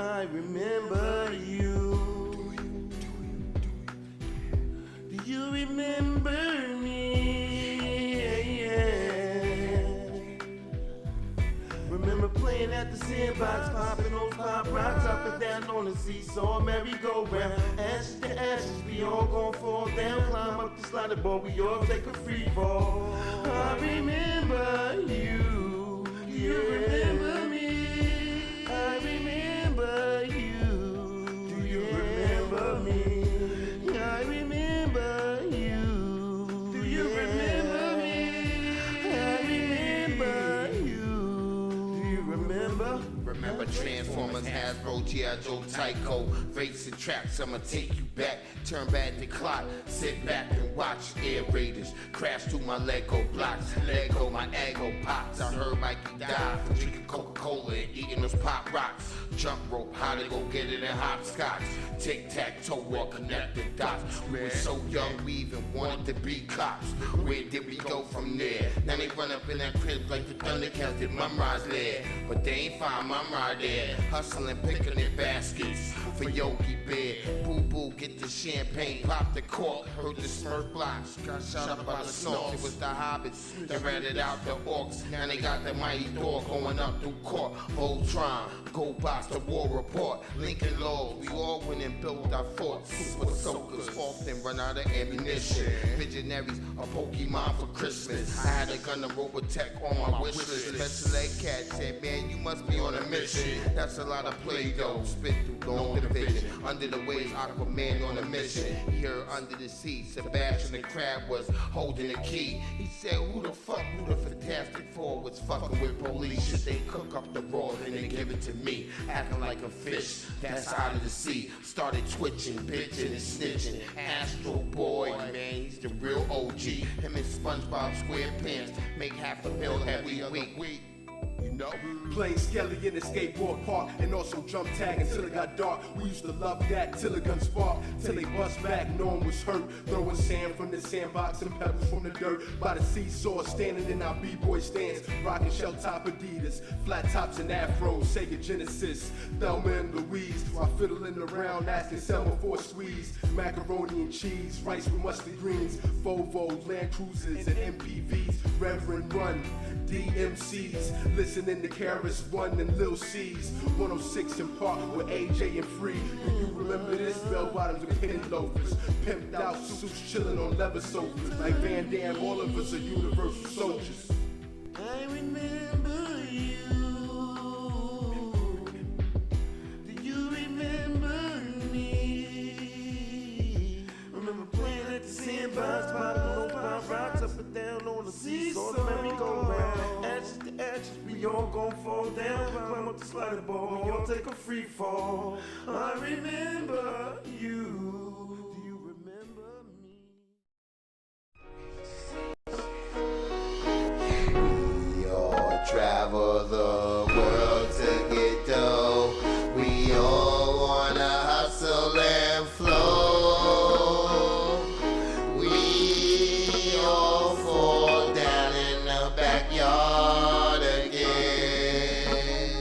I remember you. Do you remember me? Yeah. Remember playing at the sandbox, popping those pop rocks up and down on the seesaw, merry-go-round. Ashes to ashes, we all gon' fall down. Climb up the slider board, we all take a free fall. I remember you. Do you remember me? I remember you. Do you remember me? I remember you. Do you remember me? I remember you. Do you remember? Remember Transformers, Hasbro, G.I. Joe, Tyco, racing tracks, I'ma take you back. Turn back the clock, sit back and watch Air Raiders crash through my Lego blocks. Lego, my ego pops. I heard Mikey die for drinking Coca-Cola and eating those pop rocks. Jump rope, how to go get it in hopscotch. Tic-tac-toe or connect the dots. We were so young, we even wanted to be cops. Where did we go from there? Now they run up in that crib like the Thundercats did Mumra's there. But they ain't find Mumra there. Hustling, picking their baskets for Yogi Bear. Boo-boo, get the champagne, pop the cork. Heard the Smurf blocks, got shot up by the snorks. It was the hobbits that ratted out the orcs. Now they got the mighty Thor going up through court. Voltron, Go Box, the War Report, Lincoln Laws. We all went and built our forts. Super soakers often run out of ammunition. Visionaries, a Pokemon for Christmas. I had a gun and Robotech on my wish list. Special Ed Cat said, man, you must be on a mission. That's a lot of Play-Doh, spit through long division. Under the waves, Aquaman on a mission. Here under the sea, Sebastian the Crab was holding the key. He said, who the fuck knew the Fantastic Four was fucking with police? Should they cook up the raw, then they give it to me. Acting like a fish that's out of the sea. Started twitching, bitching and snitching. Astro Boy, man, he's the real OG. Him and SpongeBob SquarePants make $500,000 every week. You know? Playing Skelly in the skateboard park and also jump tag until it got dark. We used to love that till the gun sparked, till they bust back, no one was hurt. Throwing sand from the sandbox and pebbles from the dirt. By the seesaw, standing in our b-boy stands, rocking shell top Adidas, flat tops and afros, Sega Genesis, Thelma and Louise, while fiddling around asking Selma for a squeeze. Macaroni and cheese, rice with mustard greens, Volvo, Land Cruisers and MPVs, Reverend Run, DMCs, listening to Karis One and Lil C's, 106 in Park with AJ and Free. Do you remember this? Bell bottoms and penny loafers, pimped out suits chilling on leather sofas. Like Van Damme, all of us are universal soldiers. I remember you. Do you remember me? Remember playing at the sandbox, popping those pop rocks up and down on the seesaw, the merry-go-round. Ashes to ashes, we all gon' fall down. Climb up the slider ball, we all take a free fall. I remember you. Do you remember me? We all travel the world to get dough. We all wanna hustle and flow. We all fall down in the backyard again.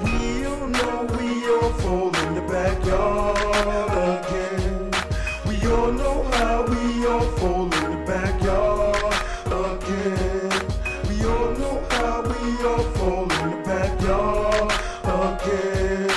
We all know we all fall in the backyard again. We all know how we all fall in the backyard again. We all know how we all fall in the backyard again.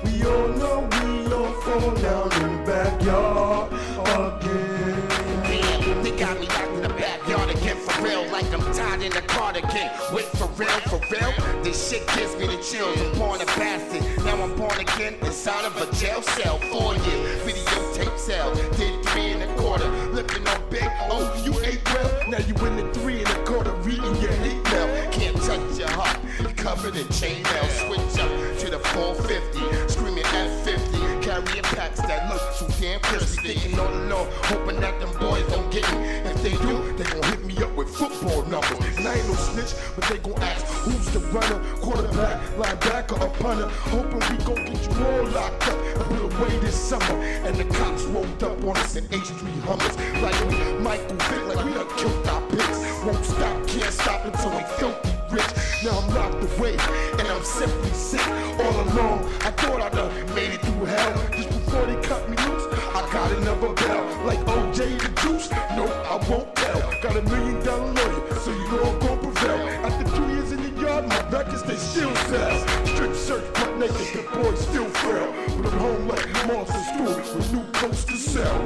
We all know we all fall down in the backyard again. Damn, they got me back in the backyard again for real. Like I'm tied in the cardigan. Wait, for real, for real? This shit gives me the chills. I'm born a bastard. Now I'm born again inside of a jail cell. 4 years, videotape cell. Did 3 1/4. Looking on big, oh, you ate well. Now you in the 3 1/4, reading your hate mail. Can't touch your heart, covered in chainmail. Switch up to the 450, screaming F50. Carrying packs that look too damn crispy. Thinking all along, hoping that them boys don't get me. If they do, they gon' hit me up with football numbers. And I ain't no snitch, but they gon' ask, who's the runner? Quarterback, linebacker, or punter? Hoping we gon' get you all locked up and put away this summer. And the cops rolled up on us in H3 Hummers. Like Michael Vick, like we done killed our pigs. Won't stop, can't stop until we filthy rich. Now I'm locked away, and I'm simply sick. All along, I thought I done made it through hell. Just before they cut me loose, I got another bell. Like OJ the Juice, no, I won't tell. Got $1 million lawyer, so you know I'm gon' prevail. After 2 years in the yard, my records, they still sell. Strip search, butt naked, the boys still frail. But I'm home like monster school with new coats to sell.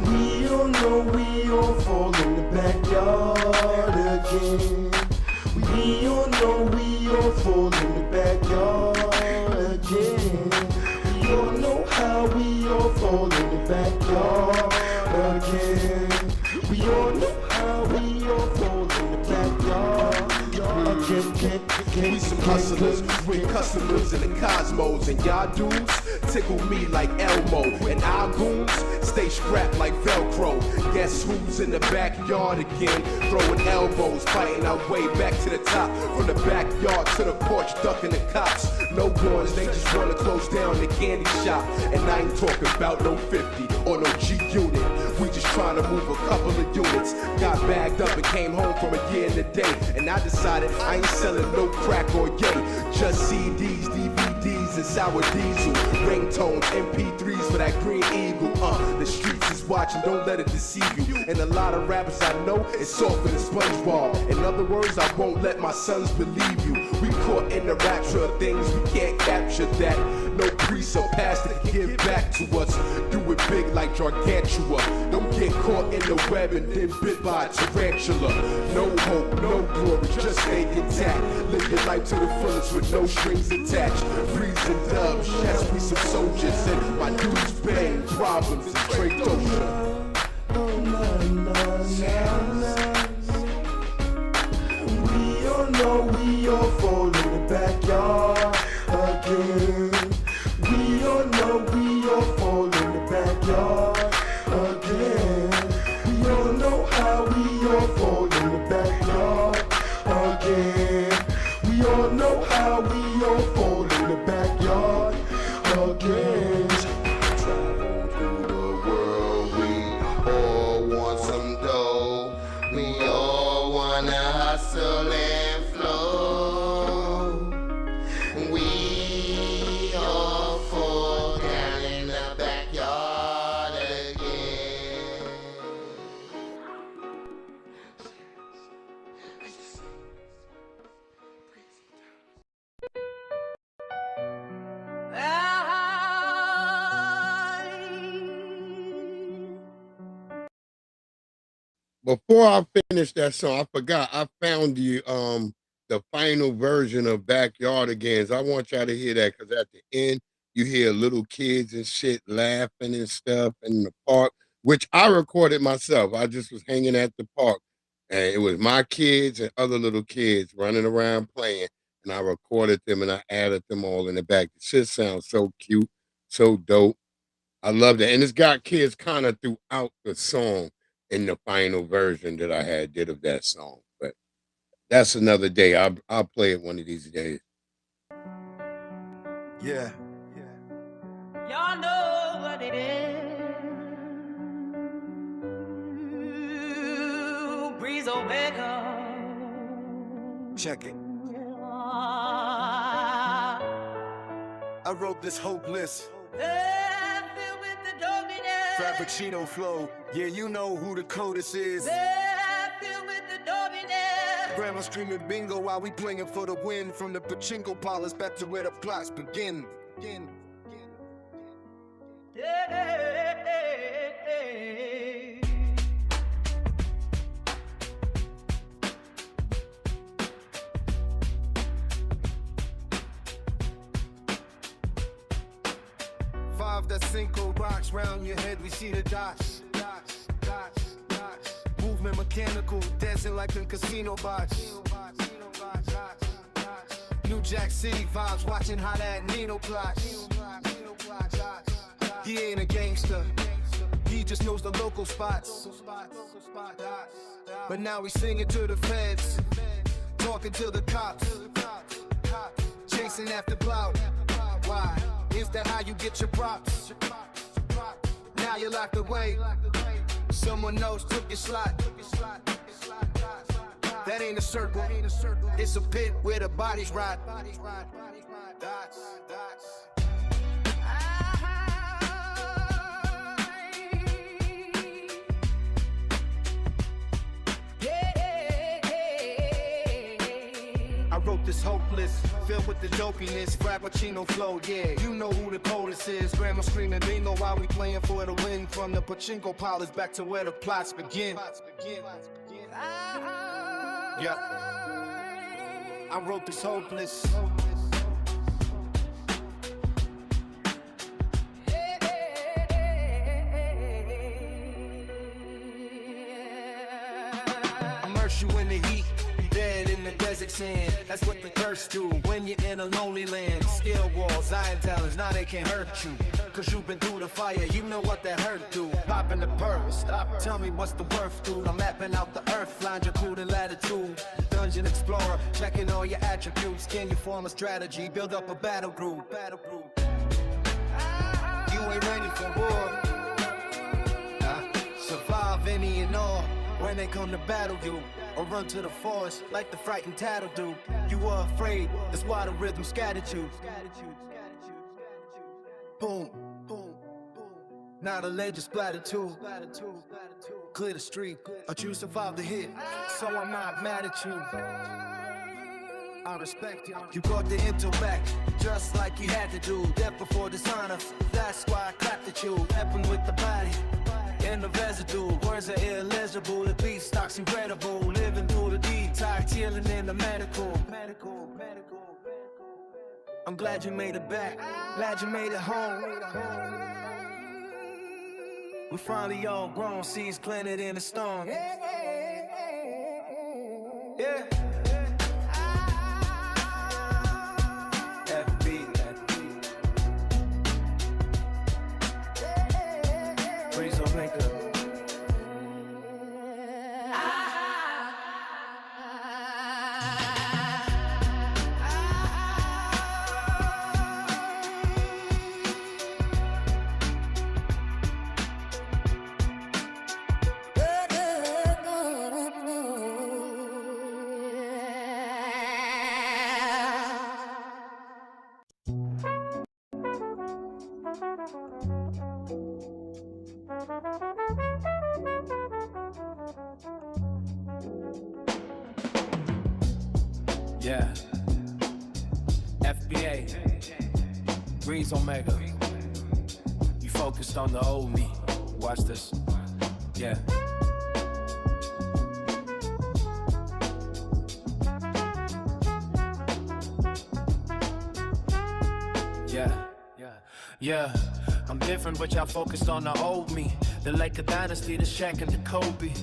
We all know we all fall in the backyard again. We all know we all fall in the backyard again. We all know how we all fall in the backyard again. We all know how we all fall in the backyard again. We some hustlers with customers in the cosmos, and y'all dudes tickle me like Elmo, and our goons stay strapped like Velcro. Guess who's in the backyard again? Throwing elbows, fighting our way back to the top. From the backyard to the porch, ducking the cops. No guns, they just wanna close down the candy shop. And I ain't talking about no 50 or no G unit. We just trying to move a couple of units. Got bagged up and came home from a year and a day. And I decided I ain't selling no crack or yay. Just CDs, DVDs, and sour diesel. Ringtones, MP3s for that green eagle. The streets is watching, don't let it deceive you. And a lot of rappers I know, it's softer than SpongeBob. In other words, I won't let my sons believe you. We caught in the rapture of things, we can't capture that. No priest or pastor can give back to us. Do it big like Gargantua. Don't get caught in the web and then bit by a tarantula. No hope, no glory, just stay intact. Live your life to the fullest with no strings attached. Breezing dubs, yes, we some soldiers. And my dudes bang problems and trade doja. We all know we all fall in the backyard again. We all know we all fall in the backyard again. We all know how we all fall in the backyard again. We all know how we all fall in the backyard again. Travel through the world, we all want some dough. We all wanna hustle and flow. We all fall down in the backyard again. Before I finish that song, I forgot I found the final version of Backyardigans. I want y'all to hear that because at the end you hear little kids and shit laughing and stuff in the park, which I recorded myself. I just was hanging at the park and it was my kids and other little kids running around playing, and I recorded them and I added them all in the back. The shit sounds so cute, so dope. I love that. And it's got kids kind of throughout the song in the final version that I had did of that song. But that's another day. I'll play it one of these days. Yeah. Y'all know what it is. Breeze Omega. Check it. I wrote this hopeless Filled with the dominance. Frappuccino flow. Yeah, you know who the codist is. Filled with the dominance. Grandma screaming bingo while we playing for the win. From the pachinko parlors back to where the plots begin. Five that cinco rocks round your head, we see the dots. Movement mechanical, dancing like in casino bots. New Jack City vibes, watching how that Nino plots. He ain't a gangster, he just knows the local spots. But now we singing to the feds, talking to the cops, chasing after clout. Why? Is that how you get your props? Now you're locked away, Someone else took your slot. That ain't a circle, it's a pit where the bodies rot. Dots. I wrote this hopeless, filled with the dopiness, Frappuccino flow, yeah. You know who the POTUS is. Grandma screaming bingo while we playing for the win. From the pachinko parlors back to where the plots begin. Yeah, I wrote this hopeless. Immerse you in the heat, dead in the desert sand. That's what the thirst do when you're in a lonely land. Steel walls, iron talons, now they can't hurt you. Cause you've been through the fire, you know what that hurt do. Popping the purse, stop, tell me what's the worth, dude. I'm mapping out the earth, longitude and latitude. Dungeon explorer, checking all your attributes. Can you form a strategy, build up a battle group? You ain't ready for war. Survive any and all when they come to battle you. Or run to the forest like the frightened tattle do. You were afraid, that's why the rhythm scattered you. Boom, boom, boom. Now the ledge is splattered too. Clear the street, but you survived the hit, so I'm not mad at you. I respect you. You brought the intellect, just like you had to do. Death before dishonor, that's why I clapped at you. Weapon with the body, in the residue. Words are illegible, the beat stock's incredible. Living through the detox, healing in the medical. I'm glad you made it back, glad you made it home. We're finally all grown, seeds planted in the storm. Yeah. Yeah. FBA. Breeze Omega. You focused on the old me. Watch this. Yeah. Yeah, I'm different, but y'all focused on the old me. The Laker dynasty, the Shaq and the Kobe.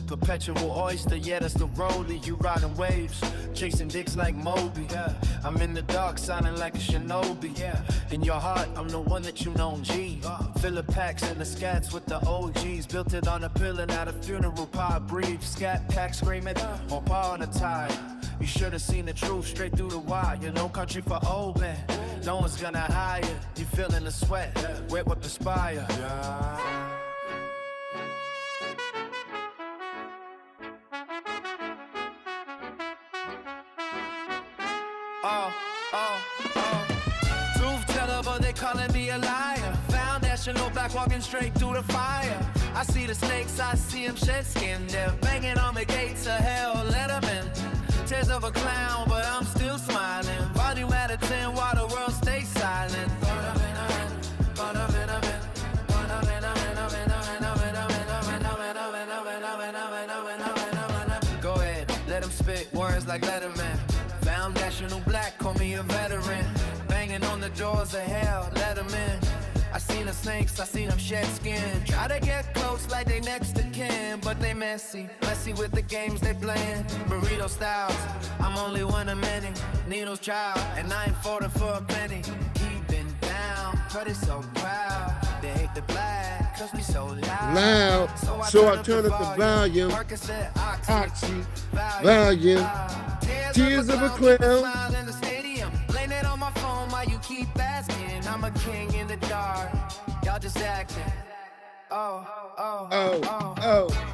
Perpetual oyster, yeah, that's the rollie. You riding waves, chasing dicks like Moby. Yeah, I'm in the dark, sounding like a shinobi. Yeah, in your heart, I'm the one that you know, G. Fill packs and the scats with the OGs. Built it on a pill and at a funeral pie. Breathe, scat pack screaming, on par on the tide. You should have seen the truth straight through the wire. You know, country for old men. No one's gonna hire. You feeling the sweat, wet with perspire. Yeah. Truth teller, but they calling me a liar. Foundational black walking straight through the fire. I see the snakes, I see them shed skin. They're banging on the gates of hell, let them in. Tears of a clown, but I'm still smiling. Volume at a 10 while the world stays silent. Go ahead, let him spit words like Letterman. Foundational black, call me a veteran. Banging on the doors of hell, let them in. I seen the snakes, I seen them shed skin. Try to get close like they next to kin, but they messy with the games they playing. Burrito styles, I'm only one of many. Needles child, and I ain't falling for a penny. Keeping down, but it's so proud. They hate the black, cause we so loud. So I turn up the volume. Oxy, volume. Tears of a clown. In the stadium, laying it on my phone while you keep asking. I'm a king in the dark, y'all just acting.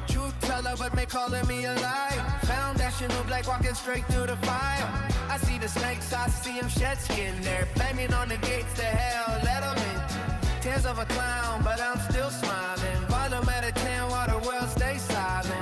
Truth teller, but they calling me a liar. Foundational black walking straight through the fire. I see the snakes, I see them shed skin. They're banging on the gates to hell, let them in. Tears of a clown, but I'm still smiling. Volume at a 10 while the world stays silent.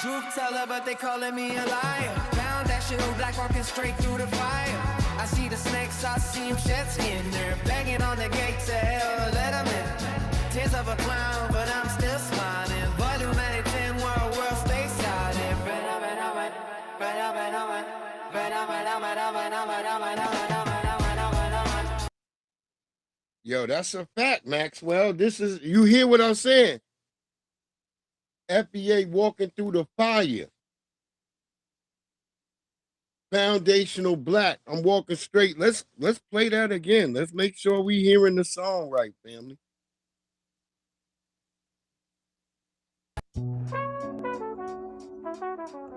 Truth teller, but they calling me a liar. Foundational black walking straight through the fire. I see the snakes, I see them shed skin. They're banging on the gates to hell, let them in. Tears of a clown, but I'm still smiling. Volume at 10 while the world stays silent. Yo, that's a fact, Maxwell. This is, you hear what I'm saying? FBA walking through the fire. Foundational black. I'm walking straight. Let's play that again. Let's make sure we hearing the song right, family.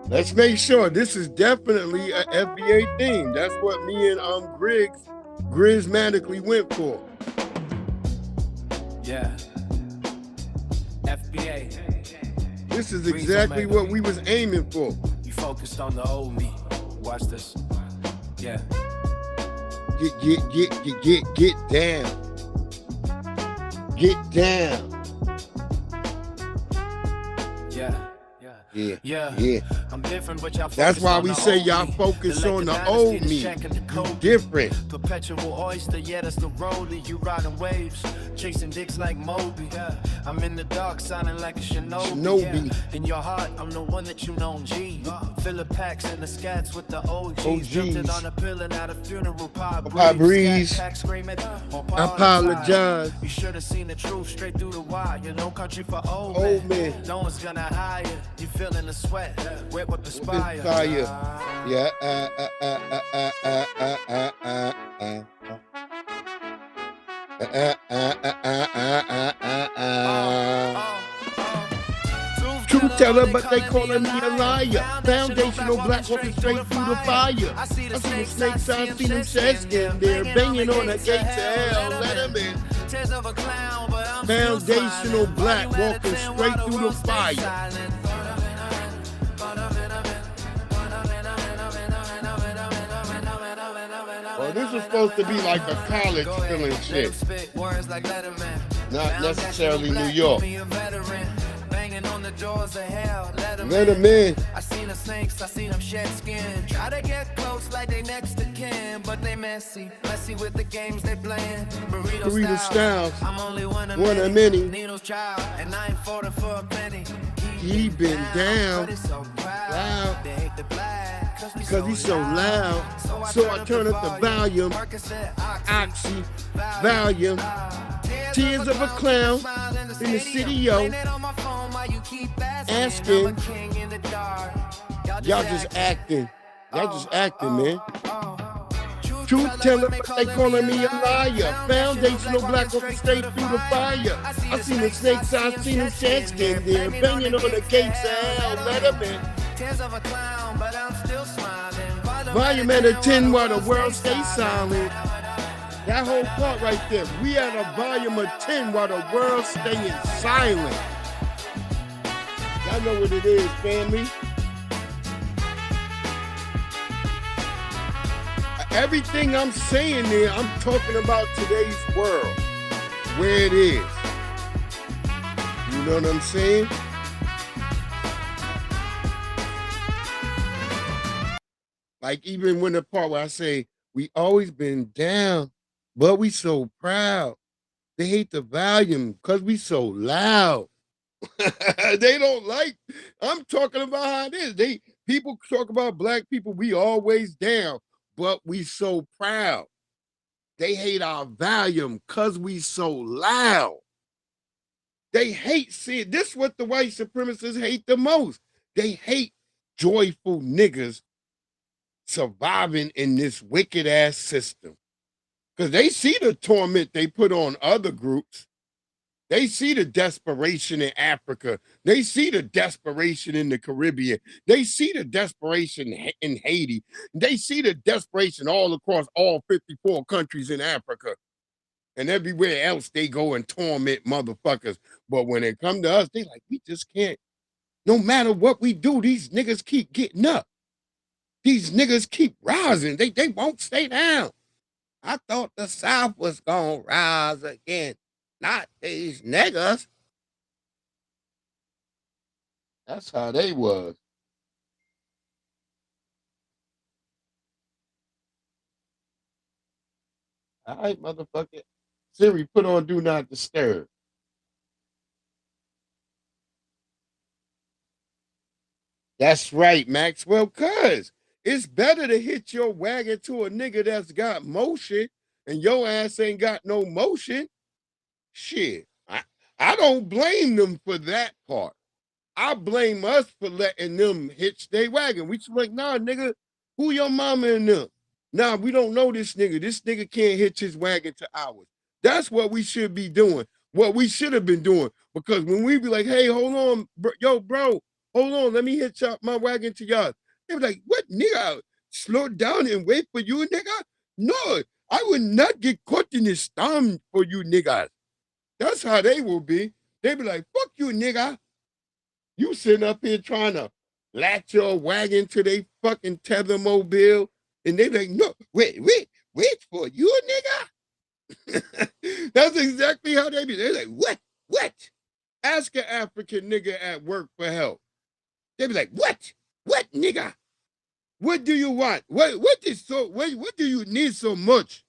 Let's make sure this is definitely a FBA theme. That's what me and Grizmatically went for. Yeah. FBA. This is exactly what we was aiming for. You focused on the old me. Watch this. Yeah. Get down. Get down. Yeah. I'm different, but y'all that's why we say y'all focus on the old me. You different. Perpetual oyster, yeah, that's the rollie. You riding waves, chasing dicks like Moby. Yeah. I'm in the dark, sounding like a shinobi. Yeah. In your heart, I'm the one that you know, G. Fill packs and the scats with the OGs. Jumped it on a pill and at a funeral pie breeze. I apologize. You should have seen the truth straight through the wire. No country for old men. No one's gonna hire. You feeling the sweat, wet with the fire. Yeah. Truth teller, but they calling me a liar. Foundational black walking straight through the fire. I see the snakes, I see them shed skin. They're banging on the gates of hell, let them in. Foundational black walking straight through the fire. Well, this is supposed to be like a college feeling shit. Not necessarily New York. Let them in. I seen the snakes, I seen them shed skin. Try to get close like they next to kin, but they messy with the games they playing. Burrito styles. I'm only one of many. Nino's child, and I ain't falling for a penny. He been down, loud, because he's so loud. So I turn up the volume, oxy, volume. Tears of a clown in the city, yo. Asking, y'all just acting. Y'all just acting, man. Truth teller, they calling me a liar. Foundational black walking straight through the fire. I seen the snakes, I seen them shed skin. They're banging on the gates of hell, let them in. Volume at a 10 while the world stays silent. That whole part right there. We at a volume of 10 while the world staying silent. Y'all know what it is, family. Everything I'm saying there, I'm talking about today's world, where it is. You know what I'm saying? Like even when the part where I say, we always been down, but we so proud. They hate the volume because we so loud. They don't like, I'm talking about how it is. People talk about black people, we always down, but we so proud. They hate our volume because we so loud. They hate, see, this is what the white supremacists hate the most. They hate joyful niggas surviving in this wicked ass system. Because they see the torment they put on other groups. They see the desperation in Africa. They see the desperation in the Caribbean. They see the desperation in Haiti. They see the desperation all across all 54 countries in Africa. And everywhere else they go and torment motherfuckers. But when it come to us, they like, we just can't. No matter what we do, these niggas keep getting up. These niggas keep rising. They won't stay down. I thought the South was gonna rise again. Not these niggas. That's how they was. All right, motherfucker. Siri, put on Do Not Disturb. That's right, Maxwell, cuz it's better to hit your wagon to a nigga that's got motion and your ass ain't got no motion. Shit, I don't blame them for that part. I blame us for letting them hitch their wagon. We should like, nah, nigga, who your mama and them? Nah, we don't know this nigga. This nigga can't hitch his wagon to ours. That's what we should be doing. What we should have been doing. Because when we be like, hey, hold on, bro, hold on, let me hitch up my wagon to y'all. They be like, what, nigga? Slow down and wait for you, nigga? No, I would not get caught in the storm for you, niggas. That's how they will be. They be like, fuck you, nigga. You sitting up here trying to latch your wagon to they fucking tether mobile, and they like, no, wait for you, nigga. That's exactly how they be. They're like, what? Ask an African nigga at work for help. They be like, what, nigga? What do you want? What do you need so much?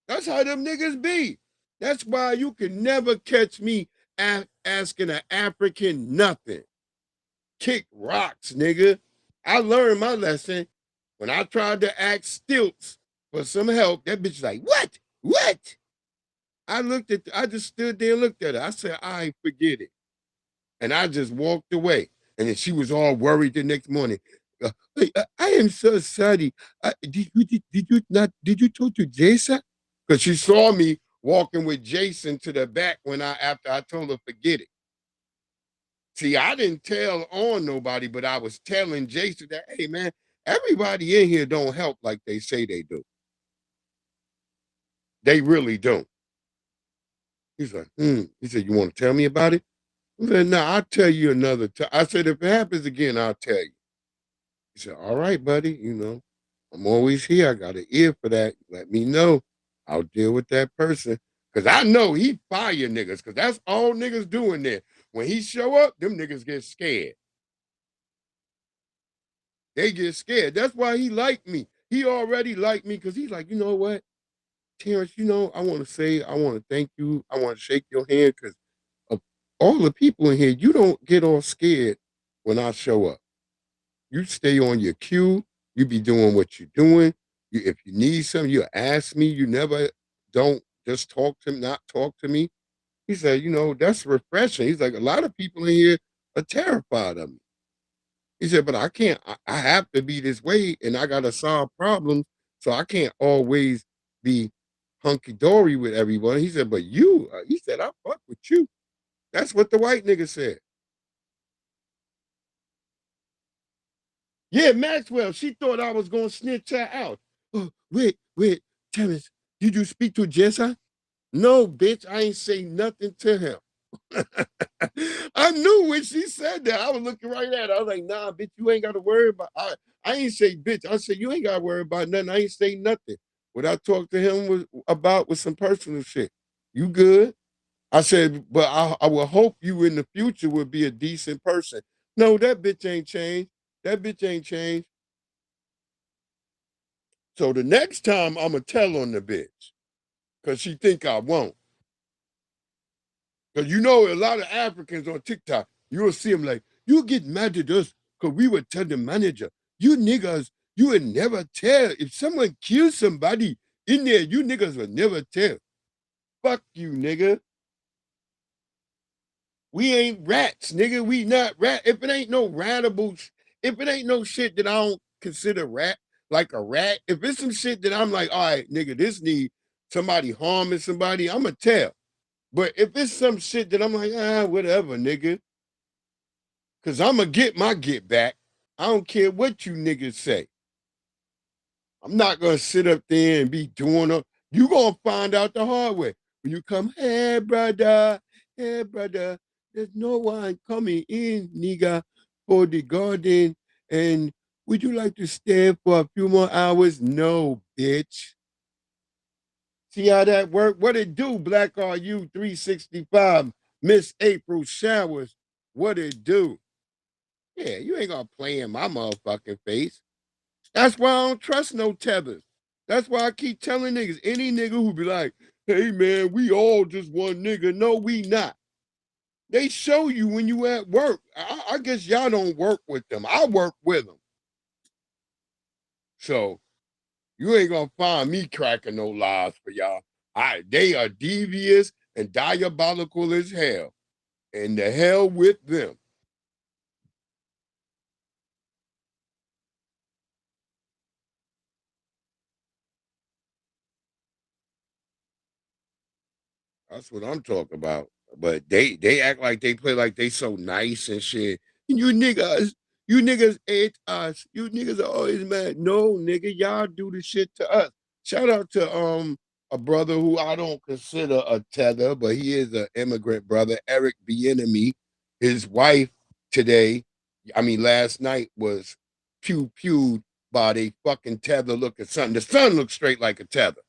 That's how them niggas be. That's why you can never catch me asking an African nothing. Kick rocks, nigga. I learned my lesson when I tried to ask Stilts for some help. That bitch like, what? I just stood there and looked at her. I said, I forget it. And I just walked away. And then she was all worried the next morning. I am so sorry. Did you talk to Jason? Because she saw me walking with Jason to the back after I told her forget it. See, I didn't tell on nobody, but I was telling Jason that, hey man, everybody in here don't help like they say they do. They really don't. He's like, He said, you want to tell me about it? I said, no, I'll tell you another time. I said, if it happens again, I'll tell you. He said, all right, buddy, I'm always here. I got an ear for that. Let me know. I'll deal with that person. Because I know he fire niggas, because that's all niggas doing there. When he show up, them niggas get scared. They get scared. That's why he liked me. He already liked me because he's like, you know what, Terrence, I want to thank you. I want to shake your hand because of all the people in here, you don't get all scared when I show up. You stay on your cue. You be doing what you're doing. If you need something, you ask me. You never don't just not talk to me. He said, that's refreshing. He's like, a lot of people in here are terrified of me. He said, but I can't, I have to be this way and I got to solve problems. So I can't always be hunky-dory with everyone. He said, but he said, I fuck with you. That's what the white nigga said. Yeah, Maxwell, she thought I was going to snitch her out. Oh, wait, Terrence, did you speak to Jessa? No, bitch, I ain't say nothing to him. I knew when she said that. I was looking right at her. I was like, nah, bitch, you ain't got to worry about I ain't say bitch. I said, you ain't got to worry about nothing. I ain't say nothing. What I talked to him was some personal shit. You good? I said, but I will hope you in the future will be a decent person. No, that bitch ain't changed. That bitch ain't changed. So the next time I'm going to tell on the bitch because she think I won't. Because a lot of Africans on TikTok, you'll see them like, you get mad at us because we would tell the manager, you niggas, you would never tell. If someone kills somebody in there, you niggas would never tell. Fuck you, nigga. We ain't rats, nigga. We not rat. If it ain't no ratable, if it ain't no shit that I don't consider rat, like a rat, if it's some shit that I'm like, all right, nigga, this need somebody harming somebody, I'ma tell. But if it's some shit that I'm like, whatever, nigga, because I'ma get my get back. I don't care what you niggas say. I'm not gonna sit up there and be doing it. You gonna find out the hard way. When you come, hey brother, there's no one coming in, nigga, for the garden. And would you like to stay for a few more hours? No, bitch. See how that work? What it do, Black RU 365, Miss April Showers? What it do? Yeah, you ain't gonna play in my motherfucking face. That's why I don't trust no tethers. That's why I keep telling niggas, any nigga who be like, hey man, we all just one nigga. No, we not. They show you when you at work. I guess y'all don't work with them. I work with them. So you ain't gonna find me cracking no lies for y'all. They are devious and diabolical as hell. And the hell with them. That's what I'm talking about. But they act like they play like they so nice and shit. You niggas ate us. You niggas are always mad. No, nigga, y'all do the shit to us. Shout out to a brother who I don't consider a tether, but he is an immigrant brother, Eric Bienemy. His wife today, I mean last night, was pew pewed by a fucking tether looking son. The son looks straight like a tether.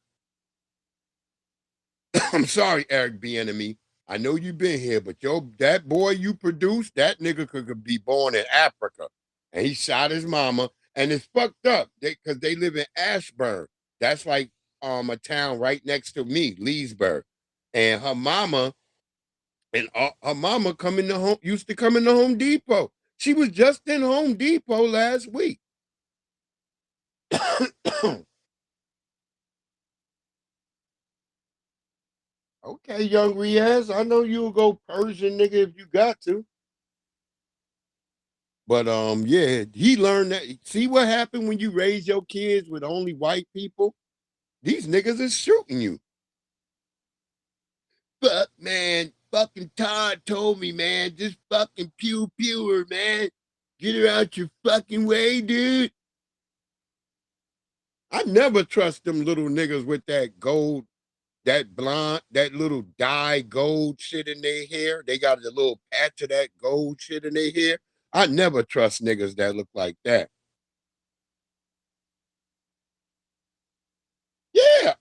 I'm sorry, Eric Bienemy. I know you've been here, but that boy you produced, that nigga could be born in Africa. And he shot his mama. And it's fucked up. Because they live in Ashburn. That's like a town right next to me, Leesburg. And her mama used to come into Home Depot. She was just in Home Depot last week. Okay, young Riaz, I know you'll go Persian nigga if you got to. But yeah, he learned that. See what happened when you raise your kids with only white people? These niggas is shooting you. Fuck, man. Fucking Todd told me, man. Just fucking pew her, man. Get her out your fucking way, dude. I never trust them little niggas with that gold, that blonde, that little dye gold shit in their hair. They got a little patch of that gold shit in their hair. I never trust niggas that look like that. Yeah,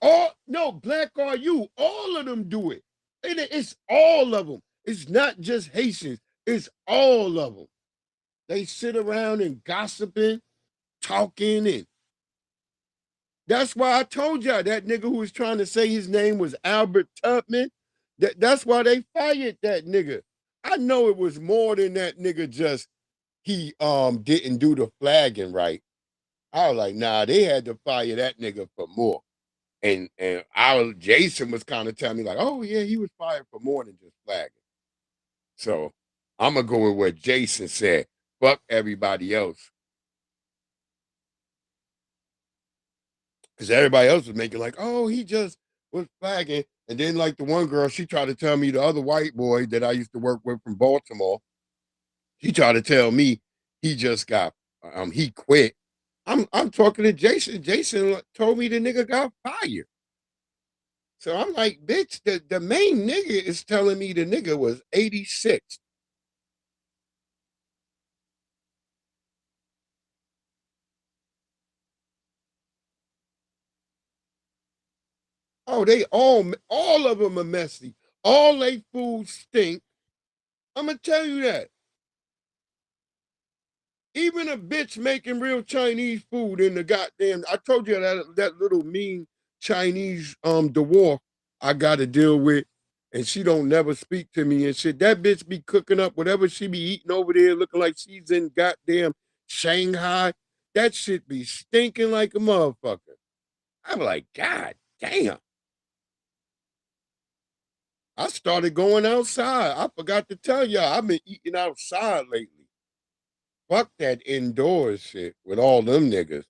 Black are you? All of them do it. It's all of them. It's not just Haitians. It's all of them. They sit around and gossiping, talking, and that's why I told y'all that nigga who was trying to say his name was Albert Tubman. That's why they fired that nigga. I know it was more than that nigga. Just he didn't do the flagging right. I was like, nah, they had to fire that nigga for more. And Jason was kind of telling me like, oh yeah, he was fired for more than just flagging. So I'm gonna go with what Jason said. Fuck everybody else, because everybody else was making like, oh, he just was flagging. And then like the one girl, she tried to tell me the other white boy that I used to work with from Baltimore. He tried to tell me he just got he quit. I'm talking to Jason. Jason told me the nigga got fired. So I'm like, bitch, the main nigga is telling me the nigga was 86. Oh, they all of them are messy. All they food stink. I'm gonna tell you that. Even a bitch making real Chinese food in the goddamn. I told you that little mean Chinese dwarf I got to deal with, and she don't never speak to me and shit. That bitch be cooking up whatever she be eating over there, looking like she's in goddamn Shanghai. That shit be stinking like a motherfucker. I'm like, God damn. I started going outside. I forgot to tell y'all, I've been eating outside lately. Fuck that indoors shit with all them niggas.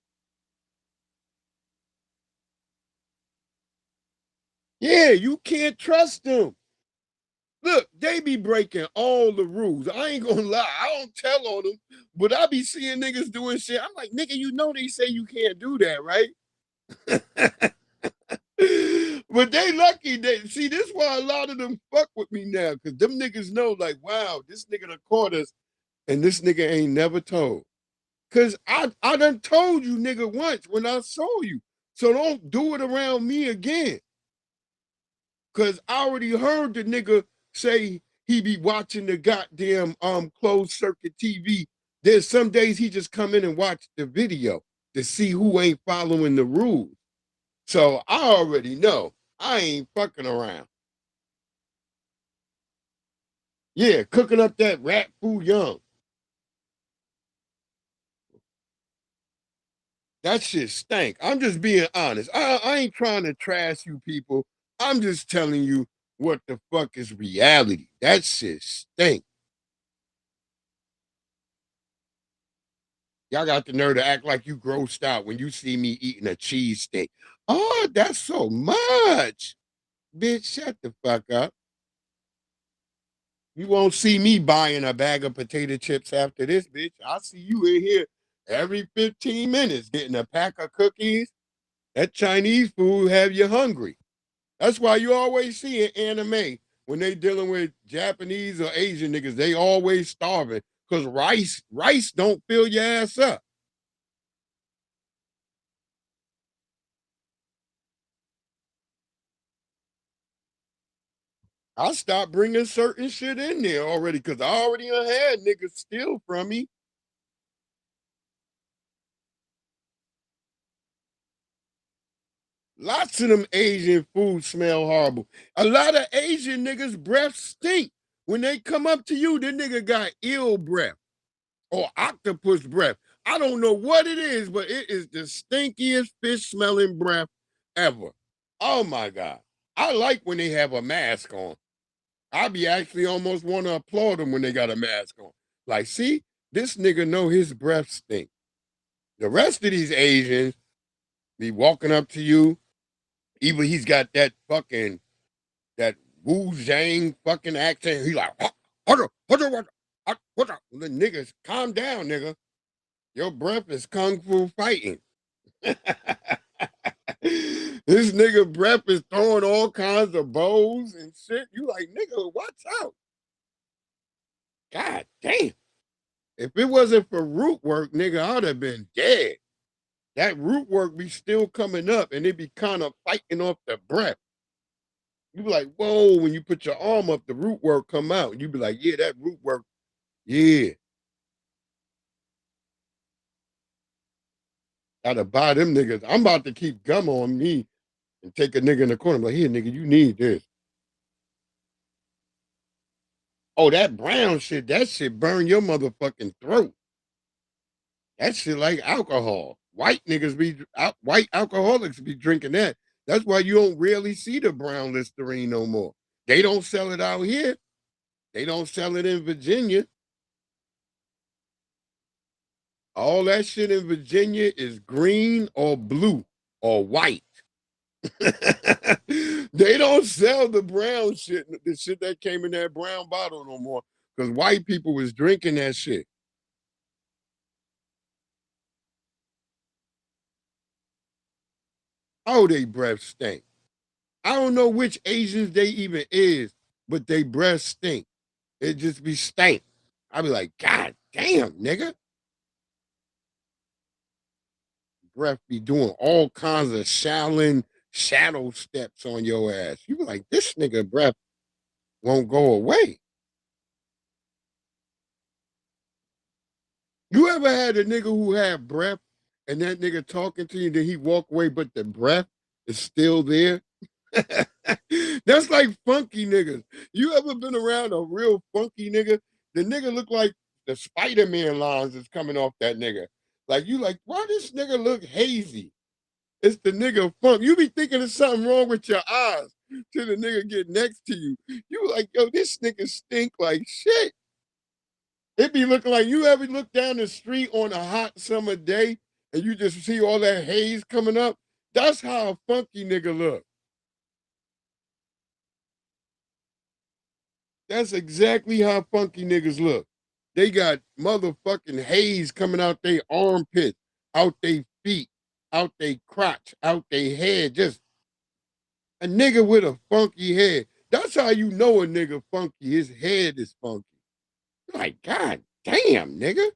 Yeah, you can't trust them. Look, they be breaking all the rules. I ain't gonna lie. I don't tell on them, but I be seeing niggas doing shit. I'm like, nigga, you know they say you can't do that, right? But they lucky. They see this why a lot of them fuck with me now, because them niggas know, like, wow, this nigga done caught us, and this nigga ain't never told. Cause I done told you, nigga, once when I saw you. So don't do it around me again. Cause I already heard the nigga say he be watching the goddamn closed circuit TV. There's some days he just come in and watch the video to see who ain't following the rules. So I already know I ain't fucking around. Yeah, cooking up that rat food young. That shit stank. I'm just being honest. I ain't trying to trash you people. I'm just telling you what the fuck is reality. That shit stink. Y'all got the nerve to act like you grossed out when you see me eating a cheesesteak. Oh, that's so much. Bitch, shut the fuck up. You won't see me buying a bag of potato chips after this, bitch. I'll see you in here every 15 minutes getting a pack of cookies. That Chinese food have you hungry. That's why you always see in anime when they dealing with Japanese or Asian niggas, they always starving because rice don't fill your ass up. I stopped bringing certain shit in there already because I already had niggas steal from me. Lots of them Asian food smell horrible. A lot of Asian niggas' breath stink. When they come up to you, the nigga got eel breath or octopus breath. I don't know what it is, but it is the stinkiest fish smelling breath ever. Oh my God. I like when they have a mask on. I be actually almost want to applaud them when they got a mask on. Like, see, this nigga know his breath stink. The rest of these Asians be walking up to you. Either he's got that fucking, that Wu Zhang fucking accent. He like, what the niggas, calm down, nigga. Your breath is kung fu fighting. This nigga breath is throwing all kinds of bows and shit. You like, nigga, watch out. God damn. If it wasn't for root work, nigga, I'd have been dead. That root work be still coming up and it be kind of fighting off the breath. You be like, whoa, when you put your arm up, the root work come out. You be like, yeah, that root work, yeah. Gotta buy them niggas. I'm about to keep gum on me and take a nigga in the corner. I'm like, here, nigga, you need this. Oh, that brown shit, that shit burn your motherfucking throat. That shit like alcohol. White niggas be, white alcoholics be drinking that. That's why you don't really see the brown Listerine no more. They don't sell it out here. They don't sell it in Virginia. All that shit in Virginia is green or blue or white. They don't sell the brown shit, the shit that came in that brown bottle no more, because white people was drinking that shit. Oh, they breath stink. I don't know which Asians they even is, but they breath stink. It just be stank. I be like, God damn, nigga. Breath be doing all kinds of shadow steps on your ass. You be like, this nigga breath won't go away. You ever had a nigga who had breath and that nigga talking to you, then he walk away, but the breath is still there? That's like funky niggas. You ever been around a real funky nigga? The nigga look like the Spider-Man lines is coming off that nigga. Like, you like, why this nigga look hazy? It's the nigga funk. You be thinking there's something wrong with your eyes. till the nigga get next to you. You like, yo, this nigga stink like shit. It be looking like, you ever look down the street on a hot summer day and you just see all that haze coming up? That's how a funky nigga look. That's exactly how funky niggas look. They got motherfucking haze coming out their armpits, out their feet, out their crotch, out their head. Just a nigga with a funky head. That's how you know a nigga funky. His head is funky. Like, God damn, nigga.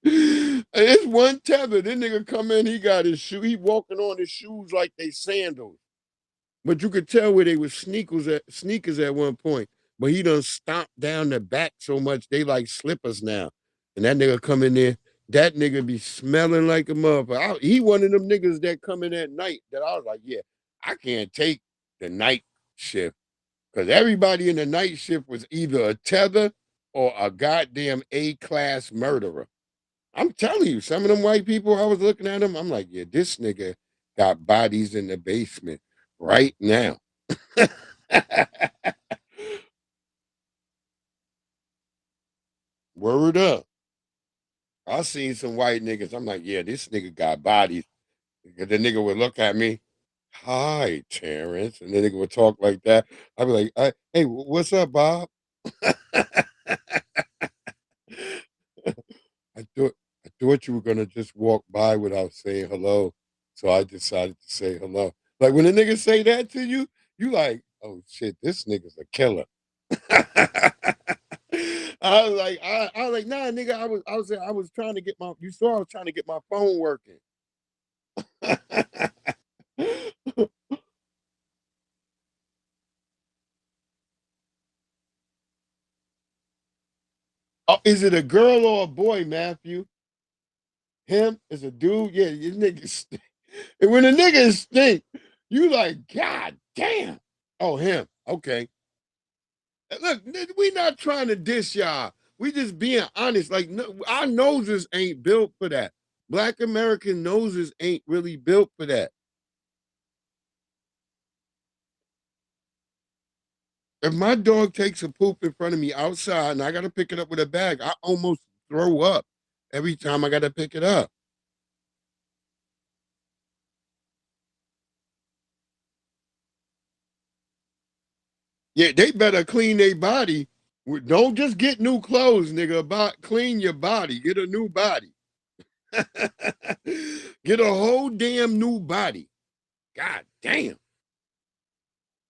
It's one tether. This nigga come in, he got his shoe. He walking on his shoes like they sandals. But you could tell where they were sneakers at one point. But he done stomped down the back so much they like slippers now. And that nigga come in there, that nigga be smelling like a motherfucker. He one of them niggas that come in at night that I was like, yeah, I can't take the night shift. Because everybody in the night shift was either a tether or a goddamn A-class murderer. I'm telling you, some of them white people, I was looking at them, I'm like, yeah, this nigga got bodies in the basement right now. Word up. I seen some white niggas. I'm like, yeah, this nigga got bodies. The nigga would look at me, hi, Terrence. And the nigga would talk like that. I'd be like, hey, what's up, Bob? I thought you were gonna just walk by without saying hello. So I decided to say hello. Like when a nigga say that to you, you like, oh shit, this nigga's a killer. I was like, nah, nigga, I was trying to get I was trying to get my phone working. Oh, is it a girl or a boy, Matthew? Him is a dude? Yeah, you niggas stink. And when a nigga stink, you like, God damn. Oh, him. Okay. Look, we not trying to diss y'all. We just being honest. Like, no, our noses ain't built for that. Black American noses ain't really built for that. If my dog takes a poop in front of me outside and I got to pick it up with a bag, I almost throw up every time I got to pick it up. Yeah, they better clean their body. Don't just get new clothes, nigga. Clean your body. Get a new body. Get a whole damn new body. God damn.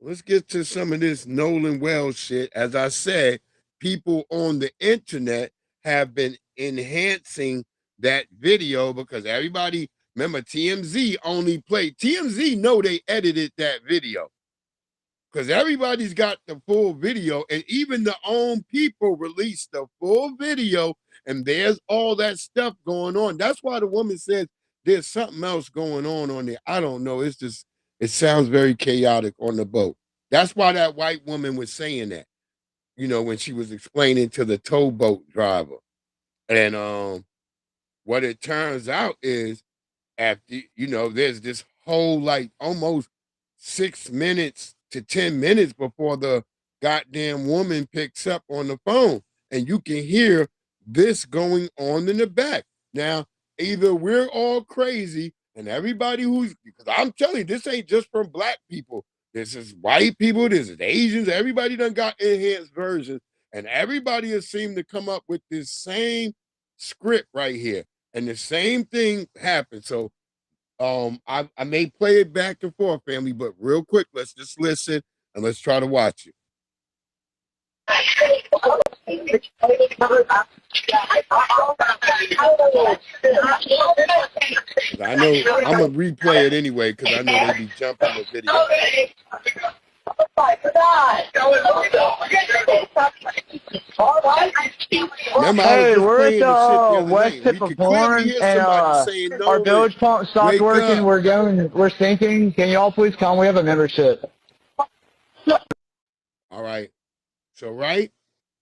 Let's get to some of this Nolan Wells shit. As I said, people on the internet have been enhancing that video because everybody, remember TMZ only played. TMZ know they edited that video because everybody's got the full video and even the own people released the full video and there's all that stuff going on. That's why the woman says there's something else going on there. I don't know. It's just, it sounds very chaotic on the boat. That's why that white woman was saying that, you know, when she was explaining to the towboat driver. And what it turns out is after, you know, there's this whole like almost 6 minutes to 10 minutes before the goddamn woman picks up on the phone and you can hear this going on in the back. Now, either we're all crazy and everybody because I'm telling you, this ain't just from black people. This is white people, this is Asians, everybody done got enhanced versions and everybody has seemed to come up with this same script right here. And the same thing happened. So I may play it back and forth, family, but real quick, let's just listen and let's try to watch it. I know I'm gonna replay it anyway because I know they be jumping the video. Remember, hey, we're at the west tip of Florence, and our bilge pump stopped working. We're sinking. Can you all please come? We have a membership. All right.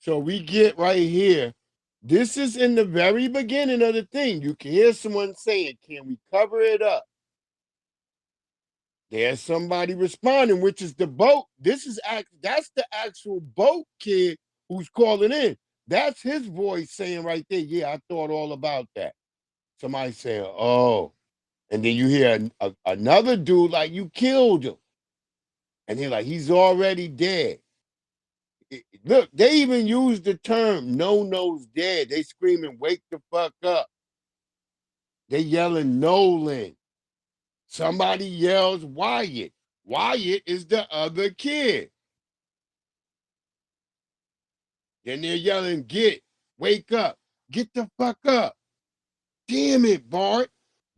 So we get right here. This is in the very beginning of the thing. You can hear someone saying, can we cover it up? there's somebody responding, which is the boat. That's the actual boat kid who's calling in. That's his voice saying right there, yeah, I thought all about that. Somebody saying, oh. And then you hear another dude like, you killed him. And he's like, he's already dead. Look, they even use the term no-no's dead. They screaming, wake the fuck up. They yelling Nolan. Somebody yells Wyatt. Wyatt is the other kid. Then they're yelling, wake up, get the fuck up. Damn it, Bart.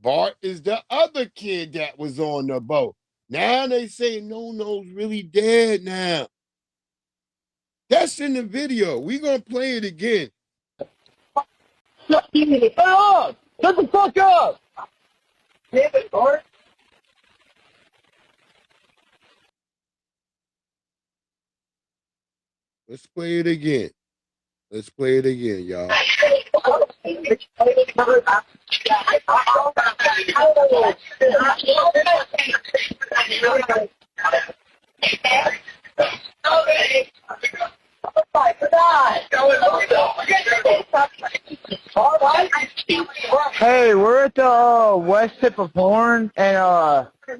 Bart is the other kid that was on the boat. Now they say no-no's really dead now. That's in the video. We gonna play it again. Shut the fuck up! Damn it, Bart. Let's play it again. Let's play it again, y'all. Hey, we're at the west tip of Horn, and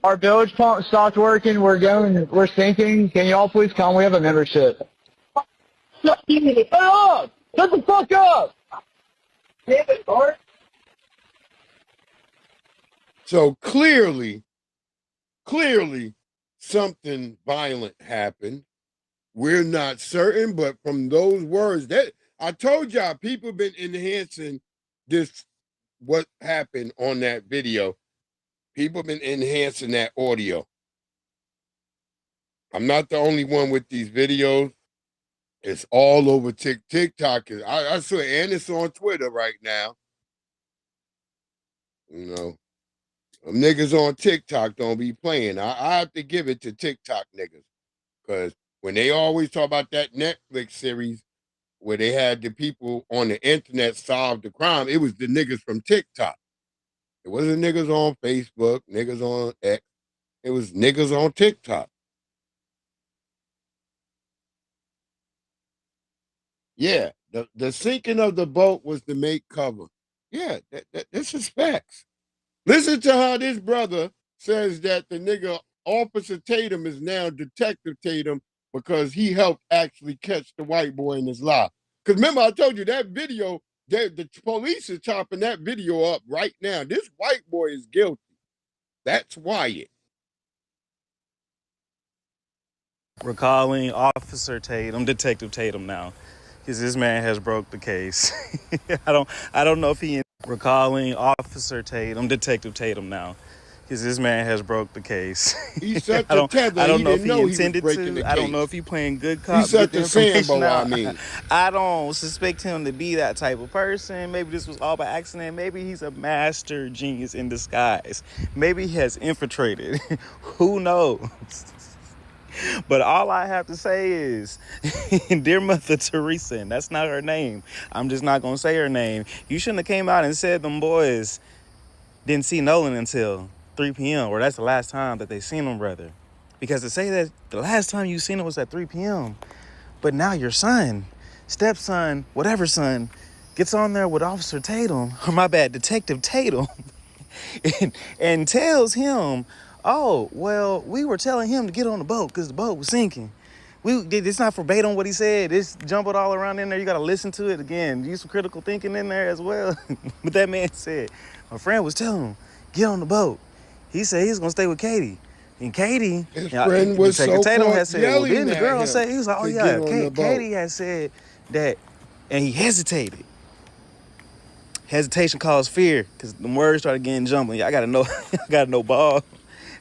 our bilge pump stopped working. We're sinking. Can y'all please come? We have a membership. Shut the fuck up! Damn it, Bart. So clearly, something violent happened. We're not certain, but from those words, that I told y'all, people been enhancing this, what happened on that video. People been enhancing that audio. I'm not the only one with these videos. It's all over TikTok. I swear, and it's on Twitter right now. You know, niggas on TikTok don't be playing. I have to give it to TikTok niggas. Because when they always talk about that Netflix series where they had the people on the internet solve the crime, it was the niggas from TikTok. It wasn't niggas on Facebook, niggas on X. It was niggas on TikTok. Yeah, the sinking of the boat was to make cover. Yeah, this is facts. Listen to how this brother says that the nigga Officer Tatum is now Detective Tatum because he helped actually catch the white boy in his lie. Because remember, I told you that video, the police is chopping that video up right now. This white boy is guilty. That's Wyatt. Recalling Officer Tatum, Detective Tatum now, because this man has broke the case. I don't know if he recalling Officer Tatum, Detective Tatum now, because this man has broke the case. He's such a tether. I don't know if he intended to. I don't know if he playing good cop. He's such a Sambo, I mean. I don't suspect him to be that type of person. Maybe this was all by accident. Maybe he's a master genius in disguise. Maybe he has infiltrated. Who knows? But all I have to say is, dear Mother Teresa, and that's not her name. I'm just not going to say her name. You shouldn't have came out and said them boys didn't see Nolan until 3 p.m. or that's the last time that they seen him, brother. Because to say that the last time you seen him was at 3 p.m., but now your son, stepson, whatever son, gets on there with Officer Tatum, or my bad, Detective Tatum, and tells him, oh, well, we were telling him to get on the boat because the boat was sinking. It's not verbatim what he said. It's jumbled all around in there. You got to listen to it again. Use some critical thinking in there as well. But that man said, my friend was telling him, get on the boat. He said he's going to stay with Katie. And Katie, his friend was so Tatum had said, well, then the girl him said, he was like, oh yeah, Katie had said that, and he hesitated. Hesitation caused fear because the words started getting jumbled. I got to know ball.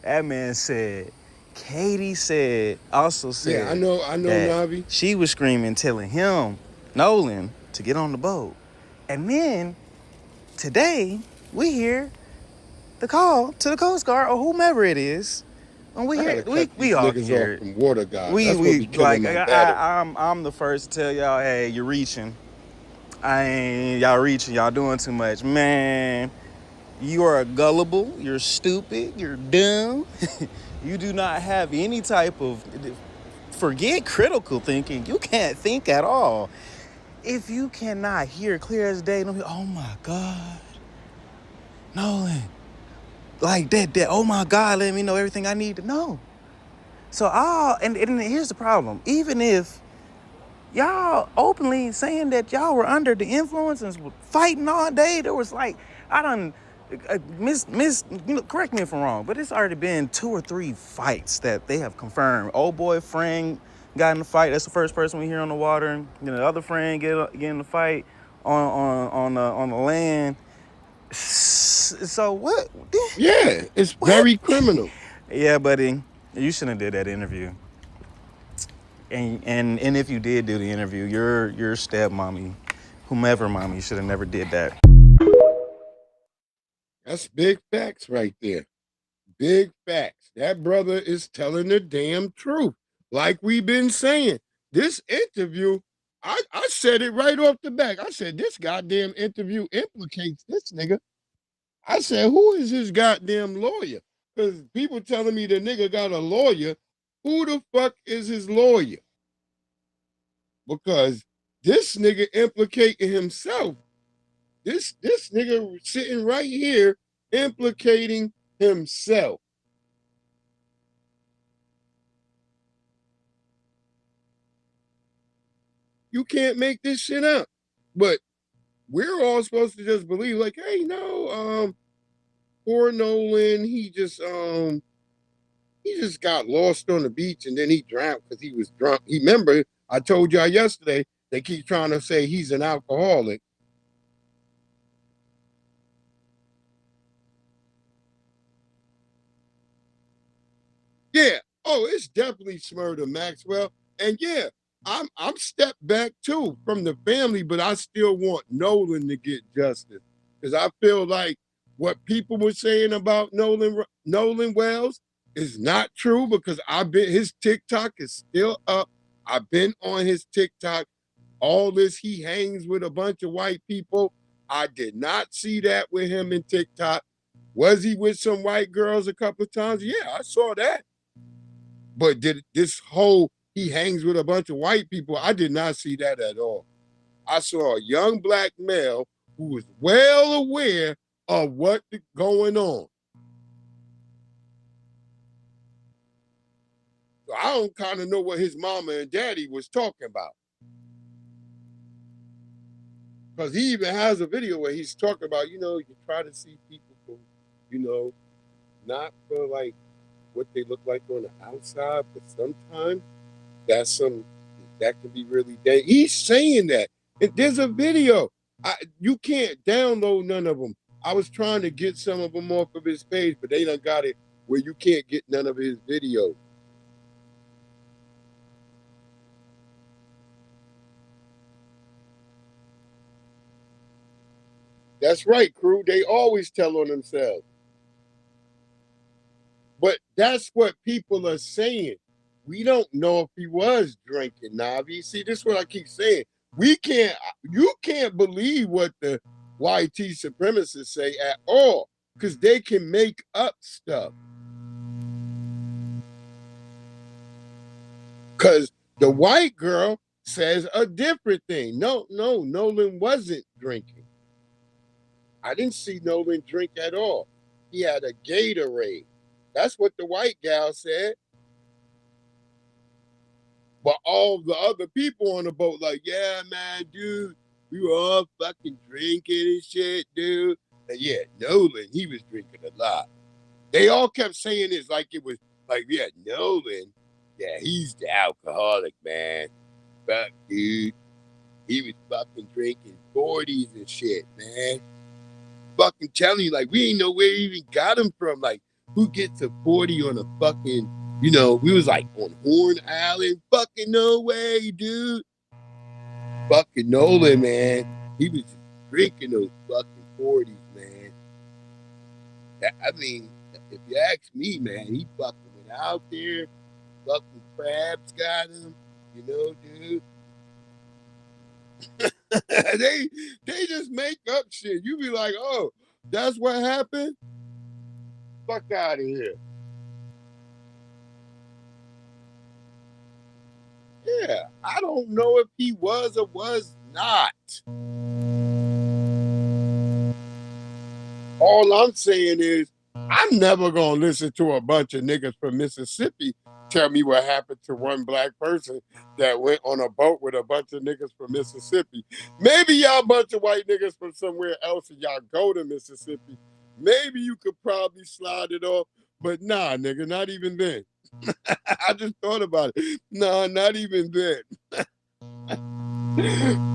That man said, Katie also said, yeah, I know, Navi. She was screaming, telling him, Nolan, to get on the boat. And then today we hear the call to the Coast Guard or whomever it is, and we all hear it. Water guys. We like I'm the first to tell y'all, hey, you're reaching. Y'all reaching. Y'all doing too much, man. You are gullible, you're stupid, you're dumb, You do not have any type of, forget critical thinking. You can't think at all. If you cannot hear clear as day, don't be, oh my God, Nolan, like that, oh my God, let me know everything I need to know. So and here's the problem. Even if y'all openly saying that y'all were under the influence and fighting all day, there was like, I done, correct me if I'm wrong, but it's already been 2 or 3 fights that they have confirmed. Old boy Frank got in the fight. That's the first person we hear on the water. And the other friend get in the fight on the land. So what? Yeah, it's What? very criminal. Yeah, buddy, you shouldn't have did that interview. And if you did do the interview, your stepmommy, whomever mommy, should have never did that. That's big facts right there. Big facts. That brother is telling the damn truth. Like we've been saying, this interview, I said it right off the back. I said, this goddamn interview implicates this nigga. I said, who is his goddamn lawyer? Because people telling me the nigga got a lawyer. Who the fuck is his lawyer? Because this nigga implicating himself. This nigga sitting right here implicating himself. You can't make this shit up. But we're all supposed to just believe, like, hey, no, poor Nolan, he just got lost on the beach and then he drowned because he was drunk. Remember, I told y'all yesterday, they keep trying to say he's an alcoholic. Yeah. Oh, it's definitely Smurda Maxwell. And yeah, I'm stepped back too from the family, but I still want Nolan to get justice. Because I feel like what people were saying about Nolan Wells is not true, because his TikTok is still up. I've been on his TikTok. All this, he hangs with a bunch of white people. I did not see that with him in TikTok. Was he with some white girls a couple of times? Yeah, I saw that. But did this whole he hangs with a bunch of white people, I did not see that at all. I saw a young black male who was well aware of what's going on. So I don't kind of know what his mama and daddy was talking about. Because he even has a video where he's talking about, you try to see people for, not for like what they look like on the outside, but sometimes that can be really dangerous. He's saying that. And there's a video. You can't download none of them. I was trying to get some of them off of his page, but they done got it where you can't get none of his videos. That's right, crew. They always tell on themselves. But that's what people are saying. We don't know if he was drinking, Navi. See, this is what I keep saying. You can't believe what the YT supremacists say at all, because they can make up stuff. Because the white girl says a different thing. No, Nolan wasn't drinking. I didn't see Nolan drink at all. He had a Gatorade. That's what the white gal said. But all the other people on the boat, like, yeah, man, dude, we were all fucking drinking and shit, dude. And yeah, Nolan, he was drinking a lot. They all kept saying this like it was like, yeah, Nolan, yeah, he's the alcoholic, man. Fuck, dude. He was fucking drinking 40s and shit, man. Fucking telling you, like, we ain't know where he even got him from. Like, who gets a 40 on a fucking, we was like on Horn Island. Fucking no way, dude. Fucking Nolan, man. He was just drinking those fucking 40s, man. I mean, if you ask me, man, he fucking went out there. Fucking crabs got him, dude. they just make up shit. You be like, oh, that's what happened? Fuck out of here. Yeah, I don't know if he was or was not. All I'm saying is, I'm never gonna listen to a bunch of niggas from Mississippi tell me what happened to one black person that went on a boat with a bunch of niggas from Mississippi. Maybe y'all bunch of white niggas from somewhere else and y'all go to Mississippi. Maybe you could probably slide it off, but nah, nigga, not even then. I just thought about it. Nah, not even then.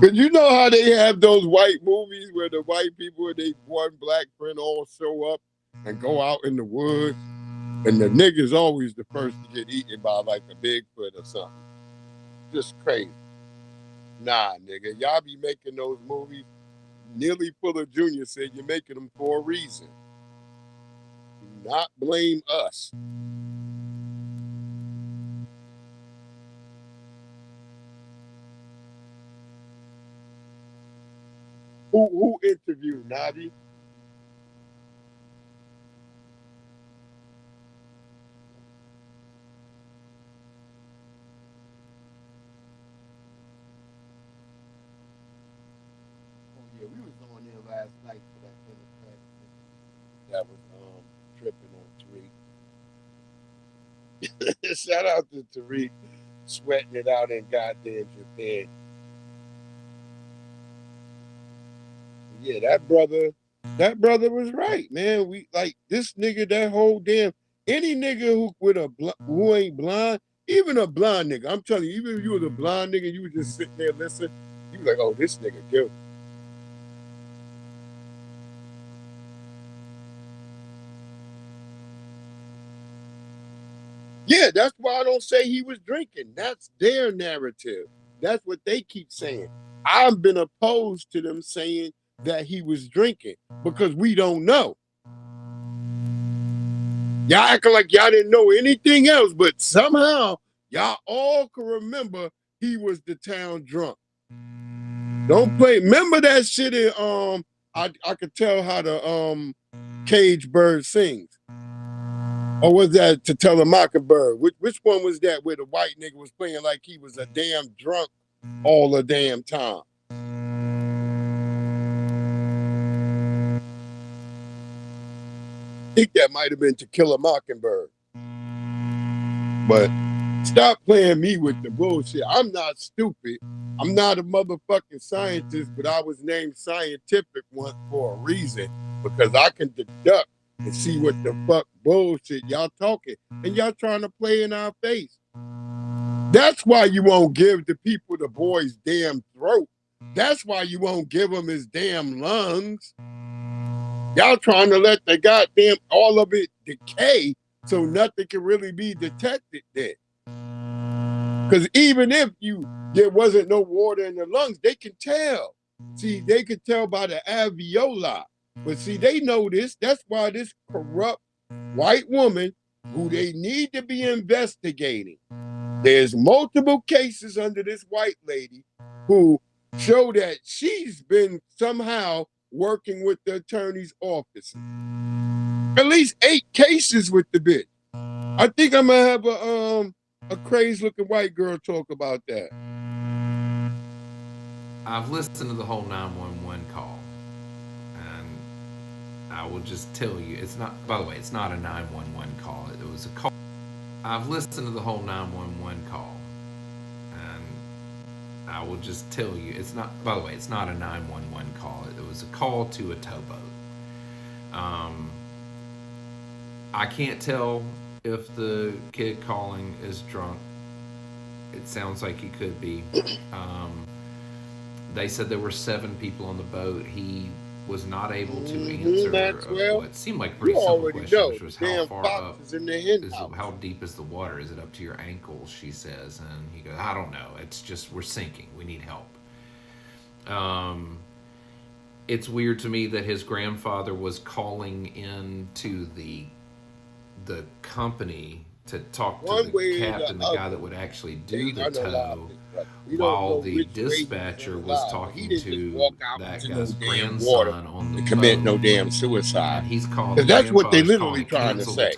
Cause you know how they have those white movies where the white people and they one black friend all show up and go out in the woods, and the nigga's always the first to get eaten by like a Bigfoot or something. Just crazy. Nah, nigga, y'all be making those movies. Nearly Fuller Jr. said you're making them for a reason. Do not blame us. Who interviewed Navi? Oh yeah, we was on there last night for that Democrat that was tripping on Tariq. Shout out to Tariq sweating it out in goddamn Japan. Yeah, that brother was right, man. We like this nigga, that whole damn any nigga who ain't blind, even a blind nigga. I'm telling you, even if you was a blind nigga, you was just sitting there listening, you was like, oh, this nigga guilty. Yeah, that's why I don't say he was drinking. That's their narrative. That's what they keep saying. I've been opposed to them saying that he was drinking because we don't know. Y'all acting like y'all didn't know anything else, but somehow y'all all can remember he was the town drunk. Don't play. Remember that shit in I could tell how the cage bird sings. Or was that To Tell a Mockingbird? Which one was that where the white nigga was playing like he was a damn drunk all the damn time? I think that might have been To Kill a Mockingbird. But stop playing me with the bullshit. I'm not stupid. I'm not a motherfucking scientist, but I was named scientific once for a reason because I can deduct and see what the fuck bullshit y'all talking and y'all trying to play in our face. That's why you won't give the people the boy's damn throat. That's why you won't give him his damn lungs. Y'all trying to let the goddamn all of it decay so nothing can really be detected there. Because even if there wasn't no water in the lungs, they can tell. See, they can tell by the alveoli. But see, they know this. That's why this corrupt white woman, who they need to be investigating, there's multiple cases under this white lady who show that she's been somehow working with the attorney's office. At least 8 cases with the bitch. I think I'm gonna have a crazy looking white girl talk about that. I've listened to the whole 911 call, and I will just tell you, it's not, by the way, it's not a 911 call. It was a call. I've listened to the whole 911 call, and I will just tell you, it's not, by the way, it's not a 911 call. It was a call to a towboat. I can't tell if the kid calling is drunk. It sounds like he could be. They said there were 7 people on the boat. He was not able to answer what seemed like a pretty simple question, which was how far up how deep is the water? Is it up to your ankles? She says, and he goes, I don't know. It's just we're sinking. We need help. It's weird to me that his grandfather was calling in to the company to talk to the captain, the guy that would actually do the tow, while the dispatcher was talking to that guy's grandson on the commit boat. no damn suicide. And he's calling. That's what they literally trying to say.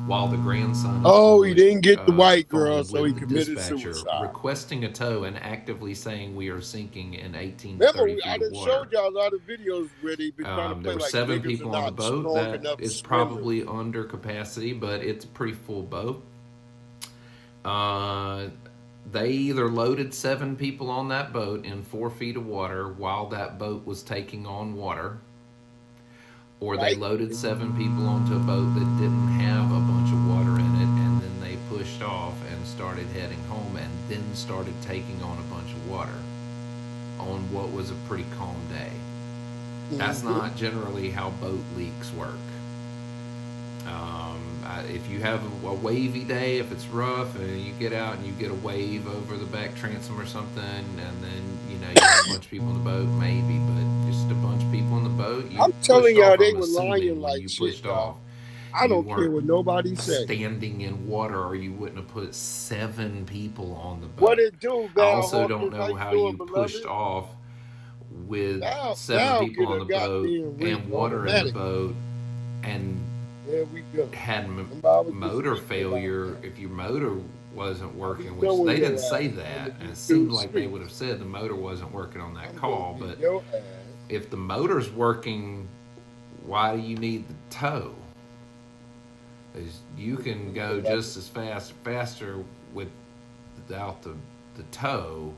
while the grandson of Oh, he Bush didn't get the white girl, phoned so he with the committed dispatcher suicide. requesting a tow and actively saying we are sinking in 18 to Remember, 30 I feet of done water. showed y'all a lot of videos where they've been trying to There play were like 7 niggas are people on the not boat. strong That enough to is swim. probably under capacity, but it's a pretty full boat. They either loaded 7 people on that boat in 4 feet of water while that boat was taking on water, or they Right? loaded 7 people onto a boat that didn't have a bunch of water in it, and then they pushed off and started heading home, and then started taking on a bunch of water on what was a pretty calm day. That's not generally how boat leaks work. If you have a wavy day, if it's rough and you get out and you get a wave over the back transom or something, and then you have a bunch of people in the boat, maybe, but just a bunch of people in the boat, you I'm pushed telling y'all, off. they I'm were lying assuming when like you shit, pushed y'all. off, I you don't care weren't what nobody says. standing in water, or you wouldn't have put 7 people on the boat. What it do, I Val also don't Hawkins? How know you how doing, you pushed beloved? off with 7 Val people get on a the boat goddamn ring and water in the automatic. boat, and There we go. had Remember, I was just motor speaking about failure that. if your motor wasn't working, I'm which doing they your didn't say ass. I'm that, gonna and be it too seemed like they sweet. would have said the motor wasn't working on that I'm call. gonna But be your ass. if the motor's working, why do you need the tow? 'Cause you can go just as faster without the tow,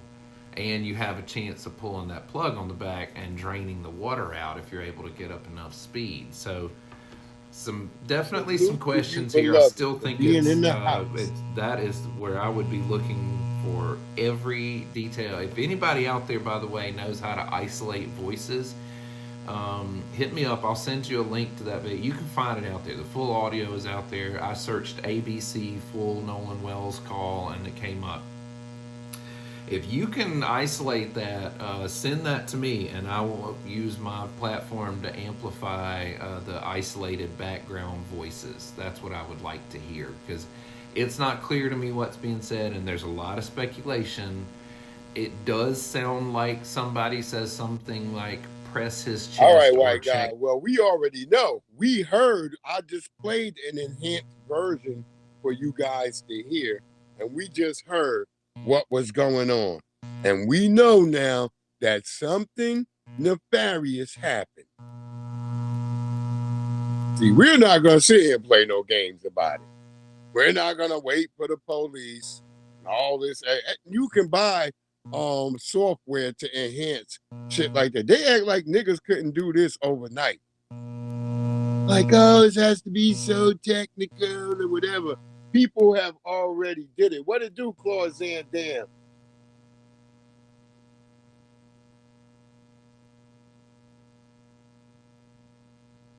and you have a chance of pulling that plug on the back and draining the water out if you're able to get up enough speed. So definitely some questions here. I still think that is where I would be looking for every detail. If anybody out there, by the way, knows how to isolate voices, hit me up. I'll send you a link to that video. You can find it out there. The full audio is out there. I searched ABC full Nolan Wells call and it came up. If you can isolate that, send that to me, and I will use my platform to amplify the isolated background voices. That's what I would like to hear, because it's not clear to me what's being said, and there's a lot of speculation. It does sound like somebody says something like press his chest. All right, or white check. guy. Well, we already know. We heard. I just played an enhanced version for you guys to hear, and we just heard what was going on. And we know now that something nefarious happened. See, we're not going to sit here and play no games about it. We're not going to wait for the police and all this. You can buy software to enhance shit like that. They act like niggas couldn't do this overnight. Like, oh, it has to be so technical or whatever. People have already did it. What it do, Claude Damn?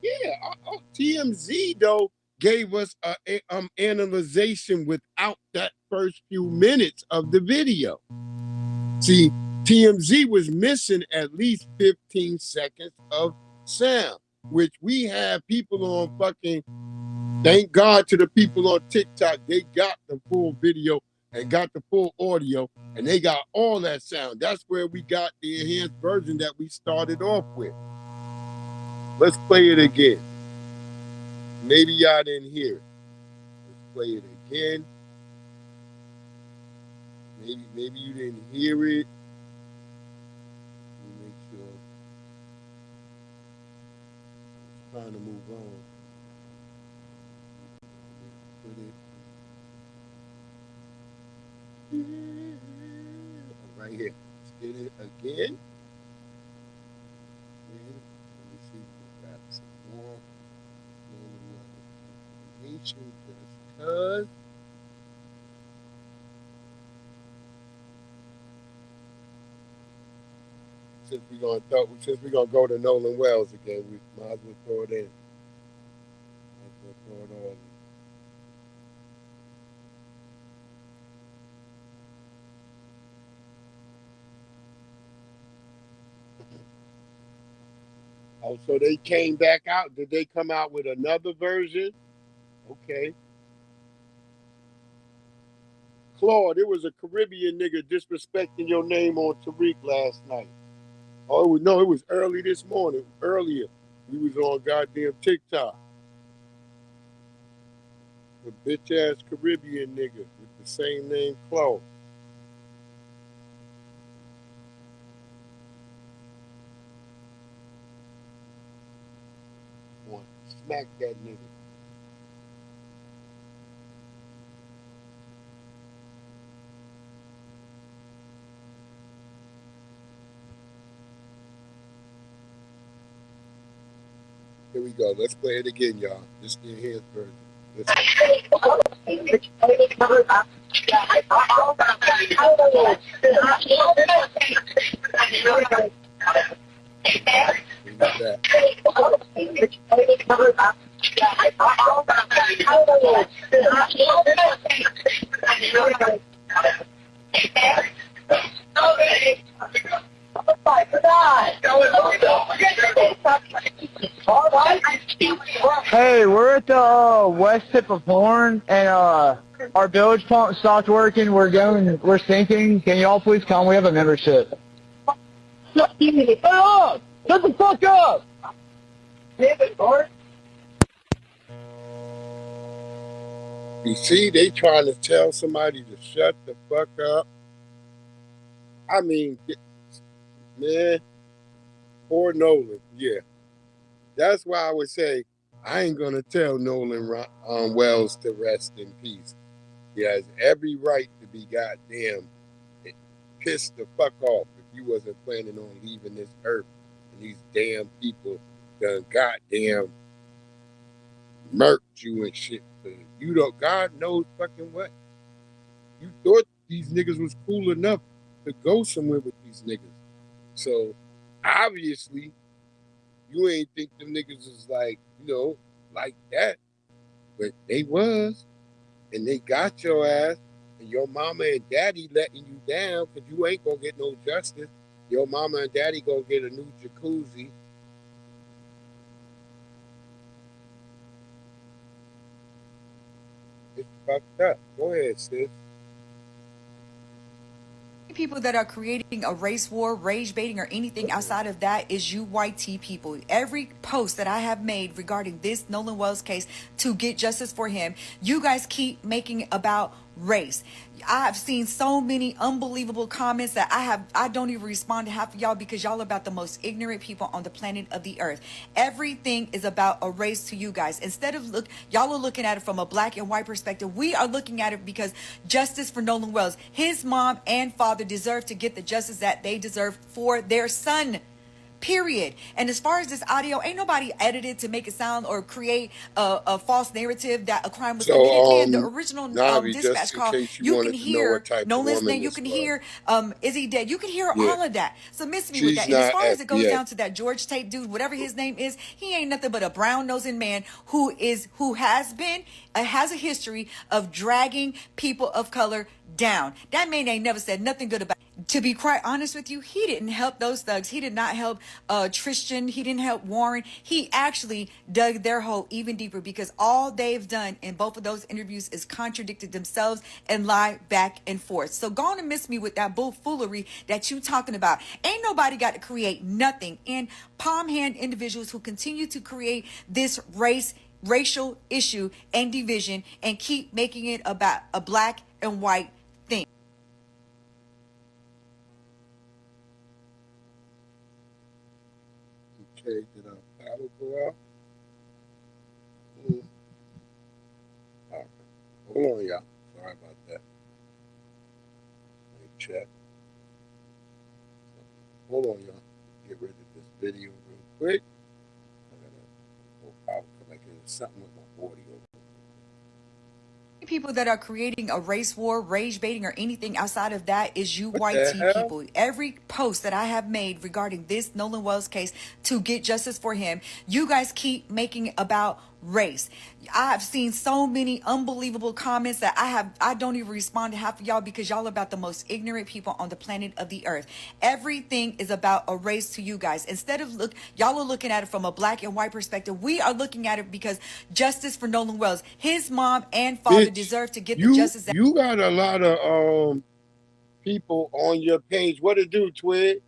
Yeah, TMZ though gave us a analyzation without that first few minutes of the video. See, TMZ was missing at least 15 seconds of sound, which we have people on fucking, thank God to the people on TikTok, they got the full video and got the full audio, and they got all that sound. That's where we got the enhanced version that we started off with. Let's play it again. Maybe y'all didn't hear it. Let's play it again. Maybe you didn't hear it. Let me make sure. I'm trying to move on. Put it right here. Let's get it again. Let me see if we can grab some more. Just cause. Since we're gonna go to Nolan Wells again, we might as well throw it in. Might as well throw it all in. Oh, so they came back out. Did they come out with another version? Okay. Claude, it was a Caribbean nigga disrespecting your name on Tariq last night. Oh, it was early this morning. Earlier. We was on goddamn TikTok. A bitch ass Caribbean nigga with the same name, Claude. Want to smack that nigga. Here we go. Let's play it again, y'all. This is the enhanced version. Hey, we're at the west tip of Horn, and our bilge pump stopped working. We're sinking. Can y'all please come? We have a membership. Shut up! Shut the fuck up! You see, they trying to tell somebody to shut the fuck up. I mean, man, poor Nolan. Yeah, that's why I would say I ain't gonna tell Nolan Wells to rest in peace. He has every right to be goddamn pissed the fuck off if you wasn't planning on leaving this earth and these damn people done goddamn murked you and shit. You don't, God knows fucking what. You thought these niggas was cool enough to go somewhere with these niggas. So obviously you ain't think them niggas is like, like that. But they was. And they got your ass. And your mama and daddy letting you down because you ain't gonna get no justice. Your mama and daddy gonna get a new jacuzzi. It's fucked up. Go ahead, sis. People that are creating a race war, rage baiting, or anything outside of that is you white people. Every post that I have made regarding this Nolan Wells case to get justice for him, you guys keep making about race. I've seen so many unbelievable comments that I don't even respond to half of y'all because y'all are about the most ignorant people on the planet of the earth. Everything is about a race to you guys. Instead of y'all are looking at it from a black and white perspective. We are looking at it because justice for Nolan Wells. His mom and father deserve to get the justice that they deserve for their son. Period. And as far as this audio, ain't nobody edited to make it sound or create a false narrative that a crime was committed. Man, the original Navi, dispatch call, you can hear Nolan's name, you can hear, is he dead? You can hear all of that. So miss me with that. And as far as it goes down to that George Tate dude, whatever his name is, he ain't nothing but a brown-nosing man who has a history of dragging people of color down. That man ain't never said nothing good about it. To be quite honest with you, he didn't help those thugs. He did not help Tristan. He didn't help Warren. He actually dug their hole even deeper because all they've done in both of those interviews is contradicted themselves and lie back and forth. So go on and miss me with that bullfoolery that you talking about. Ain't nobody got to create nothing. And palm hand individuals who continue to create this racial issue and division and keep making it about a black and white thing. Okay, did our paddle go out? All right. Hold on, y'all. Sorry about that. Let me check. Hold on, y'all. Get rid of this video real quick. I gotta go out because I can something with my audio. People that are creating a race war, rage baiting, or anything outside of that is you white people. Every post that I have made regarding this Nolan Wells case to get justice for him, you guys keep making about race. I've seen so many unbelievable comments that I don't even respond to half of y'all because y'all are about the most ignorant people on the planet of the earth. Everything is about a race to you guys. Instead of y'all are looking at it from a black and white perspective. We are looking at it because justice for Nolan Wells. His mom and father deserve to get the justice. You got a lot of people on your page. What it do, Twig?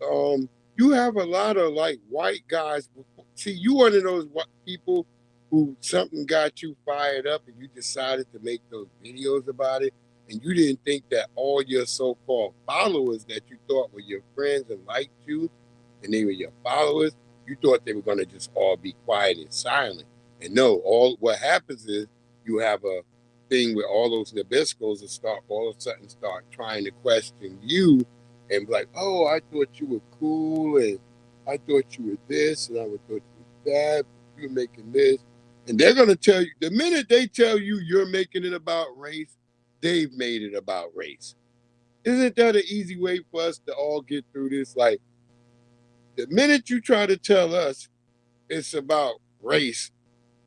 You have a lot of like white guys. See, you one of those people who something got you fired up and you decided to make those videos about it, and you didn't think that all your so-called followers that you thought were your friends and liked you, and they were your followers, you thought they were going to just all be quiet and silent. And no, all what happens is you have a thing where all those Nabiscos will start all of a sudden start trying to question you and be like, oh, I thought you were cool, and I thought you were this, and I thought you were that, you were making this. And they're going to tell you, the minute they tell you you're making it about race, they've made it about race. Isn't that an easy way for us to all get through this? Like, the minute you try to tell us it's about race,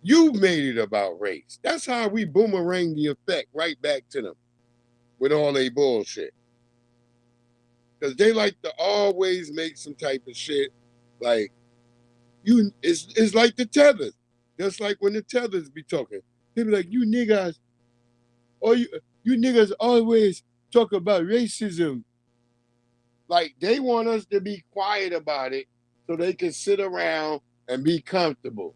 you made it about race. That's how we boomerang the effect right back to them with all they bullshit. Because they like to always make some type of shit like, it's like the tethers. Just like when the tethers be talking. They be like, you niggas, or you niggas always talk about racism. Like, they want us to be quiet about it so they can sit around and be comfortable.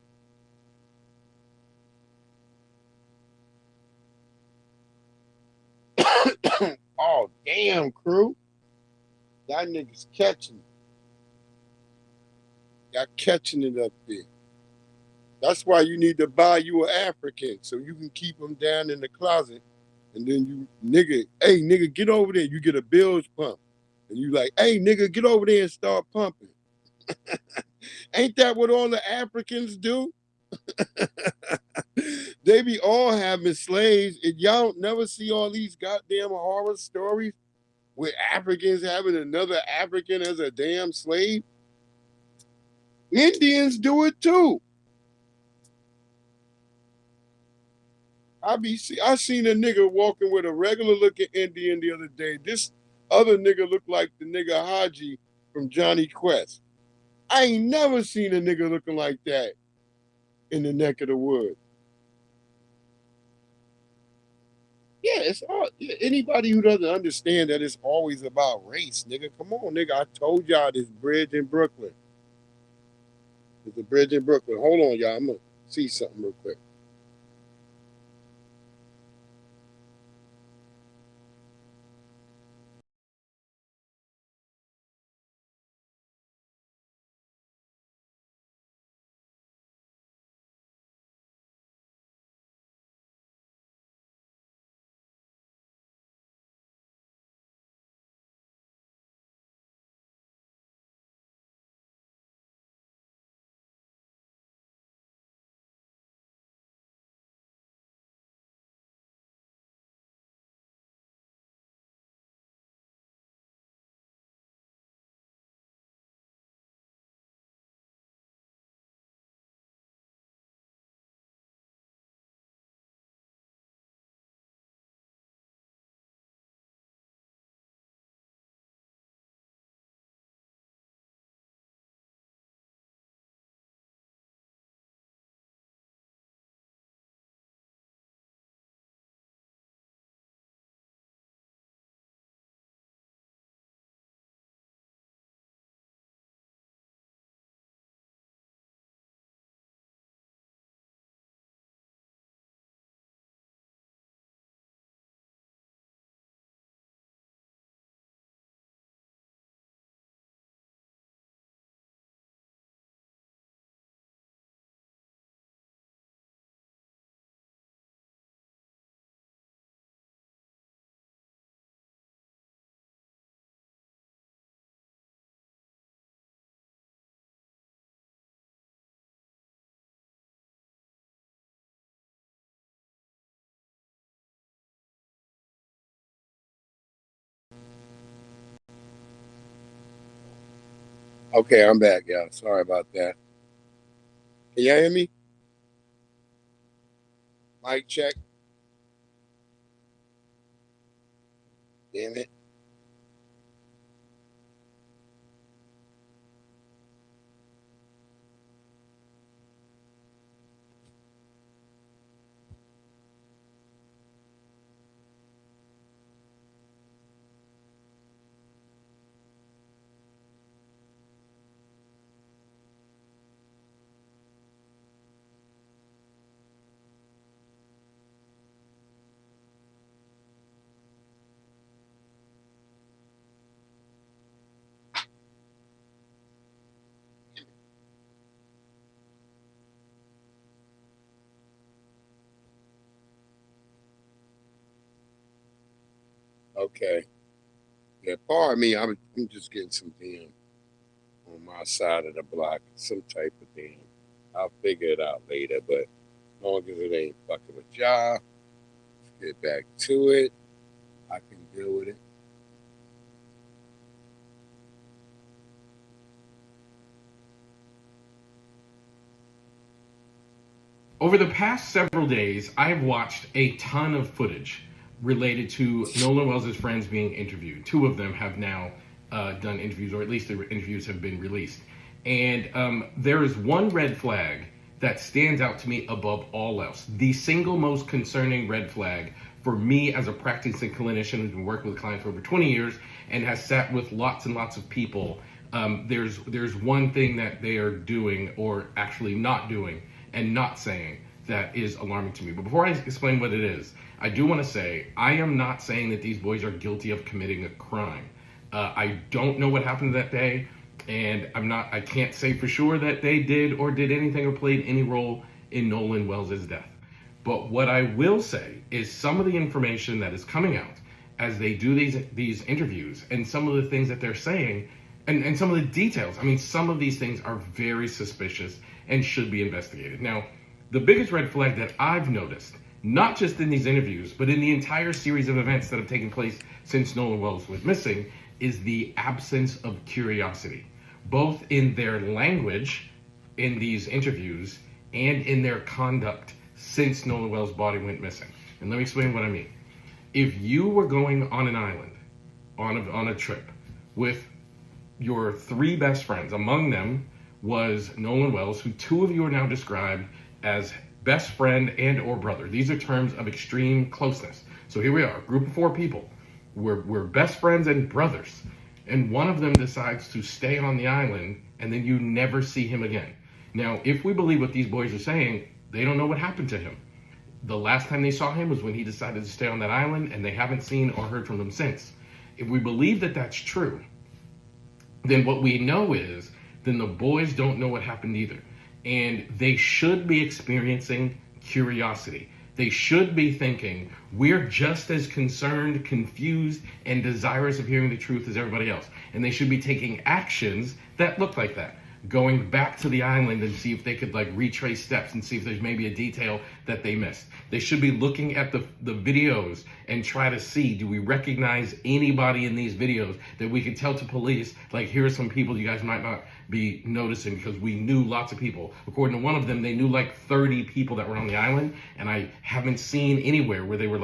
Oh, damn, crew. Y'all niggas catching it. Y'all catching it up there. That's why you need to buy you an African so you can keep them down in the closet. And then you, nigga, hey, nigga, get over there. You get a bilge pump. And you like, hey, nigga, get over there and start pumping. Ain't that what all the Africans do? They be all having slaves. And y'all never see all these goddamn horror stories with Africans having another African as a damn slave? Indians do it too. I seen a nigga walking with a regular looking Indian the other day. This other nigga looked like the nigga Haji from Johnny Quest. I ain't never seen a nigga looking like that in the neck of the woods. Yeah, it's all anybody who doesn't understand that it's always about race, nigga. Come on, nigga. I told y'all this bridge in Brooklyn. There's a bridge in Brooklyn. Hold on, y'all. I'm gonna see something real quick. Okay, I'm back, y'all. Sorry about that. Can y'all hear me? Mic check. Damn it. Okay. Yeah, pardon me. I'm just getting some damn on my side of the block, some type of damn. I'll figure it out later, but as long as it ain't fucking with y'all, let's get back to it. I can deal with it. Over the past several days, I have watched a ton of footage related to Nolan Wells' friends being interviewed. Two of them have now done interviews, or at least the interviews have been released. And there is one red flag that stands out to me above all else. The single most concerning red flag for me as a practicing clinician who's been working with clients for over 20 years and has sat with lots and lots of people. There's one thing that they are doing, or actually not doing, and not saying, that is alarming to me. But before I explain what it is, I do want to say I am not saying that these boys are guilty of committing a crime. I don't know what happened that day, and I can't say for sure that they did or did anything or played any role in Nolan Wells' death. But what I will say is some of the information that is coming out as they do these interviews, and some of the things that they're saying, and some of the details. I mean, some of these things are very suspicious and should be investigated. Now, the biggest red flag that I've noticed, not just in these interviews, but in the entire series of events that have taken place since Nolan Wells was missing, is the absence of curiosity, both in their language in these interviews and in their conduct since Nolan Wells' body went missing. And let me explain what I mean. If you were going on an island, on a trip, with your three best friends, among them was Nolan Wells, who two of you are now described as best friend and or brother. These are terms of extreme closeness. So here we are, a group of four people. We're best friends and brothers. And one of them decides to stay on the island, and then you never see him again. Now, if we believe what these boys are saying, they don't know what happened to him. The last time they saw him was when he decided to stay on that island, and they haven't seen or heard from him since. If we believe that that's true, then what we know is, then the boys don't know what happened either. And they should be experiencing curiosity. They should be thinking, we're just as concerned, confused, and desirous of hearing the truth as everybody else. And they should be taking actions that look like that. Going back to the island and see if they could retrace steps and see if there's maybe a detail that they missed. They should be looking at the videos and try to see, do we recognize anybody in these videos that we could tell to police, here are some people you guys might not be noticing, because we knew lots of people. According to one of them, they knew 30 people that were on the island, and I haven't seen anywhere where they were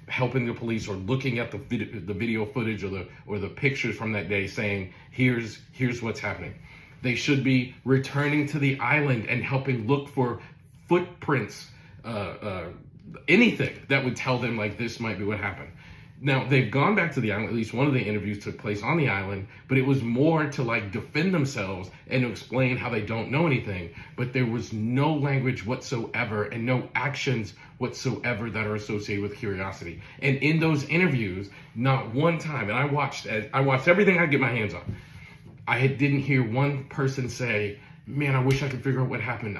helping the police or looking at the video footage or the pictures from that day saying, here's what's happening. They should be returning to the island and helping look for footprints, anything that would tell them this might be what happened. Now, they've gone back to the island. At least one of the interviews took place on the island, but it was more to defend themselves and to explain how they don't know anything. But there was no language whatsoever and no actions whatsoever that are associated with curiosity. And in those interviews, not one time, and I watched everything I could get my hands on, I didn't hear one person say, man, I wish I could figure out what happened.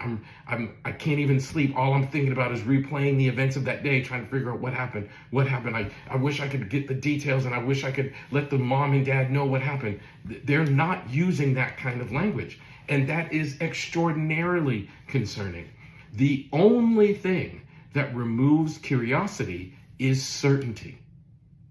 I can't even sleep. All I'm thinking about is replaying the events of that day, trying to figure out what happened. I wish I could get the details, and I wish I could let the mom and dad know what happened. They're not using that kind of language. And that is extraordinarily concerning. The only thing that removes curiosity is certainty.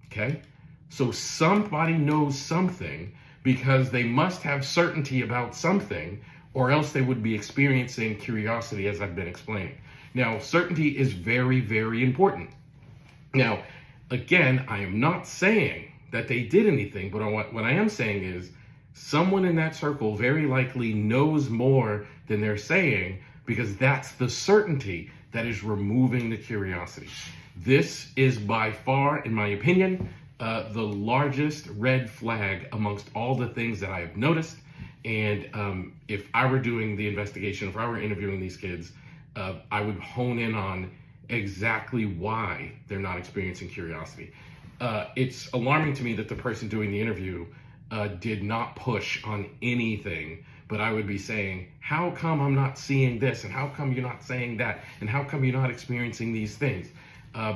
Okay? So somebody knows something because they must have certainty about something, or else they would be experiencing curiosity, as I've been explaining. Now, certainty is very, very important. Now, again, I am not saying that they did anything, but what I am saying is someone in that circle very likely knows more than they're saying, because that's the certainty that is removing the curiosity. This is by far, in my opinion, the largest red flag amongst all the things that I have noticed. And if I were doing the investigation, if I were interviewing these kids, I would hone in on exactly why they're not experiencing curiosity. It's alarming to me that the person doing the interview did not push on anything, but I would be saying, how come I'm not seeing this? And how come you're not saying that? And how come you're not experiencing these things?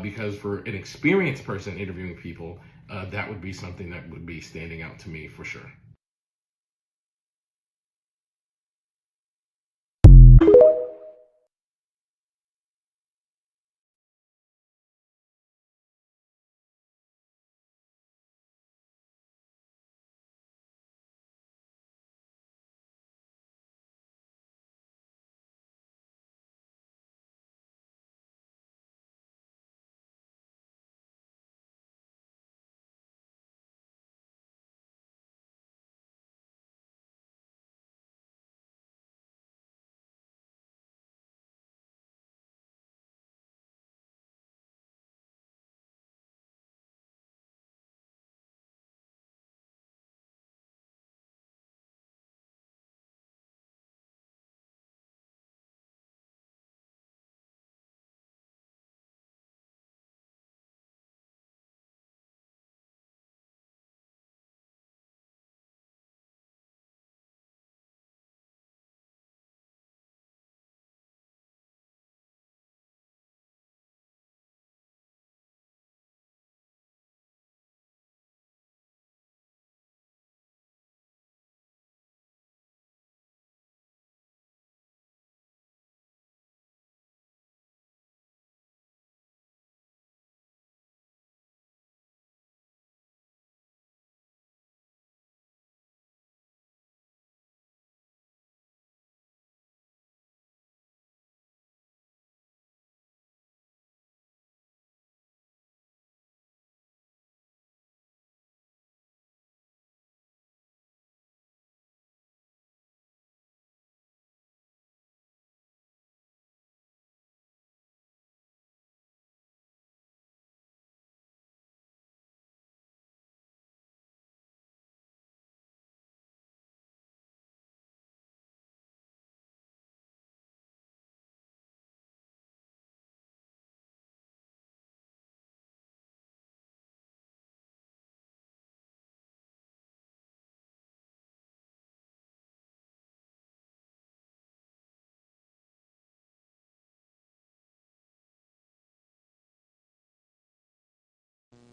because for an experienced person interviewing people, that would be something that would be standing out to me for sure.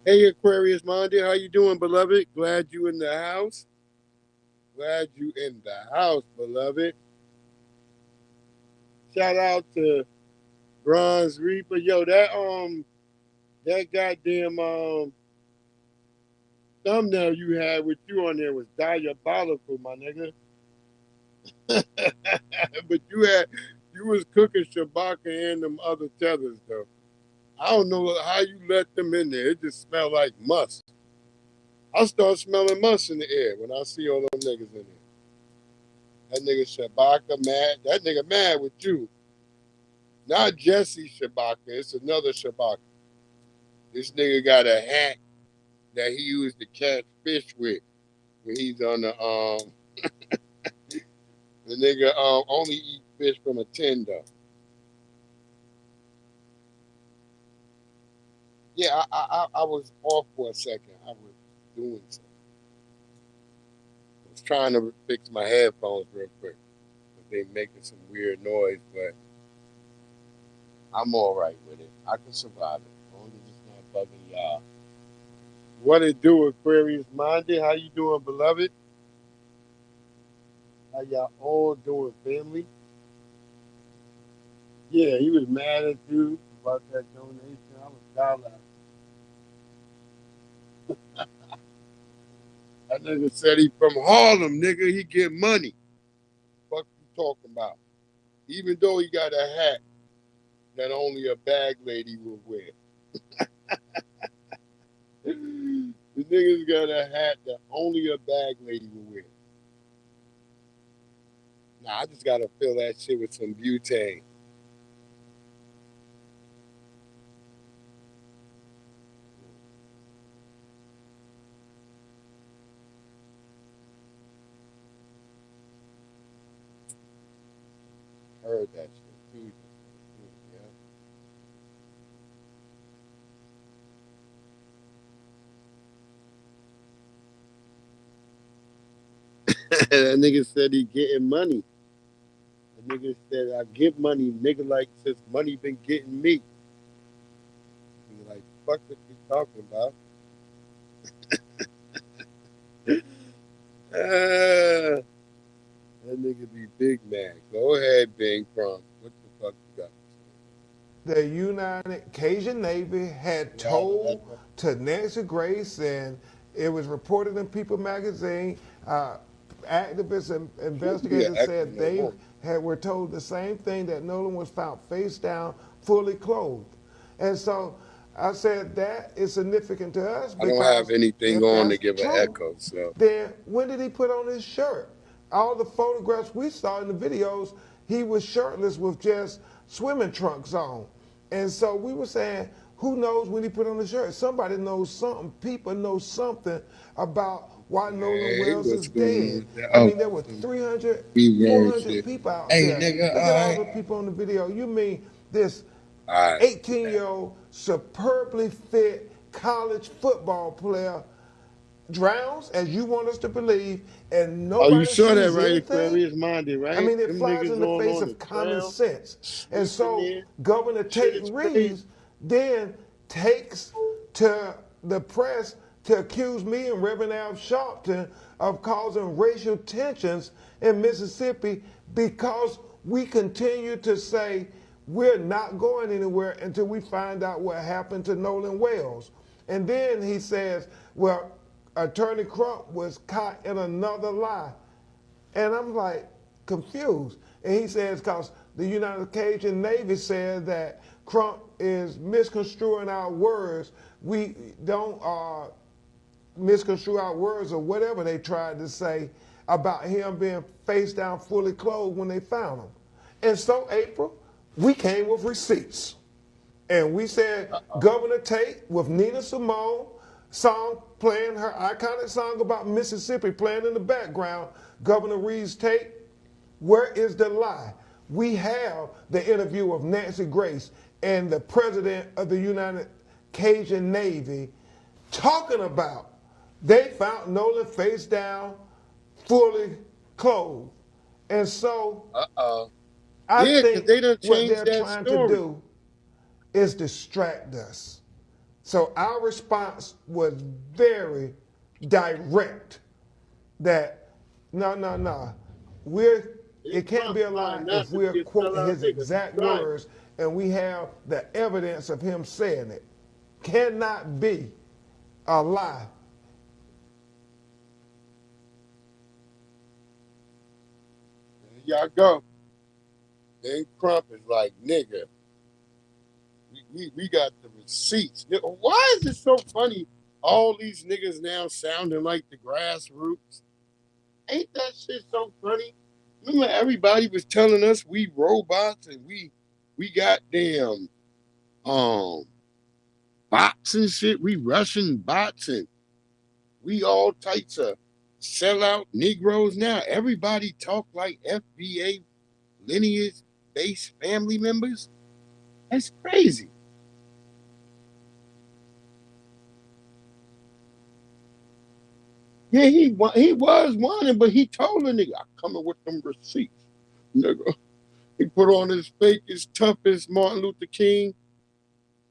Hey, Aquarius Monday, how you doing, beloved? Glad you in the house. Glad you in the house, beloved. Shout out to Bronze Reaper. Yo, that goddamn thumbnail you had with you on there was diabolical, my nigga. But you was cooking Shabaka and them other tethers though. I don't know how you let them in there. It just smelled like must. I start smelling must in the air when I see all them niggas in there. That nigga Shabaka mad. That nigga mad with you. Not Jesse Shabaka. It's another Shabaka. This nigga got a hat that he used to catch fish with when he's on the nigga only eat fish from a tin though. Yeah, I was off for a second. I was doing something. I was trying to fix my headphones real quick. They making some weird noise, but I'm all right with it. I can survive it. As long as it's not bugging y'all. What it do, Aquarius Monday? How you doing, beloved? How y'all all doing, family? Yeah, he was mad at you about that donation. I was down. That nigga said he from Harlem, nigga. He get money. Fuck you talking about? Even though he got a hat that only a bag lady will wear. The nigga's got a hat that only a bag lady will wear. Nah, I just gotta fill that shit with some butane. Heard that shit too. Yeah. That nigga said he getting money. The nigga said I give money, nigga like since money been getting me. fuck is he talking about? That nigga be big mad. Go ahead, Bing Crump. What the fuck you got? The United Cajun Navy had told to Nancy Grace, and it was reported in People magazine. Activists and investigators said they were told the same thing, that Nolan was found face down, fully clothed. And so I said that is significant to us. I don't have anything on to give an echo. So then when did he put on his shirt? All the photographs we saw in the videos, he was shirtless with just swimming trunks on. And so we were saying, who knows when he put on the shirt? Somebody knows something. People know something about why Nolan Wells is dead. I mean, there were 300, 400 people out there. Look at all the people on the video. You mean this 18-year-old, superbly fit college football player drowns, as you want us to believe, and nobody you saw that, sees right? anything? Aquarius Minded, right? I mean, it flies in the face of common sense. And so Governor Tate Reeves then takes to the press to accuse me and Reverend Al Sharpton of causing racial tensions in Mississippi because we continue to say we're not going anywhere until we find out what happened to Nolan Wells. And then he says, well, Attorney Crump was caught in another lie. And I'm like confused. And he says, because the United Cajun Navy said that Crump is misconstruing our words. We don't misconstrue our words or whatever they tried to say about him being face down, fully clothed when they found him. And so, April, we came with receipts. And we said, Governor Tate with Nina Simone song playing, her iconic song about Mississippi playing in the background. Governor Reeves Tate, where is the lie? We have the interview of Nancy Grace and the president of the United Cajun Navy talking about they found Nolan face down, fully clothed. And so I think they done what changed they're that trying story. to do is distract us. So our response was very direct that no. It can't be a lie if we're quoting his exact words and we have the evidence of him saying it. Cannot be a lie. There y'all go. Then Crump is like, nigga, we got the receipts. Why is it so funny? All these niggas now sounding like the grassroots. Ain't that shit so funny? Remember everybody was telling us we robots and we got damn bots and shit. We Russian bots and we all types of sellout Negroes now. Everybody talk like FBA lineage-based family members. That's crazy. Yeah, he was wanted, but he told the nigga, I'm coming with them receipts. Nigga, he put on his fakest, toughest Martin Luther King.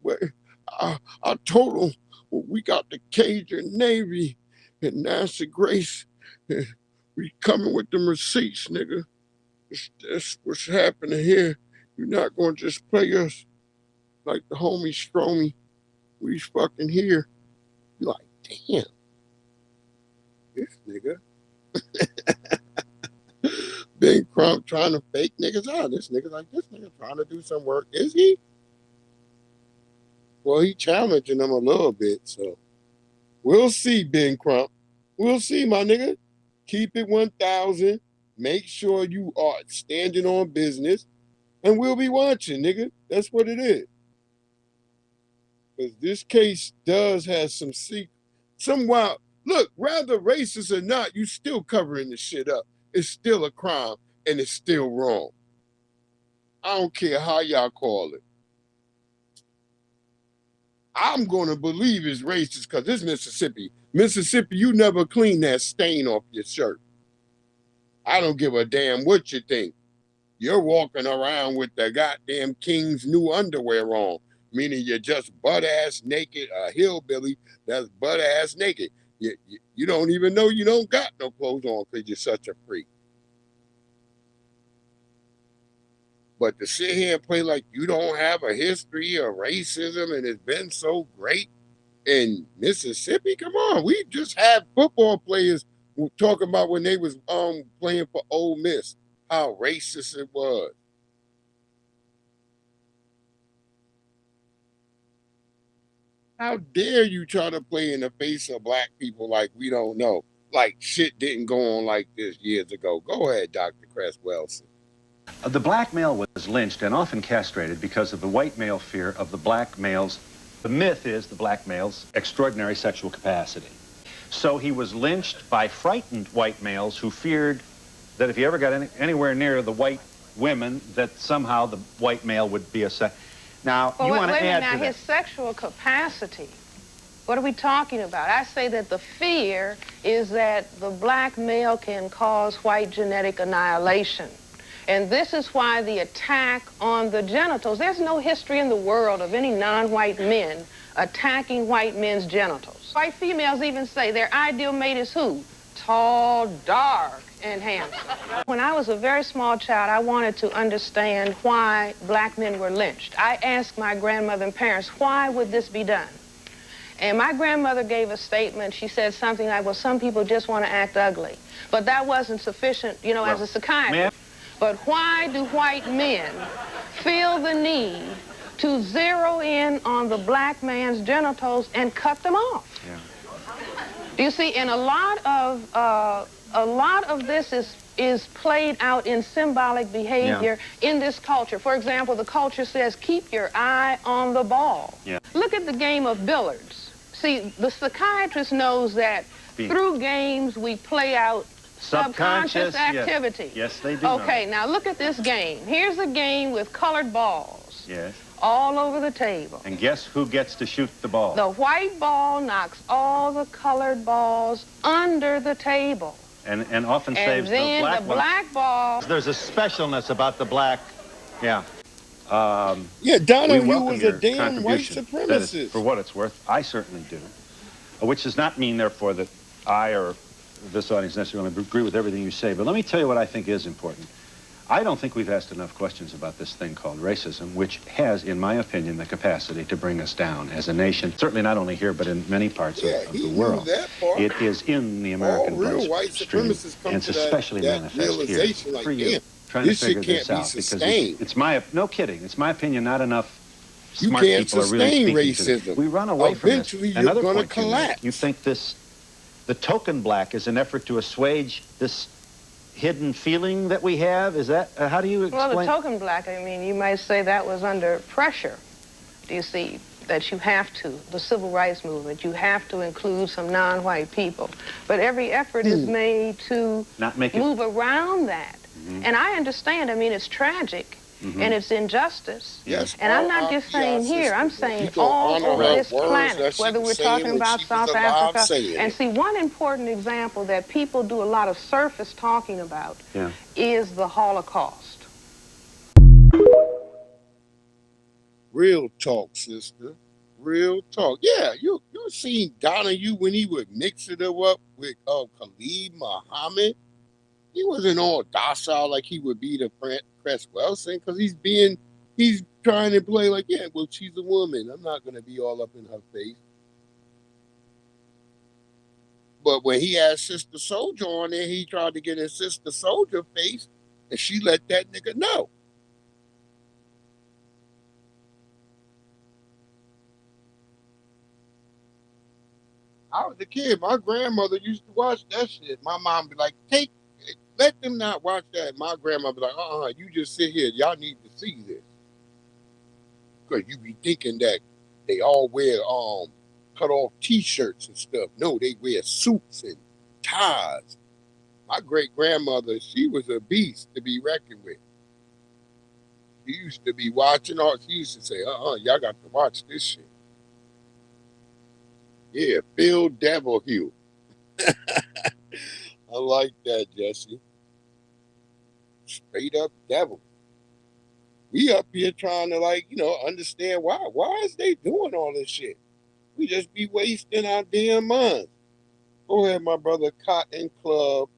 Where I told him, well, we got the Cajun Navy and Nancy Grace. We coming with them receipts, nigga. That's what's happening here. You're not going to just play us like the homie Stromey. We fucking here. You're like, damn. This nigga. Big Crump trying to fake niggas out. This nigga trying to do some work. Is he? Well, he challenging them a little bit, so we'll see, Ben Crump. We'll see, my nigga. Keep it 1,000. Make sure you are standing on business, and we'll be watching, nigga. That's what it is. Because this case does have some wild. Look, rather racist or not, you still covering the shit up. It's still a crime, and it's still wrong. I don't care how y'all call it. I'm going to believe it's racist because it's Mississippi. Mississippi, you never clean that stain off your shirt. I don't give a damn what you think. You're walking around with the goddamn King's new underwear on. meaning you're just butt-ass naked, a hillbilly that's butt-ass naked. You don't even know you don't got no clothes on because you're such a freak. But to sit here and play like you don't have a history of racism and it's been so great in Mississippi, come on. We just had football players talking about when they was playing for Ole Miss, how racist it was. How dare you try to play in the face of black people like we don't know? Like shit didn't go on like this years ago. Go ahead, Dr. Cresswellson. The black male was lynched and often castrated because of the white male fear of the black male's. The myth is the black male's extraordinary sexual capacity. So he was lynched by frightened white males who feared that if he ever got anywhere near the white women, that somehow the white male would be a sex. Now, Well, you want to add now to that. his sexual capacity, what are we talking about? I say that the fear is that the black male can cause white genetic annihilation. And this is why the attack on the genitals, there's no history in the world of any non-white men attacking white men's genitals. White females even say their ideal mate is who? Tall, dark, and handsome. When I was a very small child, I wanted to understand why black men were lynched. I asked my grandmother and parents, why would this be done? And my grandmother gave a statement. She said something like, well, some people just want to act ugly. But that wasn't sufficient, you know, as a psychiatrist. But why do white men feel the need to zero in on the black man's genitals and cut them off? Yeah. Do you see? And a lot of this is played out in symbolic behavior in this culture. For example, the culture says, keep your eye on the ball. Yeah. Look at the game of billiards. See, the psychiatrist knows that through games we play out subconscious activity. Yes, they do. Okay, now look at this game. Here's a game with colored balls. Yes. All over the table. And guess who gets to shoot the ball? The white ball knocks all the colored balls under the table. And often saves the black one. And then the black ball. There's a specialness about the black, Yeah, Donald, you was a damn white supremacist. For what it's worth, I certainly do. Which does not mean, therefore, that I or this audience necessarily agree with everything you say. But let me tell you what I think is important. I don't think we've asked enough questions about this thing called racism, which has, in my opinion, the capacity to bring us down as a nation, certainly not only here, but in many parts of the world. It is in the American bloodstream, and it's especially manifest here. Like, For you, trying to figure this out, because it's my, no kidding, it's my opinion, not enough smart people are really speaking to this. We run away from this. Another point collapse. You think the token black is an effort to assuage this hidden feeling that we have? Is that, how do you explain? Well, the token black, I mean, you might say that was under pressure. Do you see that you have to, the civil rights movement, you have to include some non-white people. But every effort is made to move around that. And I understand, I mean, it's tragic. And it's injustice. Yes, and I'm not just saying here, I'm saying all over this planet, whether we're talking about South Africa. And see, one important example that people do a lot of surface talking about is the Holocaust. Real talk, sister. Real talk. Yeah, you seen Donahue when he would mix it up with Khalid Muhammad. He wasn't all docile like he would be to Cresswellson, because he's trying to play like, yeah, well, she's a woman. I'm not going to be all up in her face. But when he had Sister Soldier on there, he tried to get in Sister Soldier face, and she let that nigga know. I was a kid. My grandmother used to watch that shit. My mom be like, let them not watch that. My grandma be like, you just sit here. Y'all need to see this. Because you be thinking that they all wear cut off t-shirts and stuff. No, they wear suits and ties. My great-grandmother, she was a beast to be reckoned with. She used to be watching all. She used to say, y'all got to watch this shit. Yeah, Phil Devilhue. I like that, Jesse. Straight up devil. We up here trying to like, understand why. Why is they doing all this shit? We just be wasting our damn minds. Go ahead, my brother Cotton Club.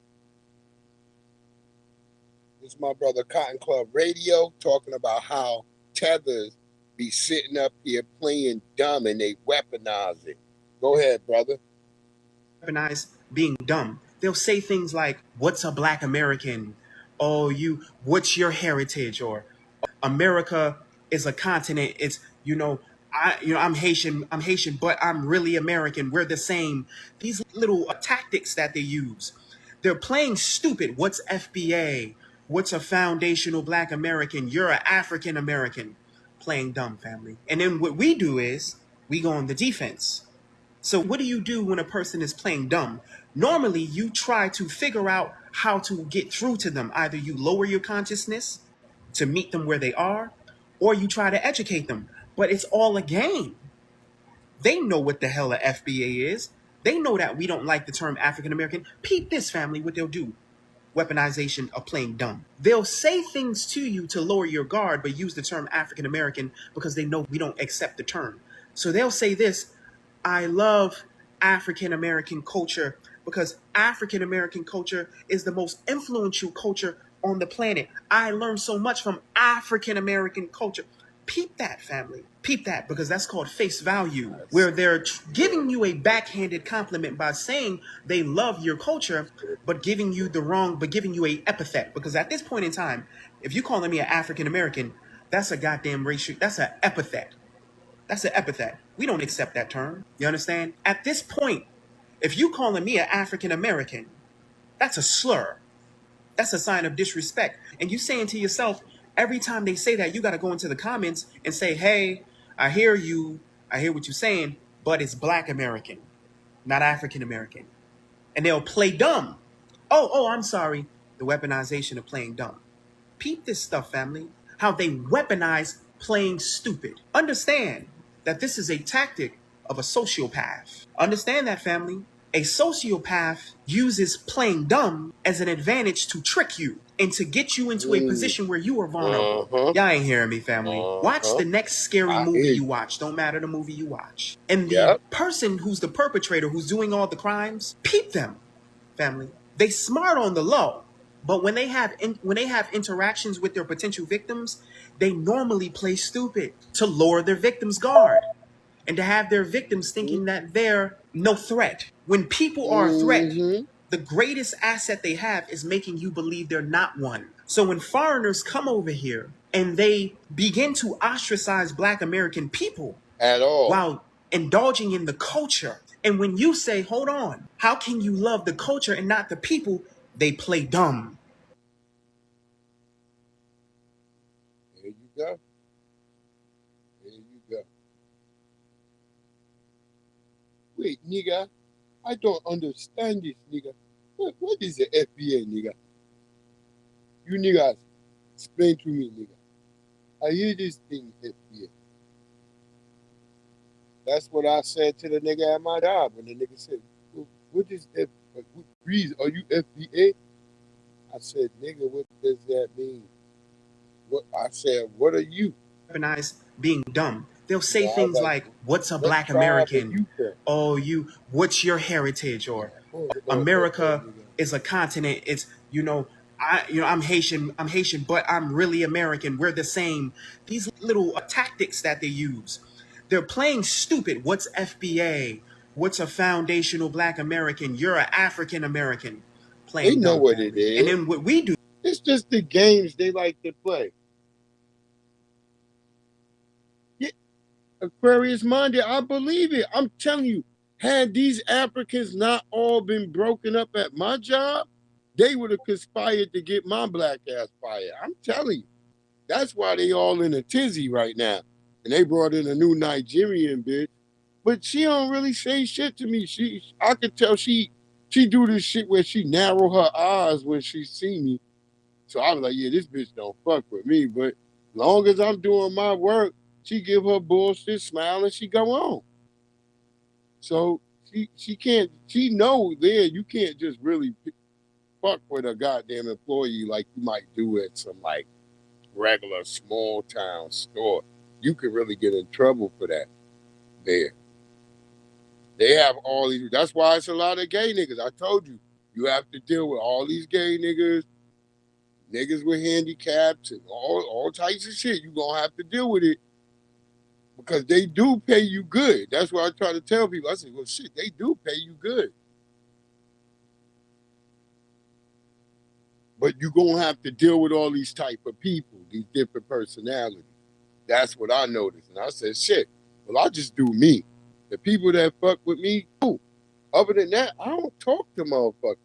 This is my brother Cotton Club Radio talking about how tethers be sitting up here playing dumb and they weaponize it. Go ahead, brother. Weaponize being dumb. They'll say things like, "What's a black American?" "Oh, what's your heritage?" Or "America is a continent. It's I'm Haitian, but I'm really American. We're the same." These little tactics that they use. They're playing stupid. What's FBA? What's a foundational black American? You're an African American. Playing dumb, family. And then what we do is we go on the defense. So what do you do when a person is playing dumb? Normally, you try to figure out how to get through to them. Either you lower your consciousness to meet them where they are, or you try to educate them. But it's all a game. They know what the hell a FBA is. They know that we don't like the term African American. Peep this, family, what they'll do. Weaponization of playing dumb. They'll say things to you to lower your guard, but use the term African American because they know we don't accept the term. So they'll say this: "I love African American culture because African American culture is the most influential culture on the planet. I learned so much from African American culture." Peep that, family. Peep that, because that's called face value, where they're giving you a backhanded compliment by saying they love your culture, but giving you a epithet. Because at this point in time, if you calling me an African American, that's a goddamn racial, that's an epithet. That's an epithet. We don't accept that term. You understand? At this point, if you calling me an African American, that's a slur. That's a sign of disrespect. And you saying to yourself, every time they say that, you got to go into the comments and say, "Hey, I hear you. I hear what you're saying, but it's black American, not African American." And they'll play dumb. Oh, I'm sorry. The weaponization of playing dumb. Peep this stuff, family. How they weaponize playing stupid. Understand that this is a tactic of a sociopath. Understand that, family. A sociopath uses playing dumb as an advantage to trick you and to get you into a position where you are vulnerable. Y'all ain't hearing me, family. Watch the next scary movie you watch. Don't matter the movie you watch. And the person who's the perpetrator, who's doing all the crimes, peep them, family. They smart on the low, but when they have interactions with their potential victims, they normally play stupid to lower their victim's guard and to have their victims thinking that they're no threat. When people are a threat, the greatest asset they have is making you believe they're not one. So when foreigners come over here and they begin to ostracize black American people at all while indulging in the culture, and when you say, "Hold on, how can you love the culture and not the people?" they play dumb. There you go. There you go. Wait, nigga, I don't understand this, nigga. What is the FBA, nigga? You niggas, explain to me, nigga. I hear this thing, FBA. That's what I said to the nigga at my job when the nigga said, "What is FBA? Breeze, are you FBA?" I said, "Nigga, what does that mean?" I said, "What are you?" Weaponize being dumb. They'll say things like, "What's a black American?" "Oh, what's your heritage?" Or "America is a continent. It's I'm Haitian, but I'm really American. We're the same." These little tactics that they use. They're playing stupid. What's FBA? What's a foundational black American? You're an African American. Playing they know dumb, what family. it is. And then what we do. It's just the games they like to play. Yeah, Aquarius Monday, I believe it. I'm telling you, had these Africans not all been broken up at my job, they would have conspired to get my black ass fired. I'm telling you. That's why they all in a tizzy right now. And they brought in a new Nigerian bitch. But she don't really say shit to me. I could tell she do this shit where she narrow her eyes when she see me. So I was like, yeah, this bitch don't fuck with me. But long as I'm doing my work, she give her bullshit smile and she go on. So she know there you can't just really fuck with a goddamn employee like you might do at some like regular small town store. You could really get in trouble for that there. They have all these, that's why it's a lot of gay niggas. I told you, you have to deal with all these gay niggas, niggas with handicaps, and all types of shit. You're going to have to deal with it because they do pay you good. That's what I try to tell people. I say, well, shit, they do pay you good. But you're going to have to deal with all these type of people, these different personalities. That's what I noticed. And I said, shit, well, I'll just do me. The people that fuck with me, cool. Other than that, I don't talk to motherfuckers.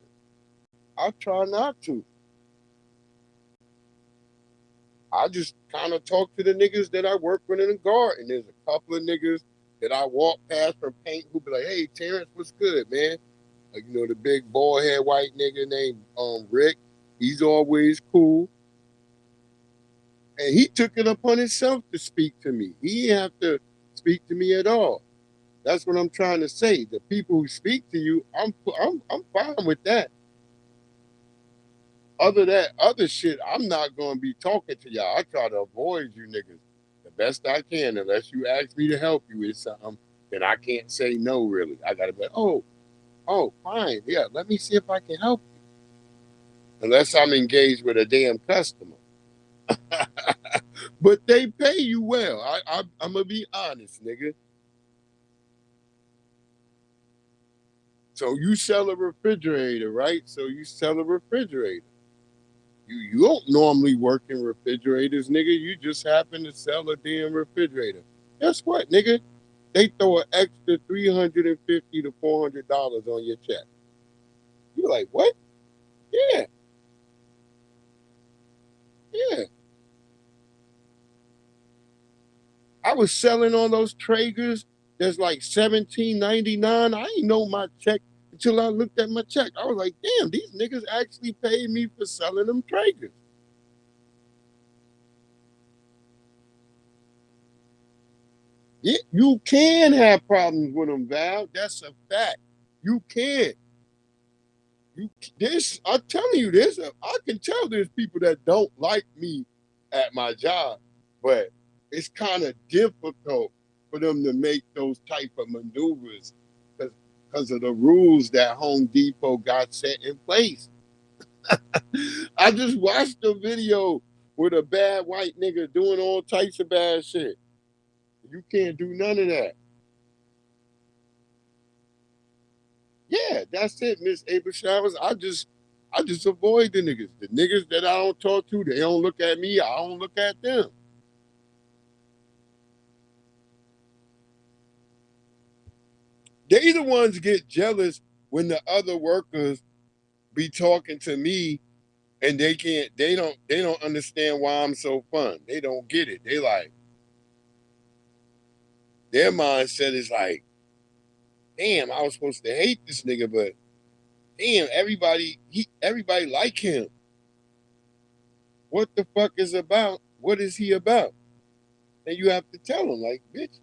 I try not to. I just kind of talk to the niggas that I work with in the garden. There's a couple of niggas that I walk past from paint who be like, hey, Terrence, what's good, man? Like, you know, the big bald head white nigga named Rick. He's always cool. And he took it upon himself to speak to me. He didn't have to speak to me at all. That's what I'm trying to say. The people who speak to you, I'm fine with that. Other shit, I'm not going to be talking to y'all. I try to avoid you niggas the best I can. Unless you ask me to help you with something, then I can't say no, really. I got to be like, oh, fine. Yeah, let me see if I can help you. Unless I'm engaged with a damn customer. But they pay you well. I'm going to be honest, nigga. So you sell a refrigerator, right? So you sell a refrigerator. You don't normally work in refrigerators, nigga. You just happen to sell a damn refrigerator. Guess what, nigga? They throw an extra $350 to $400 on your check. You're like, what? Yeah. Yeah. I was selling on those Traegers that's like $17.99. I ain't know my check until I looked at my check. I was like, damn, these niggas actually paid me for selling them Traegers. Yeah, you can have problems with them, Val. That's a fact. You can. I'm telling you this. I can tell there's people that don't like me at my job, but it's kind of difficult for them to make those type of maneuvers because of the rules that Home Depot got set in place. I just watched a video with a bad white nigga doing all types of bad shit. You can't do none of that. Yeah, that's it, Miss April Showers. I just avoid the niggas. The niggas that I don't talk to, they don't look at me, I don't look at them. They the ones get jealous when the other workers be talking to me and they don't understand why I'm so fun. They don't get it. They like, their mindset is like, damn, I was supposed to hate this nigga, but damn, everybody like him. What the fuck is about? What is he about? And you have to tell him, like, bitch,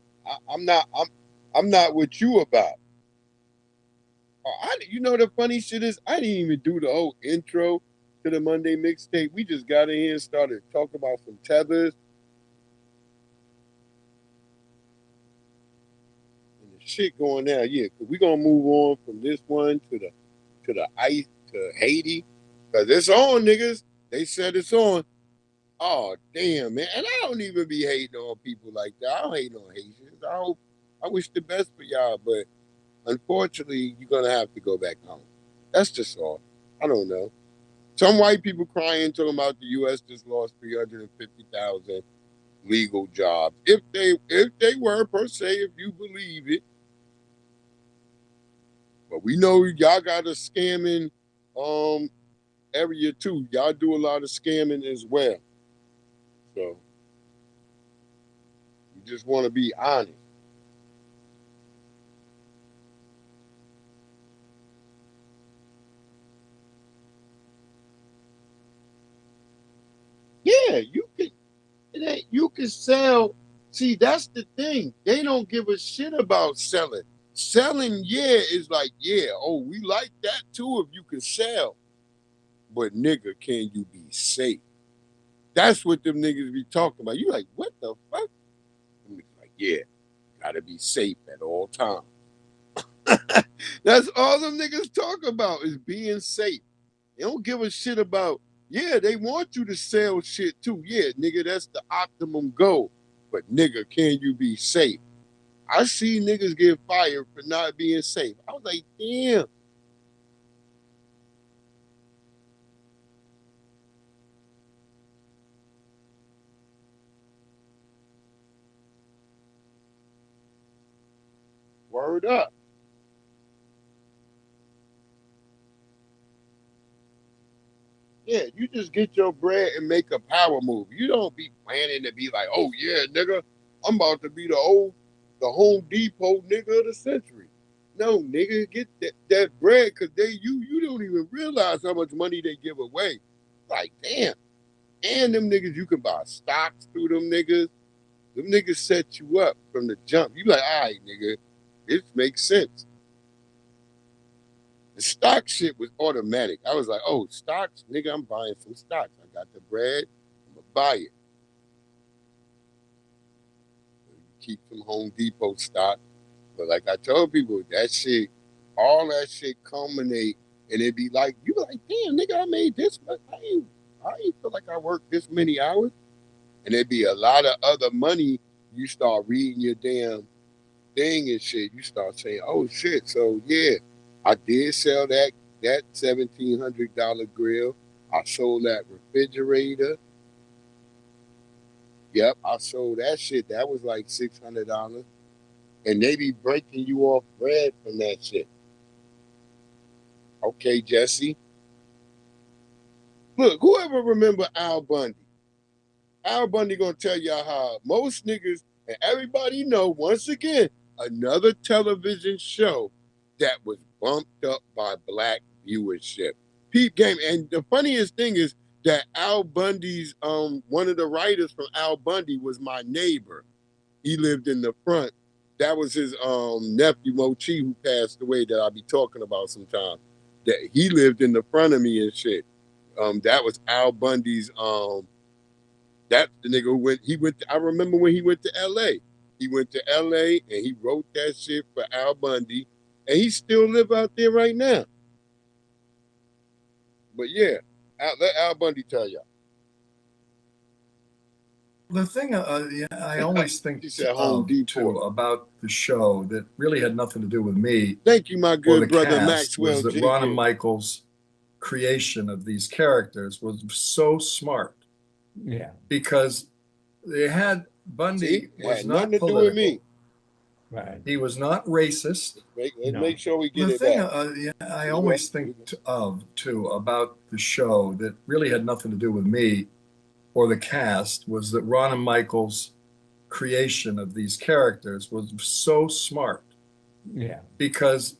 I'm not what you about. You know the funny shit is, I didn't even do the whole intro to the Monday mixtape. We just got in here and started talking about some tethers. And the shit going down, yeah, because we're gonna move on from this one to the ice to Haiti. Cause it's on, niggas. They said it's on. Oh, damn, man. And I don't even be hating on people like that. I don't hate on Haitians. I wish the best for y'all, but unfortunately, you're going to have to go back home. That's just all. I don't know. Some white people crying, talking about the U.S. just lost 350,000 legal jobs. If they were, per se, if you believe it. But we know y'all got a scamming area, too. Y'all do a lot of scamming as well. So, you just want to be honest. Yeah, you can sell. See, that's the thing. They don't give a shit about selling. Selling, yeah, is like, yeah, oh, we like that too if you can sell. But nigga, can you be safe? That's what them niggas be talking about. You like, what the fuck? Them niggas like, yeah, gotta be safe at all times. That's all them niggas talk about is being safe. They don't give a shit about, yeah, they want you to sell shit too. Yeah, nigga, that's the optimum goal. But nigga, can you be safe? I see niggas get fired for not being safe. I was like, damn. Word up. Yeah, you just get your bread and make a power move. You don't be planning to be like, oh yeah, nigga, I'm about to be the Home Depot nigga of the century. No, nigga, get that bread because you don't even realize how much money they give away. Like, damn. And them niggas, you can buy stocks through them niggas. Them niggas set you up from the jump. You like, all right, nigga, this makes sense. The stock shit was automatic. I was like, oh, stocks? Nigga, I'm buying some stocks. I got the bread. I'm going to buy it. Keep some Home Depot stock. But like I told people, that shit, all that shit culminate, and it be like, you be like, damn, nigga, I made this much. I ain't feel like I worked this many hours. And it'd be a lot of other money. You start reading your damn thing and shit. You start saying, oh, shit. So, yeah. I did sell that $1,700 grill. I sold that refrigerator. Yep, I sold that shit. That was like $600. And they be breaking you off bread from that shit. Okay, Jesse. Look, whoever remember Al Bundy? Al Bundy gonna tell y'all how most niggas, and everybody know, once again, another television show that was bumped up by black viewership. Peep Game. And the funniest thing is that Al Bundy's, one of the writers from Al Bundy was my neighbor. He lived in the front. That was his nephew, Mochi, who passed away, that I'll be talking about sometime. That he lived in the front of me and shit. That was Al Bundy's, that's the nigga who I remember when he went to LA. He went to LA and he wrote that shit for Al Bundy. And he still live out there right now. But yeah, let Al Bundy tell y'all. The thing I always think too about the show that really had nothing to do with me. Thank you, my good brother cast, Maxwell. Was that Ron and Michael's creation of these characters was so smart. Yeah. Because they had Bundy was not nothing to do with me. Right. He was not racist. Make sure we get the it thing back. I always think of too about the show that really had nothing to do with me or the cast was that Ron and Michael's creation of these characters was so smart. Yeah. Because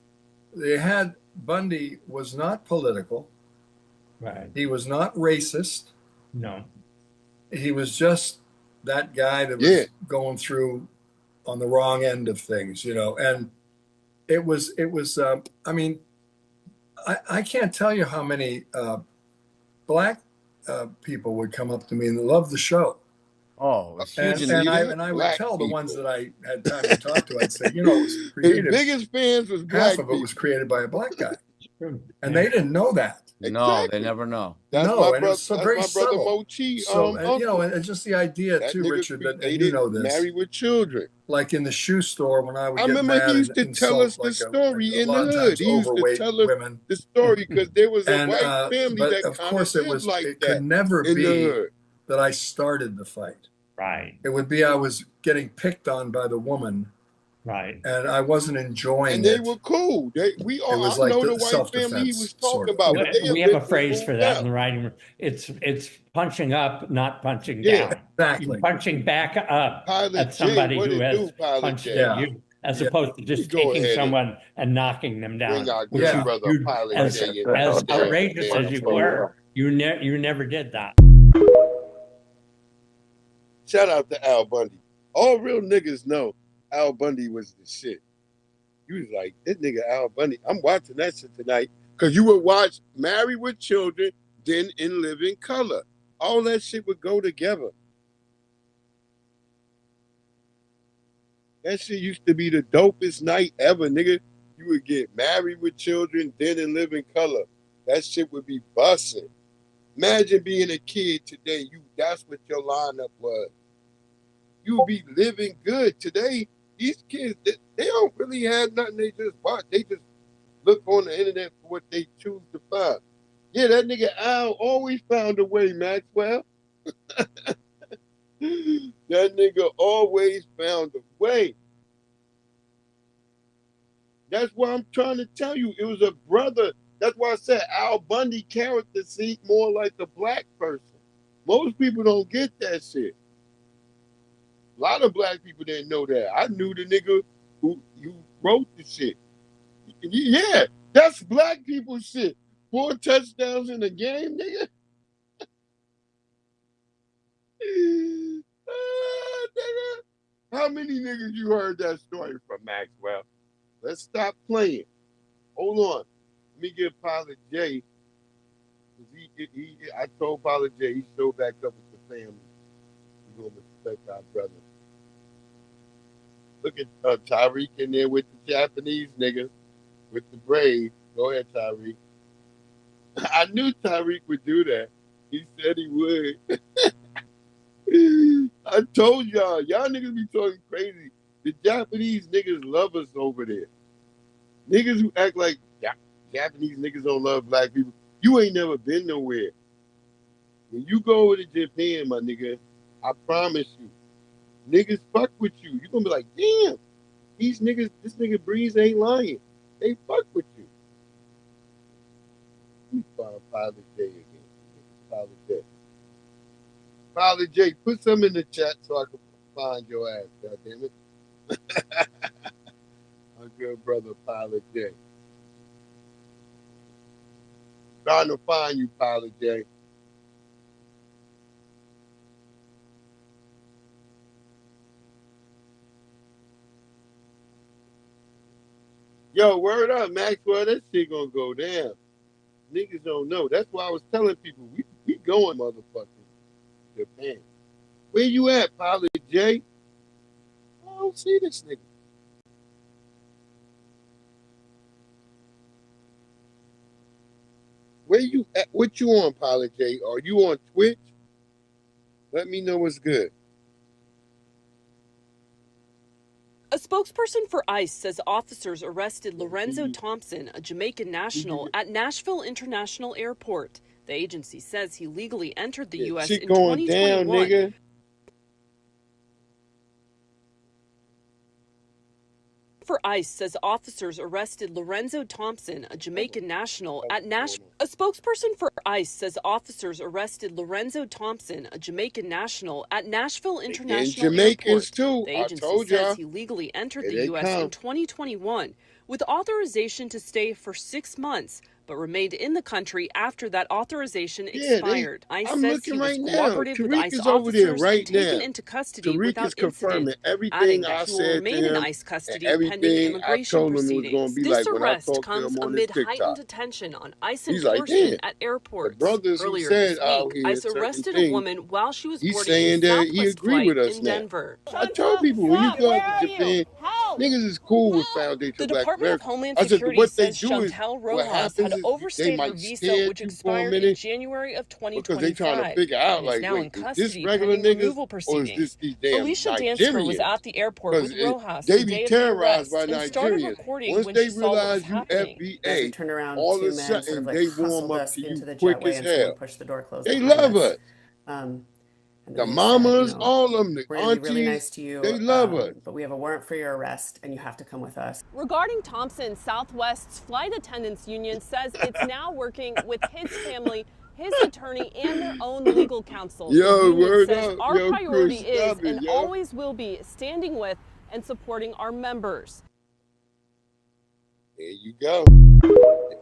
they had Bundy was not political. Right. He was not racist. No. He was just that guy that was going through on the wrong end of things, you know, and it was, I mean, I can't tell you how many black people would come up to me and love the show. Oh, it's huge. And I would tell the ones that I had time to talk to, I'd say, you know, it was created. His biggest fans was black half of it was created by a black guy. And they didn't know that. No, they never know. That's no, my and it's so very subtle. Mochi, so, and, you know, and just the idea that too, Richard, that and you know this. Married with children. Like in the shoe store when I would get remember mad he used to and tell us the story in the hood. He used to tell us the story because there was a white family but that of course it was like it that could never in be the hood. that I started the fight. Right. It would be I was getting picked on by the woman. Right. And I wasn't enjoying and it. they were cool. We all, it was I like know the white family he was talking about. Well, but we have a phrase for that in the writing room. It's punching up, not punching down. Exactly. You're punching back up Pilot at somebody J, who has punched at you, as opposed to just taking someone and knocking them down. Bring our Which good brother Pilot as J. as outrageous as you were, you never did that. Shout out to Al Bundy. All real niggas know Al Bundy was the shit. You was like, this nigga Al Bundy. I'm watching that shit tonight because you would watch Married with Children, then In Living Color. All that shit would go together. That shit used to be the dopest night ever, nigga. You would get married with children, then and live in color. That shit would be busting. Imagine being a kid today. That's what your lineup was. You would be living good. Today, these kids, they don't really have nothing they just watch. They just look on the internet for what they choose to find. Yeah, that nigga Al always found a way, Maxwell. That nigga always found a way. That's why I'm trying to tell you. It was a brother. That's why I said Al Bundy character seemed more like a black person. Most people don't get that shit. A lot of black people didn't know that. I knew the nigga who wrote the shit. Yeah, that's black people shit. 4 touchdowns in a game, nigga. Nigga. How many niggas you heard that story from, Maxwell? Let's stop playing. Hold on. Let me give Pilot J. I told Pilot J he showed back up with the family. We're going to respect our brother. Look at Tyreek in there with the Japanese nigga with the braid. Go ahead, Tyreek. I knew Tyreek would do that. He said he would. I told y'all niggas be talking crazy. The Japanese niggas love us over there. Niggas who act like Japanese niggas don't love black people. You ain't never been nowhere. When you go over to Japan, my nigga, I promise you, niggas fuck with you. You gonna be like, damn, these niggas, this nigga Breeze ain't lying. They fuck with you. Let me find Pilot J again. Pilot J. Pilot J, put some in the chat so I can find your ass, goddammit. My good brother, Pilot J. Trying to find you, Pilot J. Yo, word up, Maxwell. That shit gonna go down. Niggas don't know. That's why I was telling people, we going, motherfuckers, Japan. Where you at, Pilot J? I don't see this nigga. Where you at? What you on, Pilot J? Are you on Twitch? Let me know what's good. A spokesperson for ICE says officers arrested Lorenzo Thompson, a Jamaican national, at Nashville International Airport. The agency says he legally entered the U.S. in 2021. Down, nigga. For ICE says officers arrested Lorenzo Thompson, a Jamaican national, at Nashville. A spokesperson for ICE says officers arrested Lorenzo Thompson, a Jamaican national, at Nashville International Jamaicans Airport. too. The agency says he legally entered the U.S. in 2021 with authorization to stay for 6 months, but remained in the country after that authorization expired. ICE says he was cooperative with ICE officers and taken into custody without incident, adding that he will remain in ICE custody pending immigration proceedings. This arrest comes amid heightened attention on ICE enforcement at airports. Earlier this week, ICE arrested a woman while she was boarding a Southwest flight in Denver. I told people, when you go out to Japan, niggas is cool with Foundation The Black Department of America. Homeland I said, Security what they says do is, Chantel what Rojas happens had is overstayed her visa, which expired in January of 2025. because they trying to figure out, like, now in wait, is custody this regular pending niggas removal or is proceedings. this these damn Alicia Nigerians? Dansker was at the airport with Rojas the They day be of the terrorized arrest by and started Nigerians. recording Once when they she saw what was realize you happening. As we FBA, turned around, all two of a men sudden sort of like they warm hustled up us to you into the quick jetway as and someone hell. pushed the door closed They behind love us. us. And The then they mamas, said, all of them, the we're going to be aunties, really nice to you, they love us. but we have a warrant for your arrest and you have to come with us. Regarding Thompson, Southwest's flight attendants union says it's now working with his family, his attorney, and their own legal counsel. Yo, the union word says up. our Yo, priority Chris, is stop it, and yo. always will be standing with and supporting our members. There you go.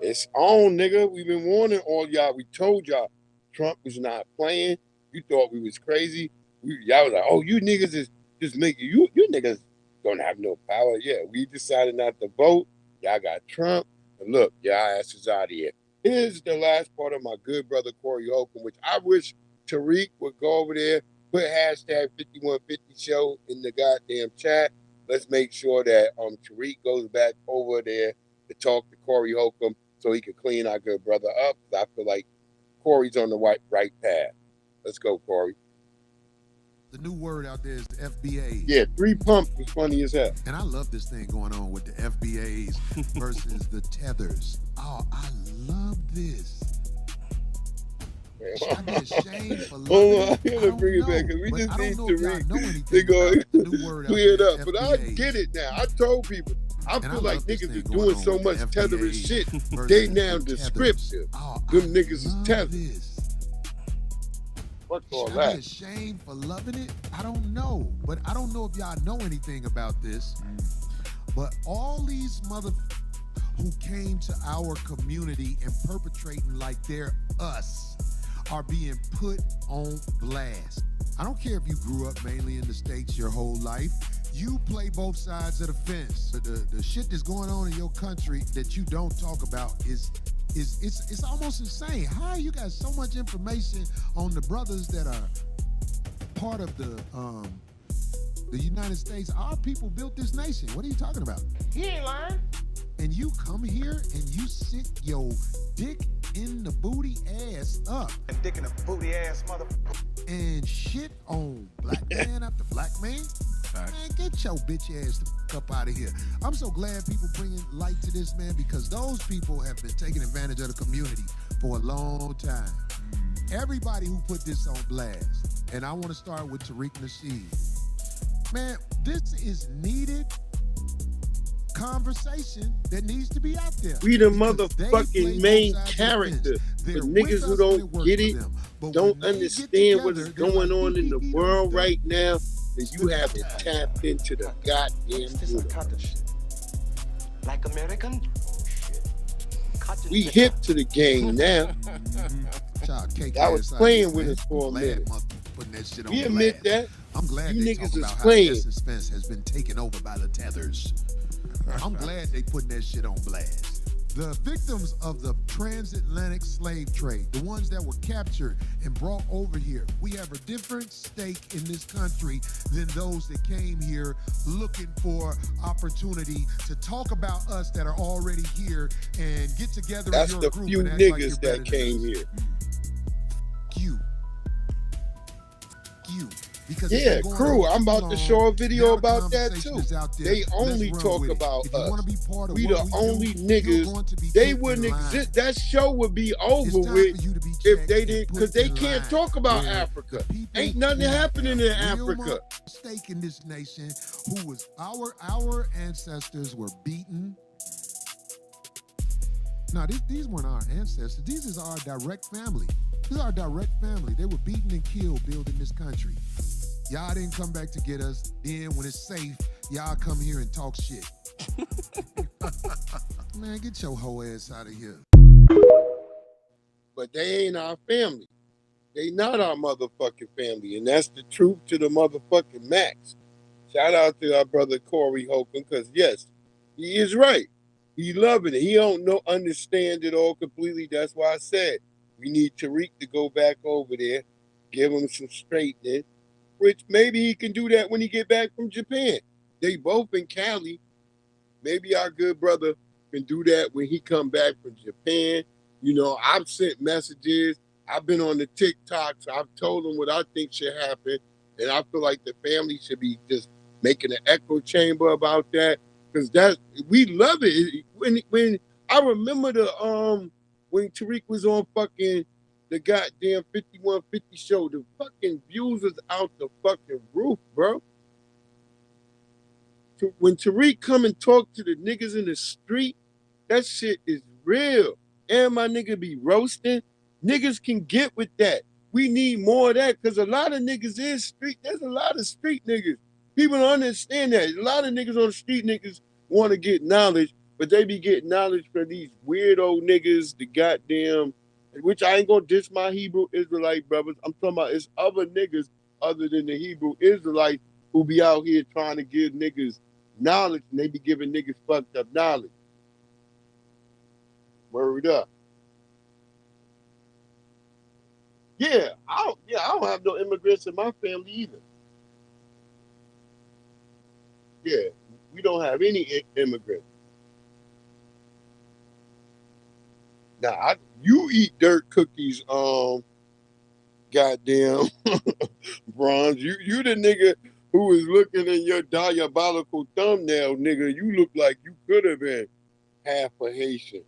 It's on, nigga. We've been warning all y'all. We told y'all Trump was not playing. You thought we was crazy. Y'all was like, oh, you niggas is just making you niggas don't have no power. Yeah, we decided not to vote. Y'all got Trump. And look, y'all asses out of here. Here's the last part of my good brother Corey Holcomb, which I wish Tariq would go over there, put hashtag 5150 show in the goddamn chat. Let's make sure that Tariq goes back over there to talk to Corey Holcomb so he can clean our good brother up. I feel like Corey's on the right path. Let's go, Corey. The new word out there is the FBAs. Yeah, 3 Pump was funny as hell. And I love this thing going on with the FBAs versus the tethers. Oh, I love this. I get ashamed for loving Hold on, it. I'm gonna bring it back because we just need to they go clear it up. But I get it now. I told people, I feel like niggas is doing so much tethering shit. They now descriptive. Them niggas is tethered. What's all Should I that? be ashamed for loving it? I don't know. But I don't know if y'all know anything about this. But all these who came to our community and perpetrating like they're us are being put on blast. I don't care if you grew up mainly in the States your whole life. You play both sides of the fence. The shit that's going on in your country that you don't talk about is it's almost insane. How you got so much information on the brothers that are part of the United States? Our people built this nation. What are you talking about? He ain't lying. And you come here and you sit your dick in the booty ass up. And dick in the booty ass motherfucker. And shit on black man after black man. Man, get your bitch ass the fuck up out of here. I'm so glad people bringing light to this, man, because those people have been taking advantage of the community for a long time. Everybody who put this on blast, and I want to start with Tariq Nasheed. Man, this is needed conversation that needs to be out there. We the motherfucking main character. The niggas who don't get it, don't understand what is going on in the world right now, that you haven't tapped into the goddamn universe. Like American? We hip to the game now. I was playing with us for a minute. We admit that. I'm glad you they niggas talk is about playing. how Essence Fence has been taken over by the tethers. I'm glad they putting that shit on blast. The victims of the transatlantic slave trade, the ones that were captured and brought over here, we have a different stake in this country than those that came here looking for opportunity to talk about us that are already here and get together. That's in the your group few and act like niggas you're better that than came us. here. You. Because Yeah, crew. I'm about to show a video about that too. They only talk about us. We the only niggas. They wouldn't exist. That show would be over with if they didn't, because they can't talk about Africa. Ain't nothing happening in Africa. Stake in this nation, who was our ancestors were beaten. No, these weren't our ancestors. These is our direct family. This is our direct family. They were beaten and killed building this country. Y'all didn't come back to get us. Then when it's safe, y'all come here and talk shit. Man, get your hoe ass out of here. But they ain't our family. They not our motherfucking family. And that's the truth to the motherfucking max. Shout out to our brother Corey Holcomb, because yes, he is right. He loving it. He don't understand it all completely. That's why I said we need Tariq to go back over there, give him some straightening, which maybe he can do that when he get back from Japan. They both in Cali. Maybe our good brother can do that when he come back from Japan. You know, I've sent messages. I've been on the TikToks. I've told them what I think should happen. And I feel like the family should be just making an echo chamber about that. Because we love it. When I remember when Tariq was on fucking the goddamn 5150 show, the fucking views was out the fucking roof, bro. When Tariq come and talk to the niggas in the street, that shit is real. And my nigga be roasting. Niggas can get with that. We need more of that, because a lot of niggas is street. There's a lot of street niggas. People don't understand that. A lot of niggas on the street niggas want to get knowledge, but they be getting knowledge from these weirdo niggas, the goddamn, which I ain't gonna diss my Hebrew Israelite brothers. I'm talking about it's other niggas other than the Hebrew Israelites who be out here trying to give niggas knowledge, and they be giving niggas fucked up knowledge. Word up. Yeah, I have no immigrants in my family either. Yeah, we don't have any immigrants. Now, you eat dirt cookies, goddamn bronze. You the nigga who was looking in your diabolical thumbnail, nigga. You look like you could have been half a Haitian.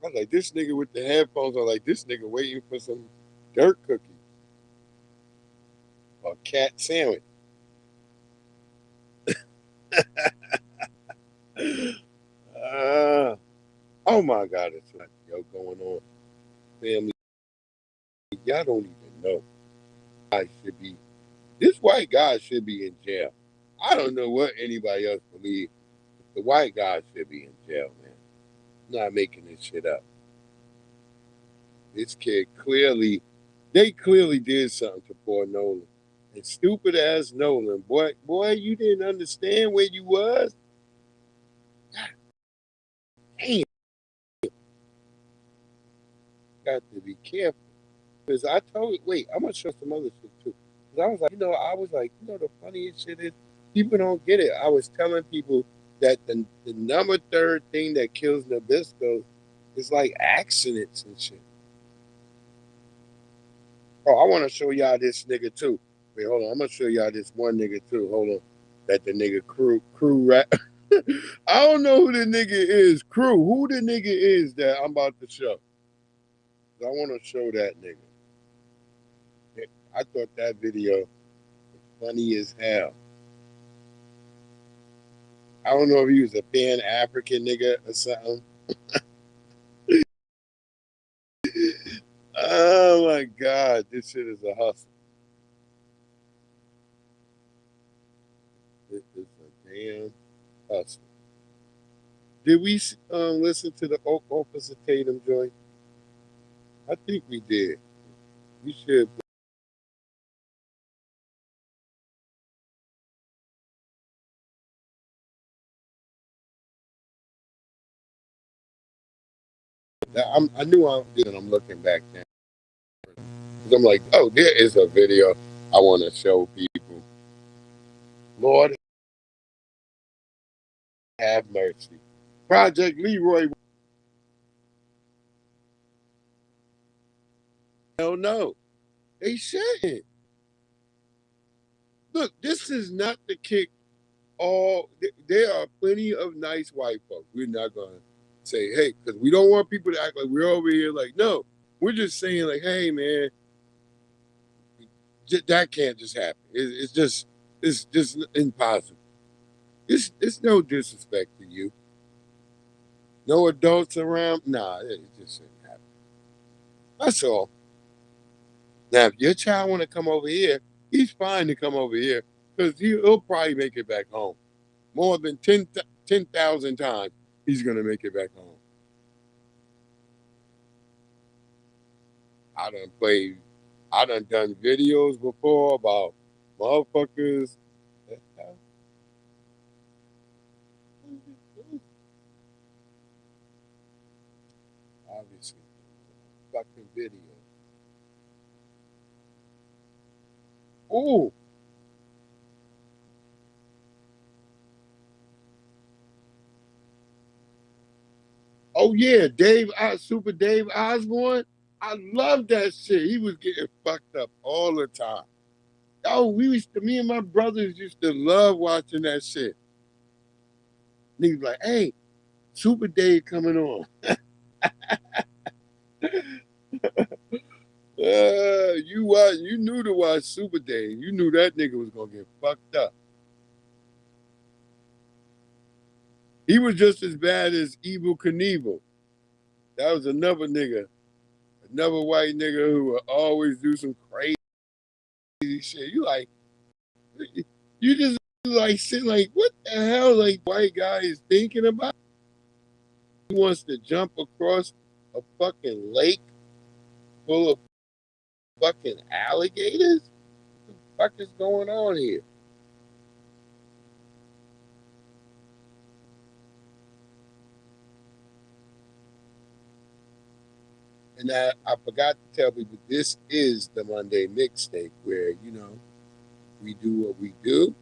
I was like, this nigga with the headphones, I was like, this nigga waiting for some dirt cookies. Or cat sandwich. Oh my God, it's like, yo, going on. Family, y'all don't even know. This white guy should be in jail. I don't know what anybody else believes. The white guy should be in jail, man. I'm not making this shit up. This kid they clearly did something to poor Nolan. And stupid ass Nolan, boy, you didn't understand where you was. God damn. Got to be careful. Because I'm gonna show some other shit too. Because I was like, the funniest shit is people don't get it. I was telling people that the number third thing that kills Nabisco is like accidents and shit. Oh, I want to show y'all this nigga too. Wait, hold on. I'm gonna show y'all this one nigga too. Hold on. That the nigga crew rap. I don't know who the nigga is. Crew. Who the nigga is that I'm about to show? I want to show that nigga. I thought that video was funny as hell. I don't know if he was a Pan-African nigga or something. Oh my God, this shit is a hustle. It is a damn hustle. Did we listen to the Officer Tatum joint? I think we did. We should. I knew I did, and I'm looking back now. I'm like, oh, there is a video I want to show people. Lord have mercy. Project Leroy. Hell no. They shouldn't. Look, this is not the kick all. There are plenty of nice white folks. We're not going to say, hey, because we don't want people to act like we're over here like, no. We're just saying like, hey, man, that can't just happen. It's just impossible. It's no disrespect to you. No adults around. Nah, it just shouldn't happen. That's all. Now, if your child want to come over here, he's fine to come over here because he'll probably make it back home. More than 10,000 times, he's going to make it back home. I done videos before about motherfuckers. Obviously, fucking video. Ooh. Oh yeah, Super Dave Osborne. I love that shit. He was getting fucked up all the time. Oh, me and my brothers used to love watching that shit. Niggas like, hey, Super Dave coming on. You knew to watch Super Dave. You knew that nigga was gonna get fucked up. He was just as bad as Evil Knievel. That was another nigga, another white nigga who would always do some crazy shit. You just like sitting like, what the hell, like white guy is thinking about? He wants to jump across a fucking lake full of fucking alligators? What the fuck is going on here? And I forgot to tell people this is the Monday mixtape where, we do what we do.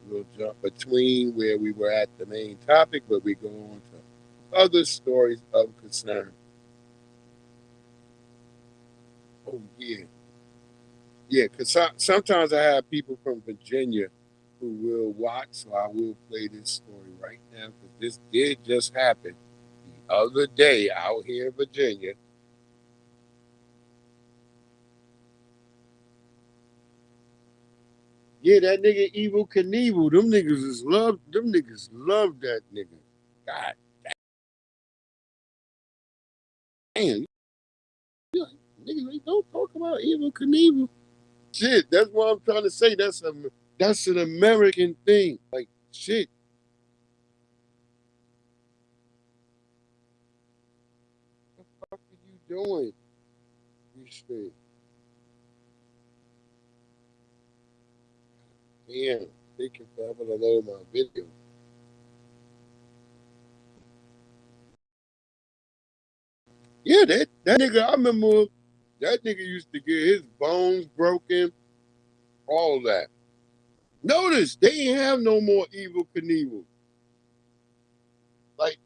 We'll jump between where we were at the main topic, but we go on to other stories of concern. Oh, yeah. Yeah, because sometimes I have people from Virginia who will watch, so I will play this story right now because this did just happen the other day out here in Virginia. Yeah, that nigga Evil Knievel, them niggas love that nigga. God damn. Niggas don't talk about Evil Knievel. Shit, that's what I'm trying to say. That's an American thing. Like, shit. What the fuck are you doing? Respect. Damn, taking forever to load my video. Yeah, that nigga, I remember that nigga used to get his bones broken, all that. Notice they ain't have no more Evil Knievel. Like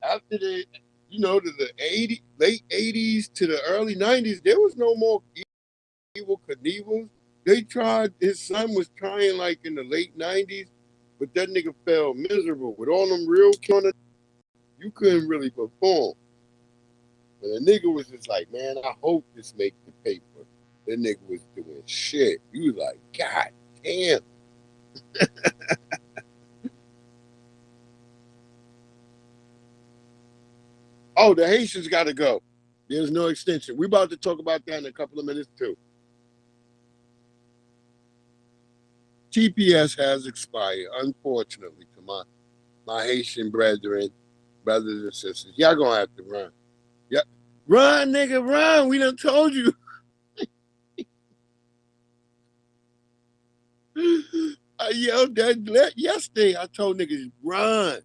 after the late 80s to the early 90s, there was no more Evil Knievels. They tried, his son was trying like in the late 90s, but that nigga fell miserable with all them real killing. You couldn't really perform. But the nigga was just like, man, I hope this makes the paper. That nigga was doing shit. You was like, God damn. Oh, the Haitians got to go. There's no extension. We're about to talk about that in a couple of minutes, too. TPS has expired, unfortunately, to my Haitian brethren, brothers and sisters. Y'all going to have to run. Yeah. Run, nigga, run. We done told you. I yelled that yesterday. I told niggas, run.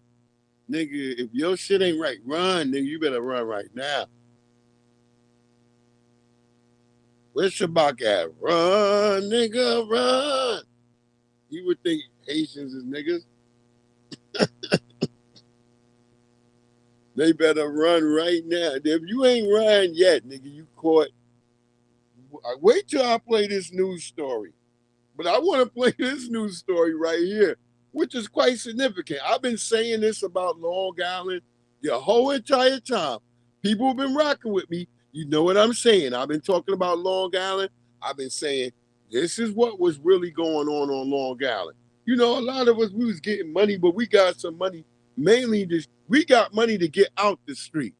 Nigga, if your shit ain't right, run, nigga. You better run right now. Where's Shabak at? Run, nigga, run. You would think Haitians is niggas. They better run right now. If you ain't run yet, nigga, you caught. Wait till I play this news story. But I want to play this news story right here, which is quite significant. I've been saying this about Long Island the whole entire time. People have been rocking with me. You know what I'm saying. I've been talking about Long Island. I've been saying this is what was really going on Long Island. A lot of us, we was getting money, but we got some money. Mainly, we got money to get out the street.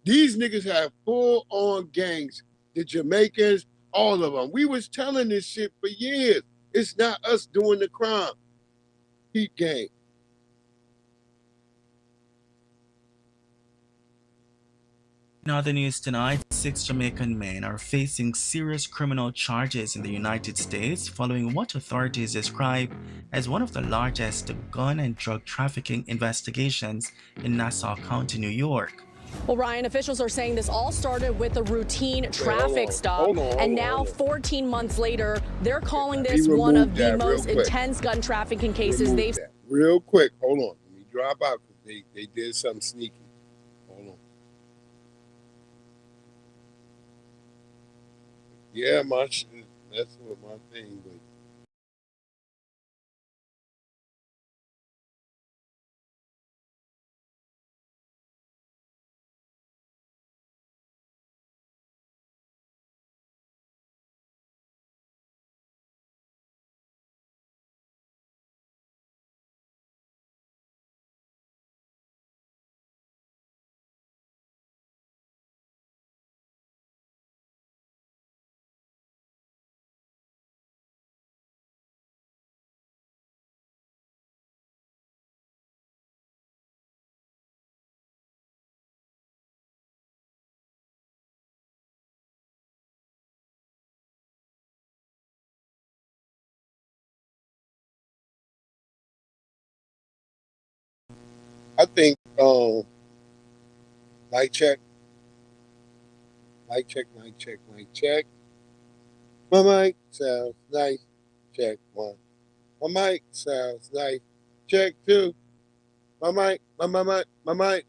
These niggas have full-on gangs. The Jamaicans, all of them. We was telling this shit for years. It's not us doing the crime. Heat gang. In other news tonight, 6 Jamaican men are facing serious criminal charges in the United States following what authorities describe as one of the largest gun and drug trafficking investigations in Nassau County, New York. Well, Ryan, officials are saying this all started with a routine traffic stop, and now 14 months later, they're calling this one of the most intense gun trafficking cases they've... Real quick, hold on. Let me drop out because they did something sneaky. Hold on. Yeah, my shit, that's what my thing, but I think, mic check. Mic check, mic check, mic check. My mic sounds nice. Check one. My mic sounds nice. Check two. My mic, my mic.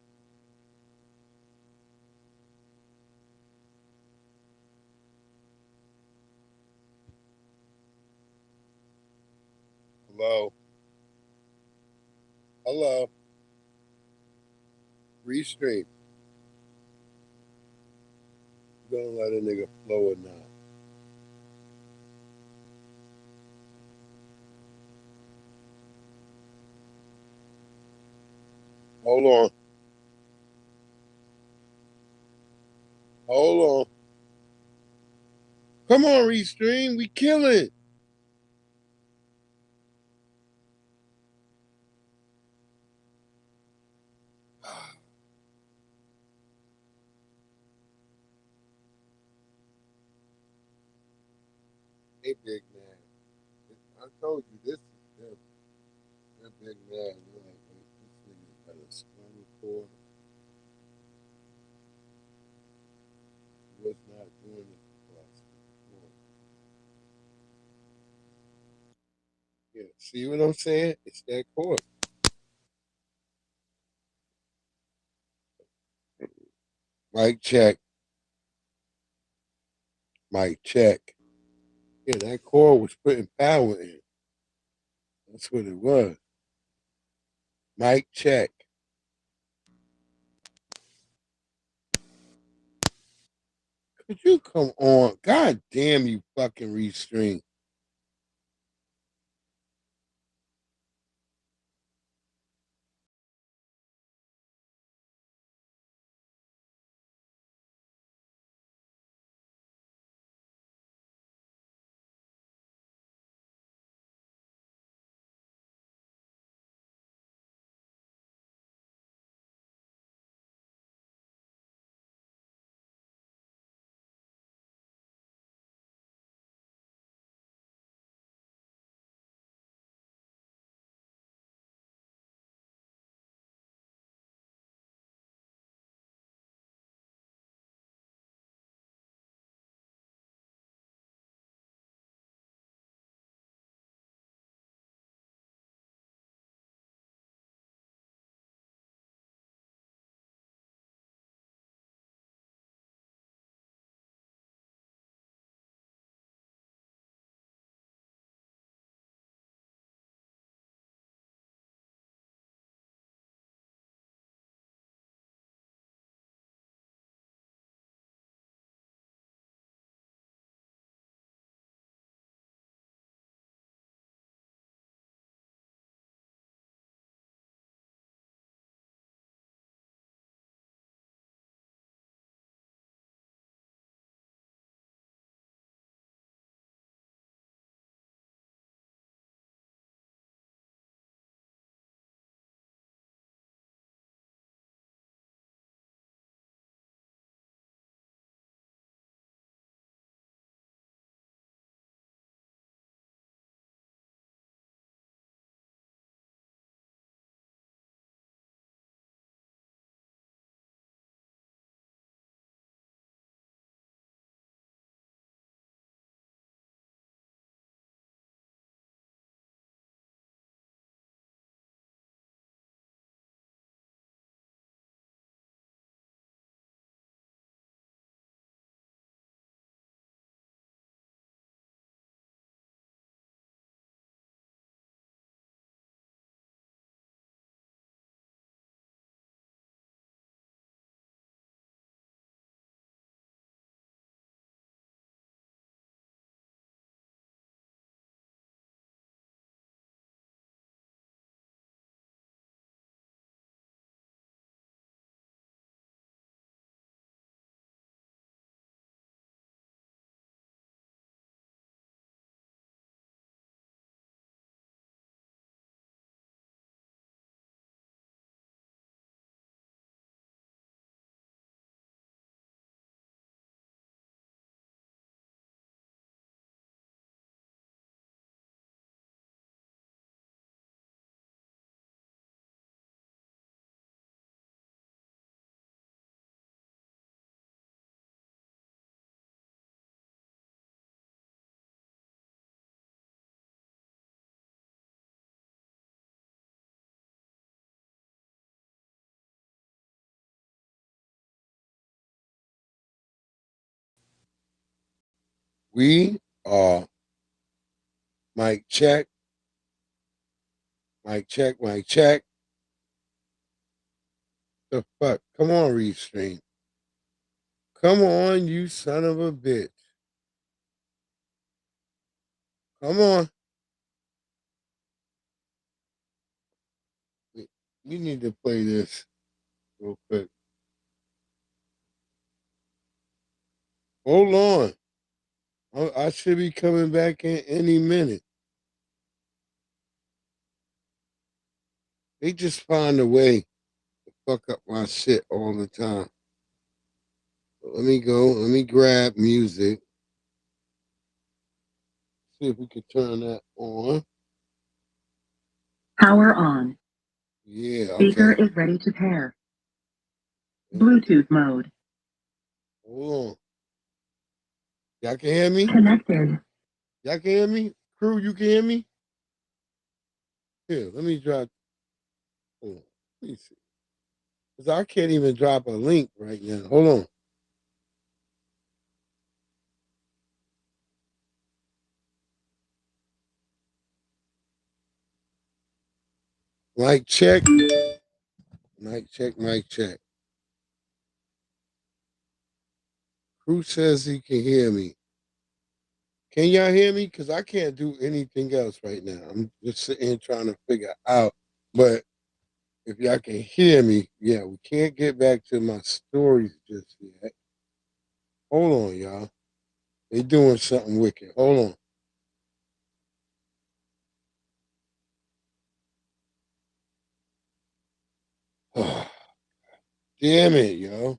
Hello. Hello. Restream. You gonna let a nigga flow or not? Hold on. Hold on. Come on, Restream. We killing. Hey, big man. I told you this is them. That big man. You're like, wait, this nigga got a spinal cord. He was not doing it before. Yeah, see what I'm saying? It's that cord. Mic check. Mic check. Yeah, that cord was putting power in. That's what it was. Mic check. Could you come on? God damn you fucking Restream. We are mic check, mic check, mic check. The fuck? Come on, Restream. Come on, you son of a bitch. Come on. We need to play this real quick. Hold on. I should be coming back in any minute. They just find a way to fuck up my shit all the time. Let me go. Let me grab music. See if we can turn that on. Power on. Yeah, okay. Speaker is ready to pair. Bluetooth mode. Hold on. Y'all can hear me? Connected. Y'all can hear me? Crew, you can hear me? Here, let me drop. Hold on. Let me see. Because I can't even drop a link right now. Hold on. Mic check. Mic check, mic check. Crew says he can hear me. Can y'all hear me? Because I can't do anything else right now. I'm just sitting here trying to figure out. But if y'all can hear me, yeah, we can't get back to my stories just yet. Hold on, y'all. They doing something wicked. Hold on. Damn it, yo.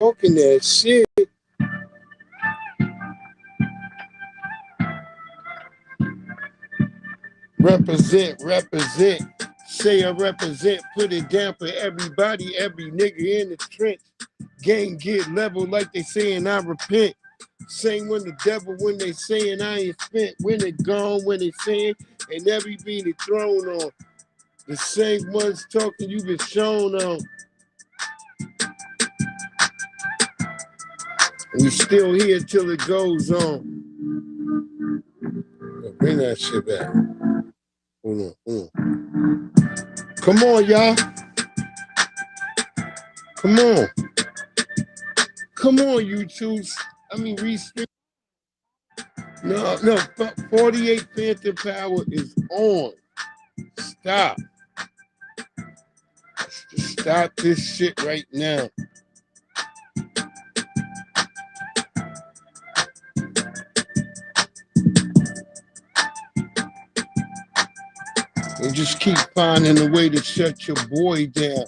Talking that shit. Represent. Say I represent, put it down for everybody, every nigga in the trench. Gang get level like they saying I repent. Same when the devil when they saying I ain't spent. When it gone, when they saying, and every beat it thrown on. The same ones talking you been shown on. And you still here till it goes on. Bring that shit back. Hold on. Come on, y'all. Come on. Come on, YouTube. I mean, respect. No, 48 Panther Power is on. Stop. Stop this shit right now. And just keep finding a way to shut your boy down.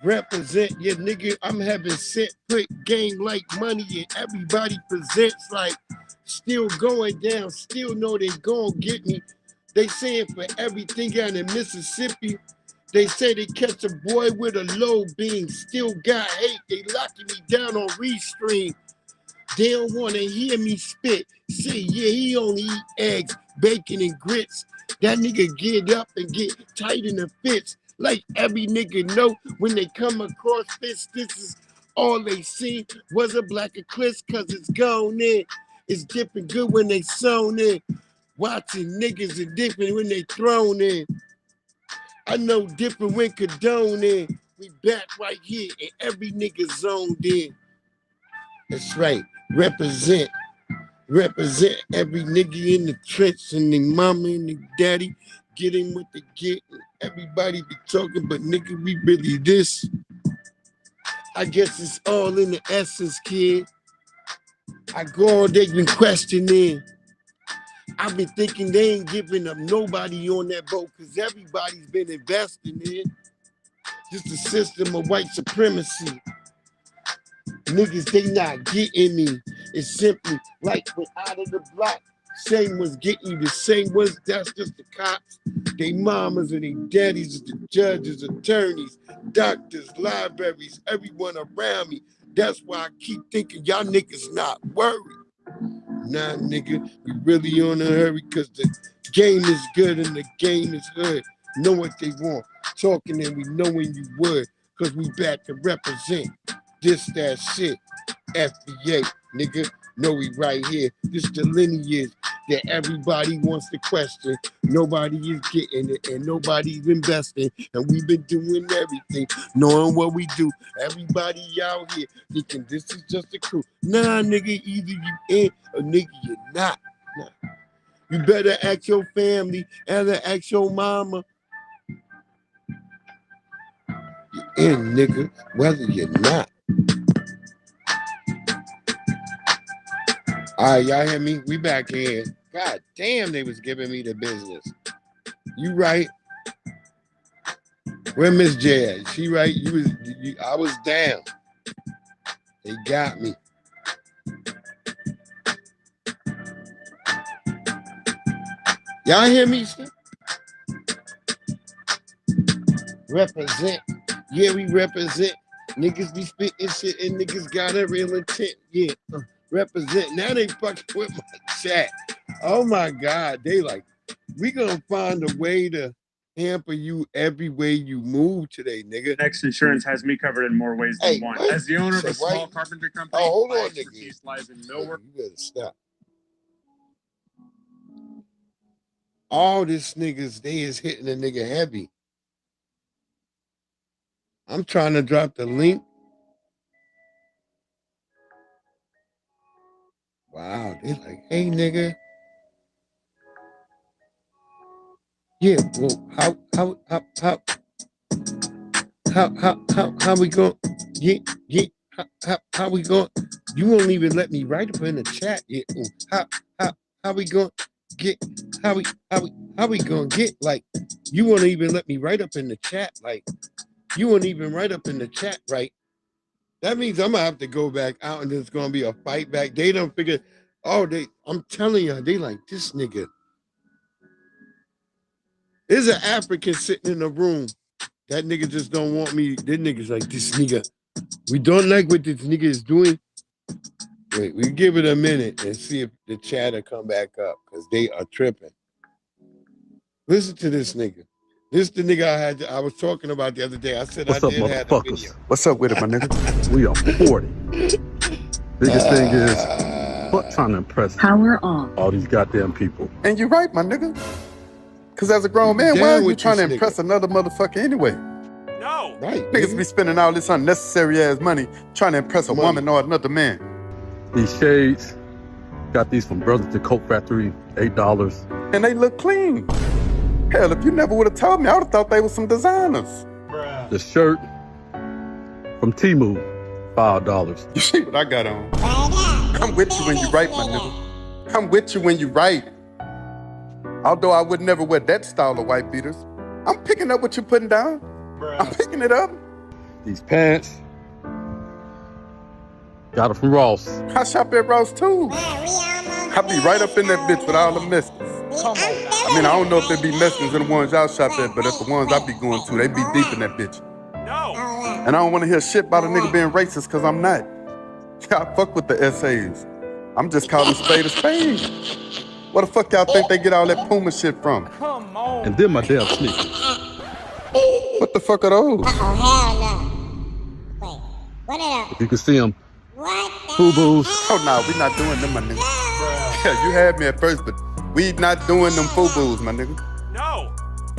Represent, yeah, nigga. I'm having set put game like money, and everybody presents like still going down. Still know they gon' get me. They saying for everything out in Mississippi. They say they catch a boy with a low beam. Still got hate. They locking me down on Restream. They don't want to hear me spit. See, yeah, he only eat eggs, bacon, and grits. That nigga get up and get tight in the fits. Like every nigga know when they come across this is all they see was a black eclipse cause it's gone in. It's dipping good when they sewn in. Watching niggas are different when they thrown in. I know different when condone in. We back right here and every nigga zoned in. That's right. Represent every nigga in the trench and the mama and the daddy. Get in what they get. Everybody be talking, but nigga, we really this. I guess it's all in the essence, kid. I go all day been questioning. I've been thinking they ain't giving up nobody on that boat because everybody's been investing in. Just a system of white supremacy. Niggas, they not getting me. It's simply like when out of the block, same was getting you. The same was, that's just the cops. They mamas and they daddies, the judges, attorneys, doctors, libraries, everyone around me. That's why I keep thinking y'all niggas not worried. Nah, nigga, we really on a hurry because the game is good and the game is hood. Know what they want. Talking and we knowing you would because we back to represent. This, that shit, FBA, nigga, know we right here. This the lineage that everybody wants to question. Nobody is getting it and nobody's investing. And we've been doing everything, knowing what we do. Everybody out here thinking this is just a crew. Nah, nigga, either you in or nigga, you're not. Nah. You better ask your family, either ask your mama. You're in, nigga, whether you're not. All right, y'all hear me? We back here. God damn, they was giving me the business. You right. Where Miss J at? She right? I was down. They got me. Y'all hear me? Represent. Yeah, we represent. Niggas be spitting shit and niggas got a real intent. Yeah, represent. Now they fucking with my chat. Oh my God. They like, we gonna find a way to hamper you every way you move today, nigga. Next Insurance has me covered in more ways than one. As the owner of a small carpentry company, hold my on, expertise lies in millwork. You better stop. All this niggas, they is hitting a nigga heavy. I'm trying to drop the link. Wow, they like, hey nigga. Yeah, well, how we going? Yeah, how we going? You won't even let me write up in the chat. Yeah, how we going? Get how we gonna get, like, you won't even let me write up in the chat, like, you won't even write up in the chat, right? That means I'm gonna have to go back out and there's gonna be a fight back. They don't figure, I'm telling you, they like, this nigga. There's an African sitting in the room. That nigga just don't want me. That nigga's like, this nigga, we don't like what this nigga is doing. Wait, we give it a minute and see if the chatter come back up, because they are tripping. Listen to this nigga. This the nigga I was talking about the other day. I said, what's I up, did have a video. What's up with it, my nigga? We are 40. Biggest thing is, fuck trying to impress Power on. all these goddamn people. And you're right, my nigga. Because as a grown man, why are you trying to impress another motherfucker anyway? No. Right. Niggas be spending all this unnecessary ass money trying to impress a woman or another man. These shades, got these from Brothers to Coke Factory, $8. And they look clean. Hell, if you never would have told me, I would have thought they were some designers. Bruh. The shirt from Temu, $5. You see what I got on? I'm with you when you right, my nigga. I'm with you when you right. Although I would never wear that style of white beaters, I'm picking up what you're putting down. Bruh. I'm picking it up. These pants, got it from Ross. I shop at Ross too. I be right up in that bitch with all the misters. I mean, I don't know if they be messing in the ones y'all shop at, but at the ones I be going to, they be deep in that bitch. No. And I don't want to hear shit about a nigga being racist, because I'm not. I fuck with the essays. I'm just calling spade a spade. Where the fuck y'all think they get all that Puma shit from? Come on. And then my damn sneakers. What the fuck are those? Oh, hell no. Wait, what are those? If you can see them. What? FUBUs. Oh, no, we not doing them, my nigga. Yeah, you had me at first, but we not doing them FUBUs, my nigga. No.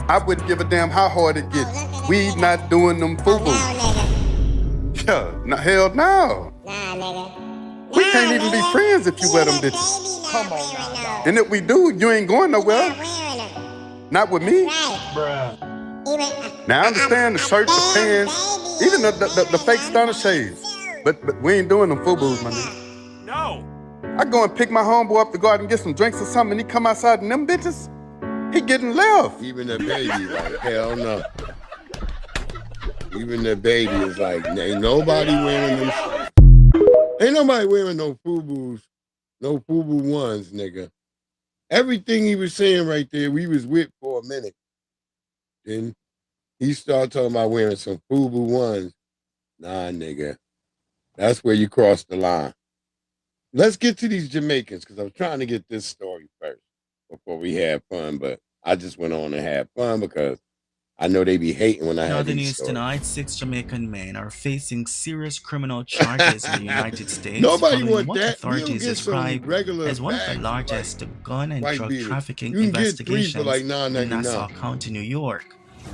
I wouldn't give a damn how hard it gets. We not doing them FUBUs. Yeah, no, hell no. Nah, nigga. We can't even be friends if you wear them bitches. Come on now. And if we do, you ain't going nowhere. Not with me. Bruh. Now I understand the shirts, the pants, even the fake stunner shades. But we ain't doing them FUBUs, my nigga. No. I go and pick my homeboy up to go out and get some drinks or something, and he come outside and them bitches, he getting left. Even the baby, like, hell no. Even the baby is like, ain't nobody wearing them. Ain't nobody wearing no FUBUs, no FUBU ones, nigga. Everything he was saying right there, we was with for a minute. Then he started talking about wearing some FUBU ones. Nah, nigga. That's where you cross the line. Let's get to these Jamaicans, because I'm trying to get this story first before we have fun, but I just went on and had fun because I know they be hating when I have the these news stories. tonight, 6 Jamaican men are facing serious criminal charges in the United States. Nobody following want what that. authorities describe as one of the largest gun and drug trafficking investigations in Nassau County, New York.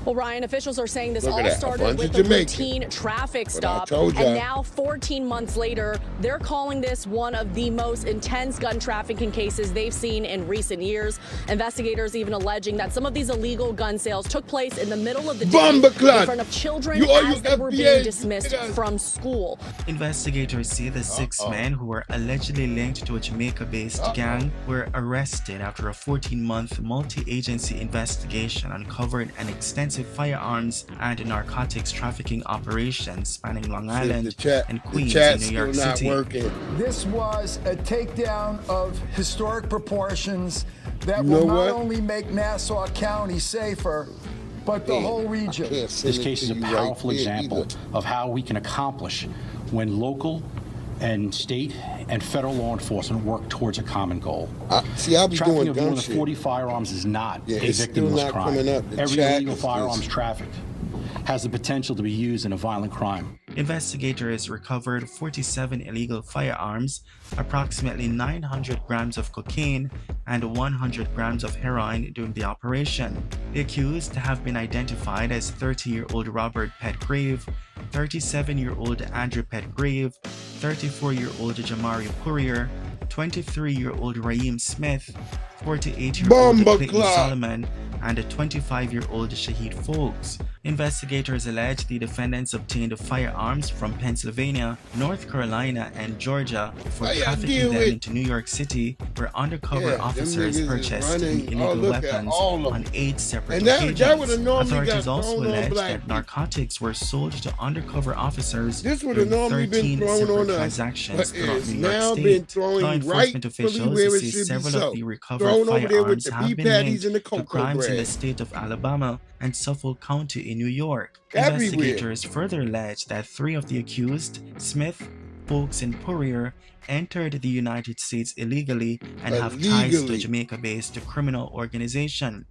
Well, Ryan, officials are saying this Look all at that, a started bunch with of a Jamaicans. routine traffic But I stop. told ya. And now, 14 months later, they're calling this one of the most intense gun trafficking cases they've seen in recent years. Investigators even alleging that some of these illegal gun sales took place in the middle of the day in front of children as they were being dismissed from school. Investigators say the 6 men who were allegedly linked to a Jamaica-based gang were arrested after a 14-month multi-agency investigation uncovered an extensive extensive firearms and narcotics trafficking operations spanning Long Island and Queens in New York City. This was a takedown of historic proportions that will not only make Nassau County safer, but the whole region. This case is a powerful example of how we can accomplish when local and state and federal law enforcement work towards a common goal. Trafficking of more than 40 firearms is not a victimless crime. Every illegal firearms trafficked has the potential to be used in a violent crime. Investigators recovered 47 illegal firearms, approximately 900 grams of cocaine, and 100 grams of heroin during the operation. The accused have been identified as 30-year-old Robert Petgrave, 37-year-old Andrew Petgrave, 34-year-old Jamari Poirier, 23-year-old Raheem Smith, 48-year-old Clayton Solomon, and a 25-year-old Shahid Folks. Investigators allege the defendants obtained firearms from Pennsylvania, North Carolina, and Georgia before trafficking them into New York City, where undercover officers purchased illegal weapons on 8 separate occasions. Authorities also allege that narcotics were sold to undercover officers during 13 separate transactions throughout New York State. Law enforcement officials say several of the recovered firearms have been linked to crimes in the state of Alabama and Suffolk County in New York. Investigators further allege that 3 of the accused, Smith, Folks, and Poirier, entered the United States illegally and have ties to a Jamaica-based criminal organization.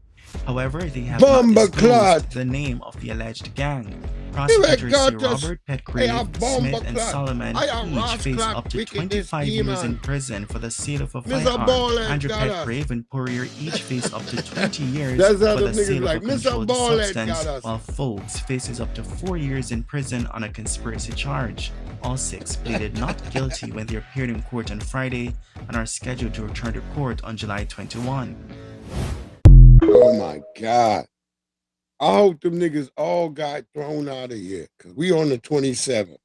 However, they have not disclosed the name of the alleged gang. Prosecutors say Robert Petgrave, Smith, and Solomon each face up to 25 years in prison for the sale of a firearm. Andrew Petgrave and Poirier each face up to 20 years for the sale of a controlled substance, while Folks faces up to 4 years in prison on a conspiracy charge. All 6 pleaded not guilty when they appeared in court on Friday and are scheduled to return to court on July 21. Oh my God. I hope them niggas all got thrown out of here, because we on the 27th.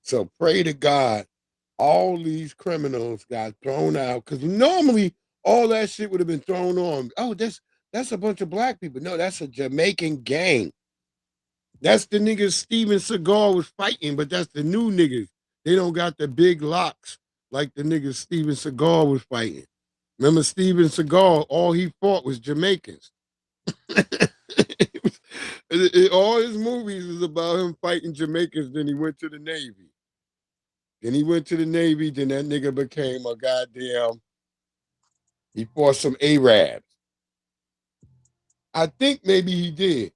So pray to God all these criminals got thrown out, because normally all that shit would have been thrown on. Oh, that's a bunch of black people. No, that's a Jamaican gang. That's the niggas Steven Seagal was fighting, but that's the new niggas. They don't got the big locks like the niggas Steven Seagal was fighting. Remember Steven Seagal, all he fought was Jamaicans. All his movies is about him fighting Jamaicans, then he went to the Navy. Then that nigga became a goddamn, he fought some Arabs. I think maybe he did.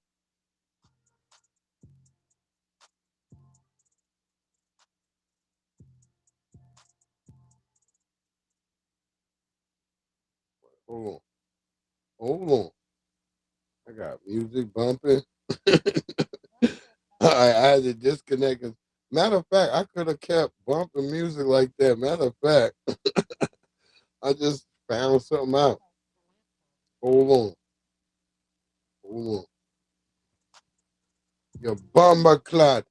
Hold on. I got music bumping. I had to disconnect. Matter of fact, I could have kept bumping music like that. Matter of fact, I just found something out. Hold on. Your bummer clot.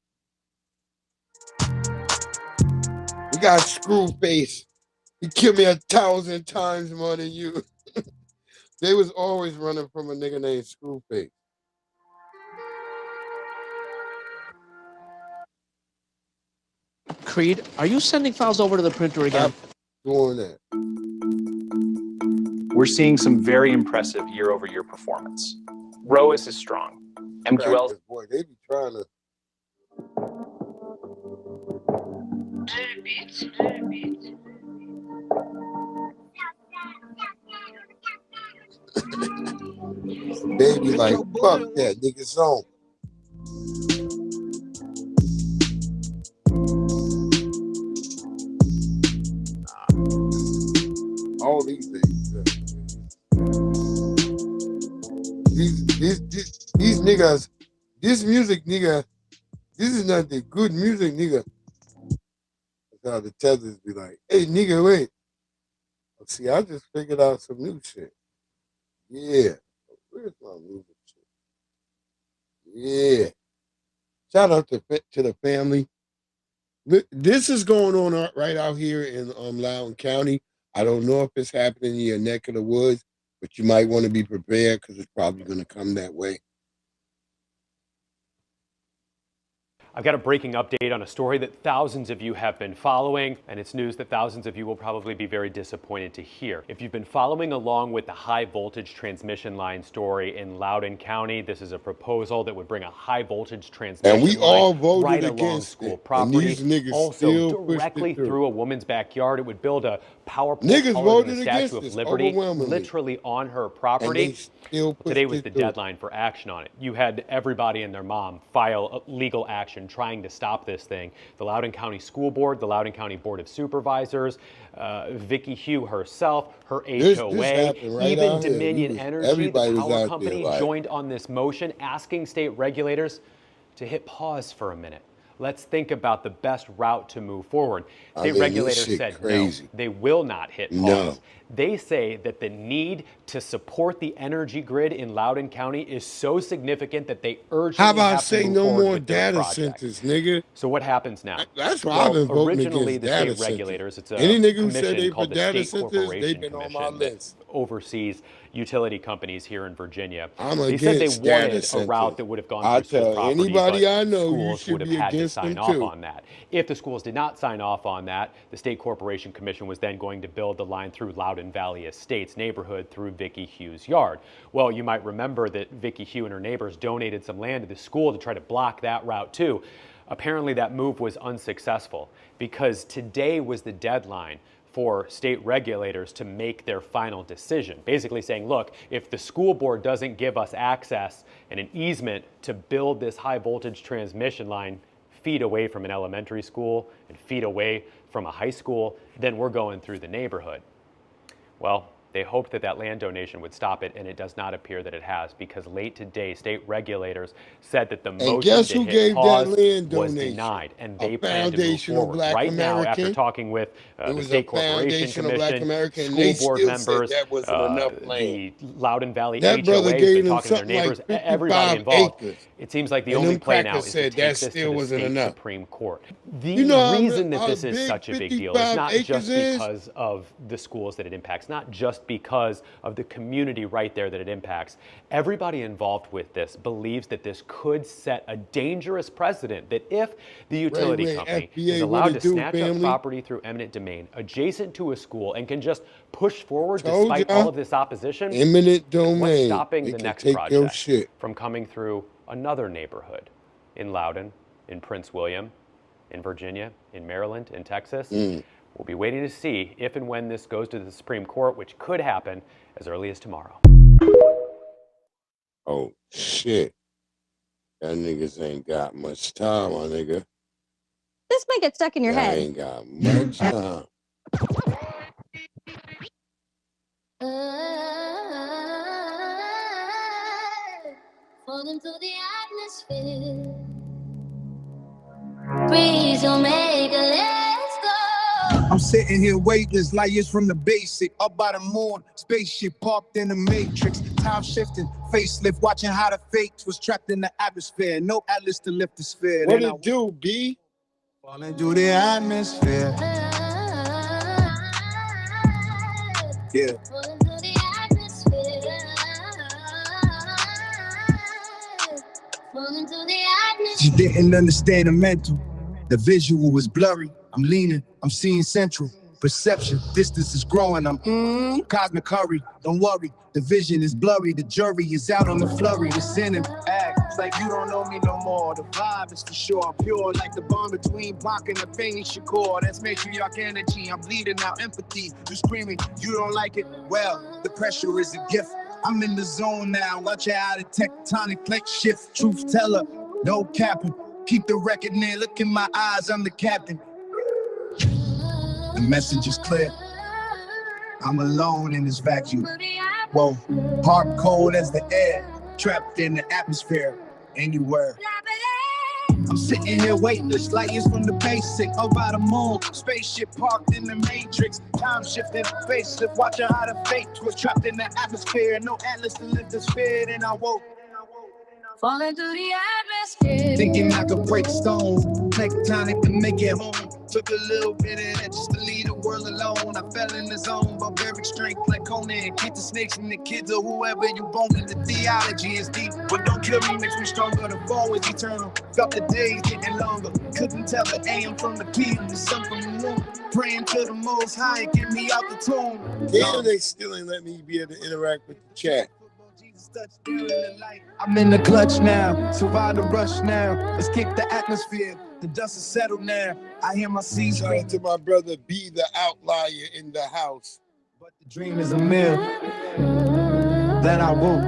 We got Screwface. He killed me 1,000 times more than you. They was always running from a nigga named Screwface. Creed, are you sending files over to the printer again? I'm doing that. We're seeing some very impressive year-over-year performance. ROAS is strong. MQL. Boy, they be trying to. Repeat. They be like, fuck that, nigga song. All these things. These niggas, this music, nigga, this is not the good music, nigga. That's how the tethers be like, hey, nigga, wait. See, I just figured out some new shit. Yeah. Where's my music shit? Yeah. Shout out to the family. This is going on right out here in Loudoun County. I don't know if it's happening in your neck of the woods, but you might want to be prepared because it's probably going to come that way. I've got a breaking update on a story that thousands of you have been following, and it's news that thousands of you will probably be very disappointed to hear. If you've been following along with the high voltage transmission line story in Loudoun County, this is a proposal that would bring a high voltage transmission we line all voted right along against school it. property. And these niggas also still pushed directly it through. through a woman's backyard. It would build a power pole Niggas taller than voted the against Statue of this Liberty, overwhelmingly. literally on her And they property. still pushed Today was it the through. deadline for action on it. You had everybody and their mom file legal action trying to stop this thing. The Loudoun County School Board, the Loudoun County Board of Supervisors, Vicky Hugh herself, her HOA, happened right even out here. Dominion Energy, the everybody was power out company, there like- joined on this motion asking state regulators to hit pause for a minute. Let's think about the best route to move forward. State this regulators shit said crazy. no, they will not hit pause. No. They say that the need to support the energy grid in Loudoun County is so significant that they urgently How about have to say move no forward more with their data project. centers, nigga? So what happens now? That's why I've been voting originally against the data state centers. regulators, it's a Any nigga who said commission they called for the data State centers, Corporation they've been on my Commission that list. oversees utility companies here in Virginia. I'm They said they against data wanted a centers. route that would have gone I through school tell property, anybody but I know, you schools should would have be had to against sign them off too. on that. If the schools did not sign off on that, the State Corporation Commission was then going to build the line through Loudoun Valley Estates neighborhood through Vicky Hugh's yard. Well, you might remember that Vicky Hugh and her neighbors donated some land to the school to try to block that route too. Apparently that move was unsuccessful because today was the deadline for state regulators to make their final decision, basically saying, look, if the school board doesn't give us access and an easement to build this high voltage transmission line feet away from an elementary school and feet away from a high school, then we're going through the neighborhood. Well, they hoped that that land donation would stop it, and it does not appear that it has, because late today, state regulators said that the motion guess to who hit gave that pause land was donation? denied, and A they plan to move foundational forward. Black Right now, after American. talking with It the was State a Corporation foundational Black Commission, American, and school they board still said members, that wasn't enough the land. Loudoun Valley That HOA, brother has gave been them talking to their something like neighbors, 55 everybody involved. acres. It seems like the And only them play now crackers is to said take that this to still the wasn't state enough. Supreme Court. The You know how reason that how this is big such a big deal is 55 not acres just is? because of the schools that it impacts, not just because of the community right there that it impacts. Everybody involved with this believes that this could set a dangerous precedent, that if the utility Ray, company FBA, is what allowed it to do, snatch up family? property through eminent domain adjacent to a school and can just push forward Told despite ya. all of this opposition, Eminent what's domain. stopping They the can next take your project shit. from coming through another neighborhood in Loudoun, in Prince William, in Virginia, in Maryland, in Texas? We'll be waiting to see if and when this goes to the Supreme Court, which could happen as early as tomorrow. Oh, shit. That niggas ain't got much time, my nigga. This might get stuck in your Y'all head. ain't got much time. Fall into the atmosphere. Breeze will make a let's go. I'm sitting here weightless, light years from the basic. Up by the moon, spaceship parked in the matrix. Time shifting, facelift, watching how the fate was trapped in the atmosphere. No atlas to lift the sphere. What Then it do, B? fall into the atmosphere. Yeah. Fall into the atmosphere. Fall into the atmosphere. She didn't understand the mental. The visual was blurry. I'm leaning, I'm seeing central. Perception, distance is growing. I'm cosmic hurry. Don't worry, the vision is blurry. The jury is out on the flurry. The sin and act. It's like you don't know me no more. The vibe is for sure pure, like the bond between Bach and the Fanny Shakur. That's matriarch energy. I'm bleeding out empathy. You screaming, you don't like it. Well, the pressure is a gift. I'm in the zone now. Watch how the tectonic plate shift. Truth teller, no capping. Keep the record near. Look in my eyes. I'm the captain. The message is clear. I'm alone in this vacuum. Whoa, hard cold as the air, trapped in the atmosphere, anywhere. I'm sitting here weightless, light years from the basic, up by the moon, spaceship parked in the matrix, time shifting, facelift, watching how the fate was trapped in the atmosphere, no atlas to lift the sphere, and I woke. Fall into the atmosphere. Thinking I could break stones, tectonic to make it home. Took a little bit of that just to leave the world alone. I fell in the zone, barbaric strength like Conan. Keep the snakes from the kids or whoever you bone in. The theology is deep, but don't kill me, makes me stronger. The fall is eternal. Felt the days getting longer. Couldn't tell the AM from the PM, the sun from the moon. Praying to the Most High, get me out the tomb. Damn, they still ain't let me be able to interact with the chat. I'm in the clutch now, survive the rush now. Let's kick the atmosphere. The dust is settled now. I hear my seas. Shout out to my brother B, the outlier in the house. But the dream is a myth. Then I woke.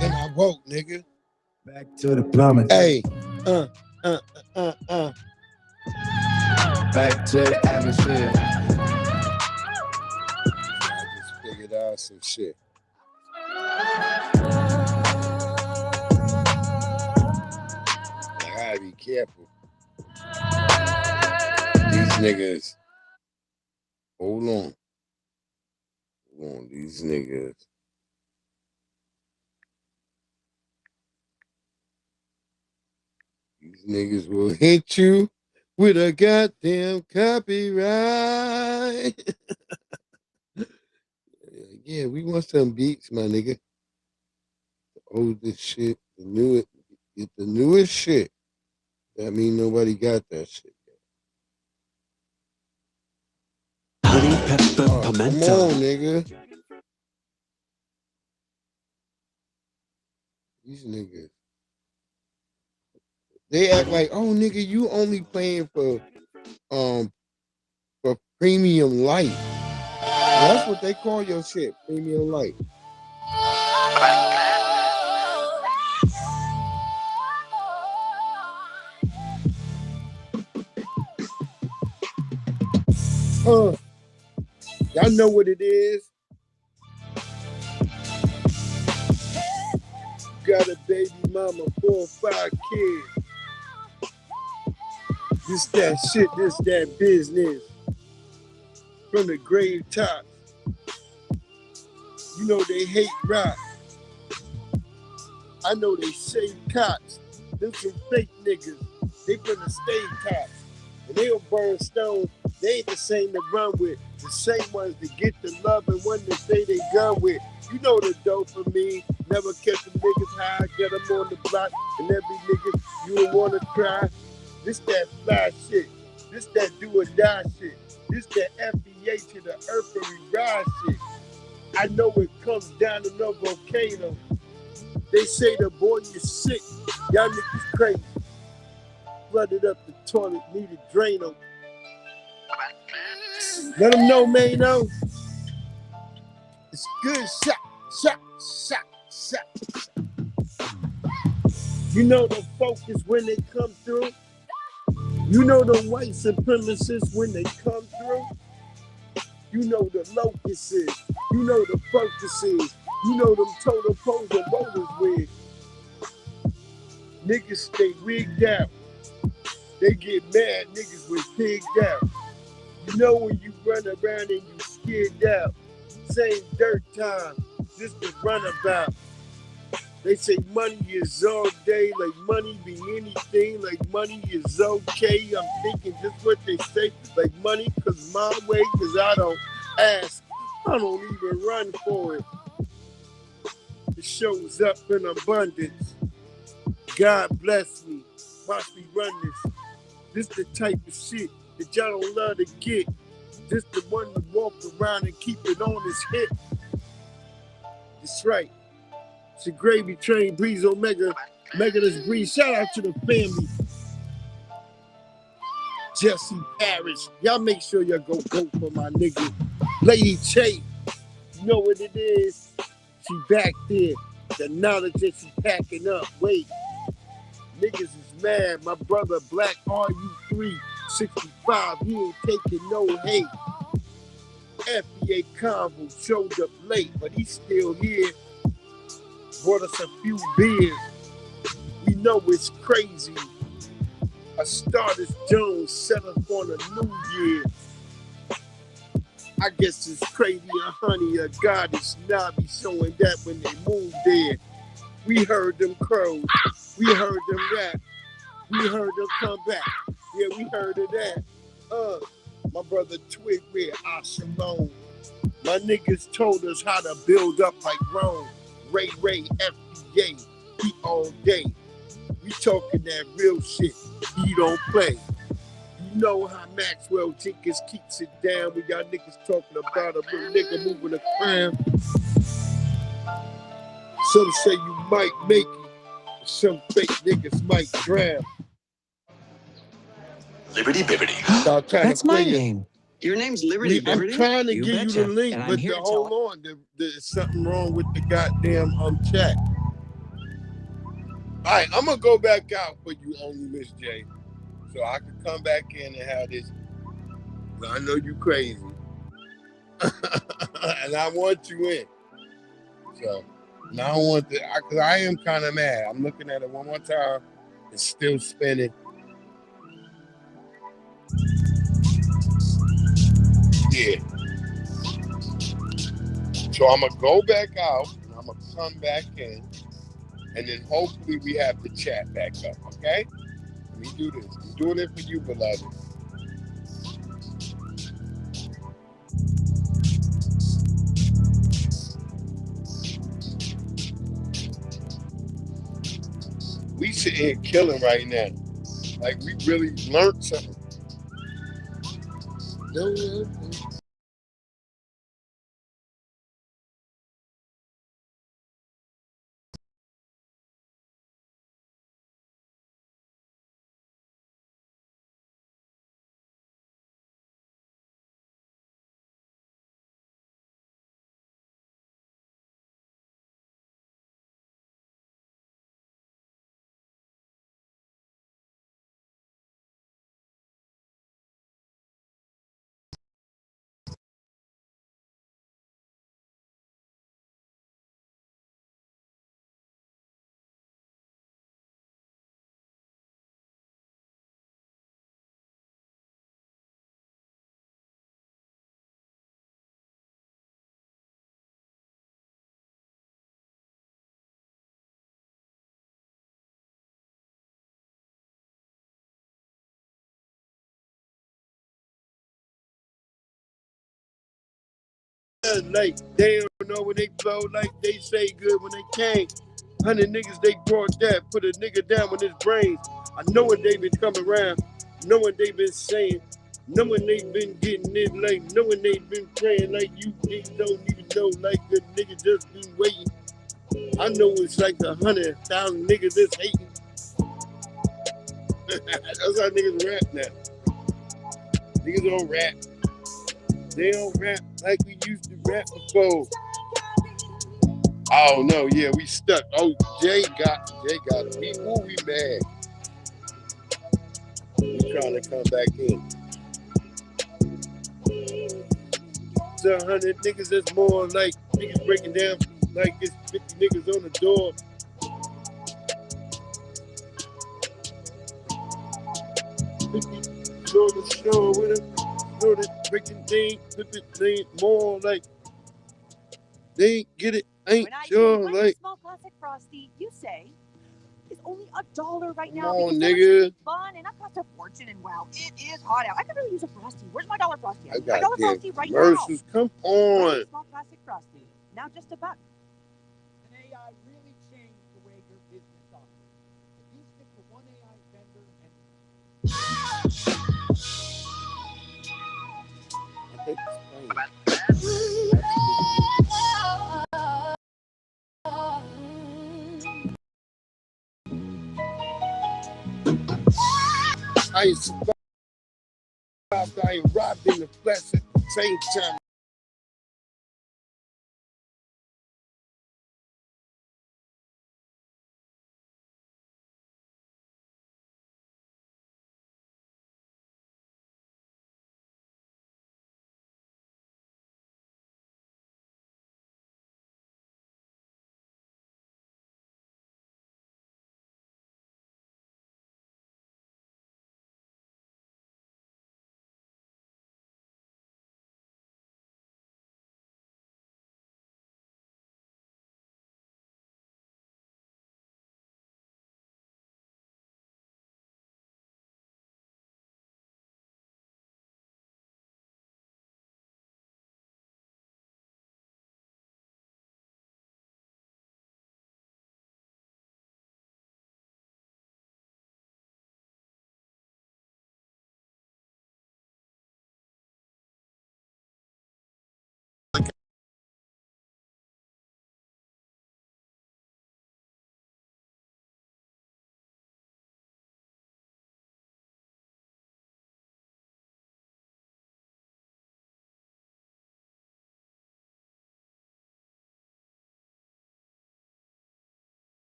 Then I woke, nigga. Back to the plummet. Hey, Back to the atmosphere. I just figured out some shit. I gotta be careful. These niggas. Hold on. These niggas. These niggas will hit you with a goddamn copyright. Yeah, we want some beats, my nigga. The oldest shit, get the newest shit. That mean nobody got that shit. Honey, pepper, pimento. Come on, nigga. These niggas. They act like, oh, nigga, you only playing for premium light. That's what they call your shit, premium light. Y'all know what it is. Got a baby mama, 4 or 5 kids. This that shit, this that business. From the grave tops. You know they hate rock. I know they shave cops. Them some fake niggas. They from the stage tops. And they'll burn stones. They ain't the same to run with. The same ones to get the love and one to say they gun with. You know the dope for me. Never catch them niggas high. Get them on the block. And every nigga you don't want to try. This that fly shit. This that do or die shit. This that FBA to the earth and we ride shit. I know it comes down to no volcano. They say the boy is sick. Y'all niggas crazy. Flooded up the toilet, needed Drano. Let them know, Mano. It's good shot. You know the focus when they come through. You know the white supremacists when they come through. You know the locust is. You know the focus is. You know them total pose and rollers with. Niggas stay wigged out. They get mad, niggas was pigged out. You know when you run around and you scared out. Same dirt time, just the runabout. They say money is all day, like money be anything, like money is okay. I'm thinking just what they say, like money cause my way, cause I don't ask. I don't even run for it. It shows up in abundance. God bless me. Watch me run this. This the type of shit that y'all don't love to get. This the one to walk around and keep it on his hip. That's right. It's a gravy train, Breeze Omega. Megadus Breeze. Shout out to the family. Jesse Parrish. Y'all make sure y'all go for my nigga. Lady Che. You know what it is? She back there. The knowledge that she packing up. Wait. Niggas is mad. My brother Black RU3 65. He ain't taking no hate. FBA Convo showed up late, but he's still here. Brought us a few beers. We know it's crazy. A Stardust Jones set us on a new year. I guess it's crazy, a honey, a goddess, Nabi showing that when they moved there. We heard them crows. We heard them rap. We heard them come back. Yeah, we heard of that. My brother Twig Red, Shalom. My niggas told us how to build up like Rome. Ray, FDA, eat all day. We talking that real shit. He don't play. You know how Maxwell Jenkins keeps it down. We got niggas talking about a real nigga moving a crown. Some say you might make it. Some fake niggas might drown. Liberty Bibbity. That's my name. Your name's Liberty Bibbity? I'm trying to You give betcha. you the link, And I'm but here to hold on. There's something wrong with the goddamn chat. All right, I'm going to go back out for you, only Miss J, so I can come back in and have this. I know you crazy. And I want you in. So now I want to, because I am kind of mad. I'm looking at it one more time. It's still spinning. Yeah. So I'm going to go back out and I'm going to come back in. And then hopefully we have the chat back up, okay? Let me do this. I'm doing it for you, beloved. We sitting here killing right now. Like we really learned something. Like they don't know when they blow, like they say good when they came. 100 niggas they brought that, put a nigga down with his brains. I know what they been coming around, know what they been saying, knowing they been getting it, like knowing they been praying, like you niggas don't even know, like the nigga just been waiting. I know it's like 100,000 niggas that's hating. That's how niggas rap now. Niggas don't rap. They don't rap like we used to rap before. Oh no, yeah, we stuck. Oh, Jay got it. We mad. We trying to come back in. It's 100 niggas that's more like niggas breaking down like it's 50 niggas on the door. Show the show with them. Know that breaking thing, flip it, thing more like they ain't get it. Ain't sure like. Small classic frosty, you say, is only $1 right now. Come on, because nigga. Fun and that costs a fortune. And wow, it is hot out. I could really use a frosty. Where's my dollar frosty? I got $1 frosty right commercials. now. Come on. Small classic frosty. Now just $1. An AI really changed the way your business operates. If you stick to one AI vendor and I think it's playing. I ain't survived, I ain't robbed in the flesh at the same time.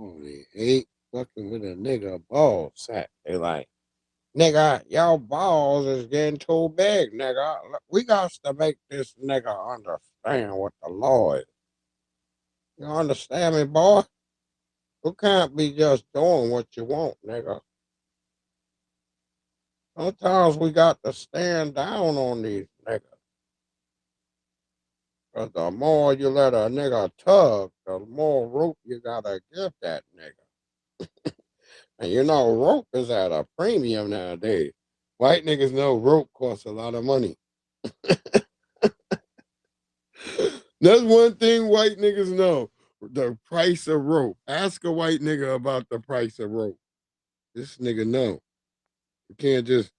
Oh, they hate fucking with a nigga ball sack. They like, nigga, y'all balls is getting too big, nigga. We got to make this nigga understand what the law is. You understand me, boy? You can't be just doing what you want, nigga. Sometimes we got to stand down on these niggas. Because the more you let a nigga tug, the more rope you gotta give that nigga. And you know, rope is at a premium nowadays. White niggas know rope costs a lot of money. That's one thing white niggas know. The price of rope. Ask a white nigga about the price of rope. This nigga know. You can't just,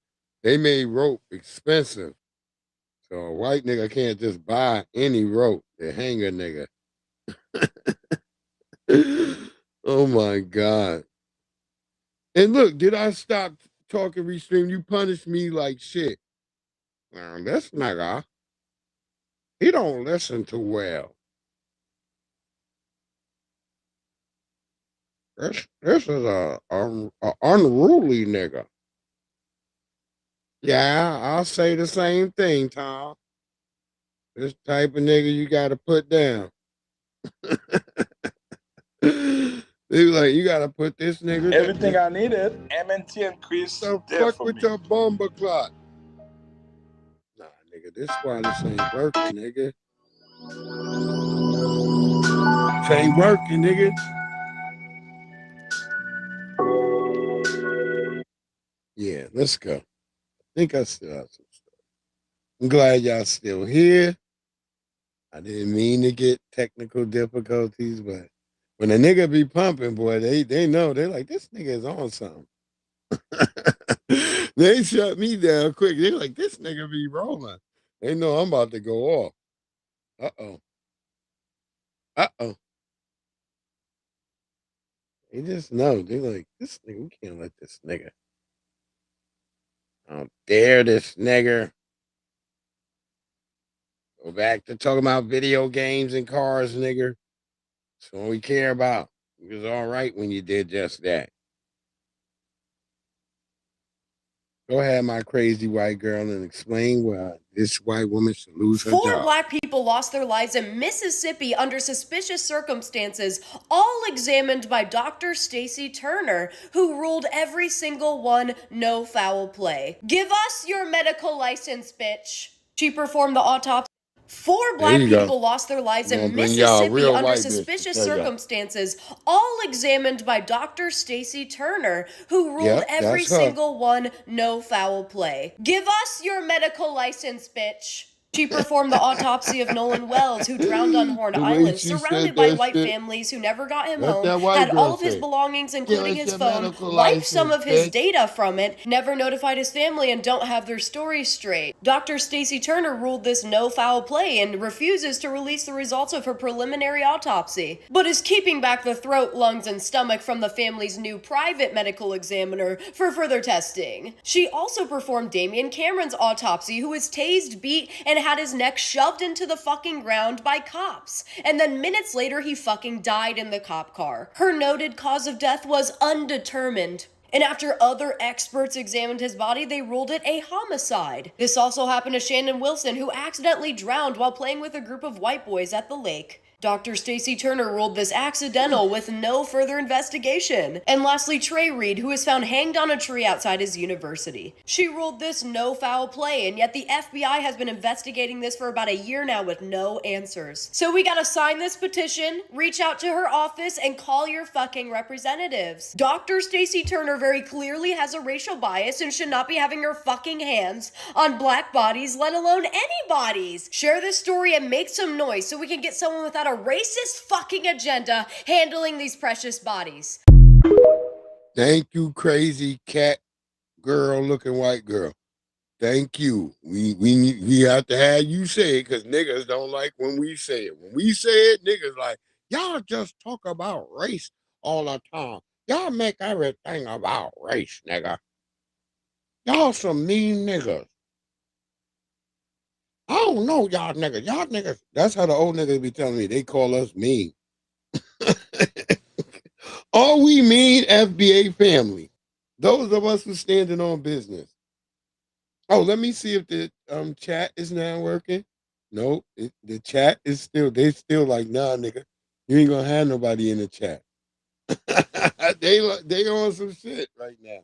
they made rope expensive. So a white nigga can't just buy any rope to hang a nigga. Oh my God. And look, did I stop talking restream? You punished me like shit. Now, this nigga, he don't listen too well. This is a unruly nigga. Yeah, I'll say the same thing, Tom. This type of nigga you gotta put down. They was like, you gotta put this nigga down. Everything I needed, MNT and Chris The there fuck for with me. your bomber clock? Nah, nigga, this wireless ain't working, nigga. This ain't working, nigga. Yeah, let's go. I think I still have some stuff. I'm glad y'all still here. I didn't mean to get technical difficulties, but when a nigga be pumping, boy, they know. They're like, this nigga is on something. They shut me down quick. They're like, this nigga be rolling. They know I'm about to go off. Uh-oh. Uh-oh. They just know. They're like, this nigga, we can't let this nigga. How dare this nigga. Go back to talking about video games and cars, nigga. That's all we care about. It was all right when you did just that. Go ahead, my crazy white girl, and explain why this white woman should lose her job. 4 black people lost their lives in Mississippi under suspicious circumstances, all examined by Dr. Stacy Turner, who ruled every single one no foul play. Give us your medical license, bitch. She performed the autopsy. 4 black people lost their lives in Mississippi under suspicious circumstances, all examined by Dr. Stacy Turner, who ruled every single one no foul play. Give us your medical license, bitch. She performed the autopsy of Nolan Wells, who drowned on Horn Island, surrounded by white families who never got him home, had all of his belongings, including his phone, wiped some of his data from it, never notified his family, and don't have their story straight. Dr. Stacy Turner ruled this no foul play and refuses to release the results of her preliminary autopsy, but is keeping back the throat, lungs, and stomach from the family's new private medical examiner for further testing. She also performed Damian Cameron's autopsy, who was tased, beat, and had his neck shoved into the fucking ground by cops. And then minutes later, he fucking died in the cop car. Her noted cause of death was undetermined. And after other experts examined his body, they ruled it a homicide. This also happened to Shannon Wilson, who accidentally drowned while playing with a group of white boys at the lake. Dr. Stacy Turner ruled this accidental with no further investigation. And lastly, Trey Reed, who was found hanged on a tree outside his university. She ruled this no foul play, and yet the FBI has been investigating this for about a year now with no answers. So we gotta sign this petition, reach out to her office, and call your fucking representatives. Dr. Stacy Turner very clearly has a racial bias and should not be having her fucking hands on black bodies, let alone any bodies. Share this story and make some noise so we can get someone without a racist fucking agenda handling these precious bodies. Thank you, crazy cat girl looking white girl. Thank you. We have to have you say it because niggas don't like when we say it. When we say it, niggas like, y'all just talk about race all the time. Y'all make everything about race, nigga. Y'all some mean niggas. I don't know y'all niggas. Y'all niggas. That's how the old niggas be telling me. They call us mean. Are we mean FBA family? Those of us who standing on business. Oh, let me see if the chat is now working. No, the chat is they still like, nah, nigga, you ain't gonna have nobody in the chat. they on some shit right now.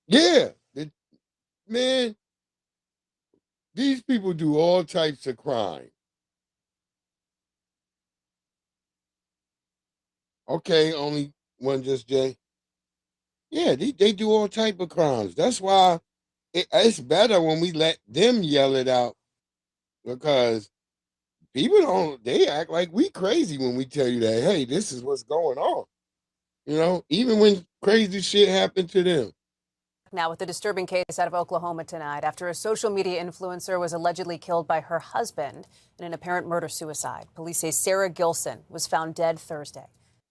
Yeah, man, these people do all types of crime. Okay, only one just Jay. Yeah, they do all type of crimes. That's why it's better when we let them yell it out, because people they act like we crazy when we tell you that, hey, this is what's going on. You know, even when crazy shit happened to them. Now, with a disturbing case out of Oklahoma tonight after a social media influencer was allegedly killed by her husband in an apparent murder-suicide. Police say Sarah Gilson was found dead Thursday.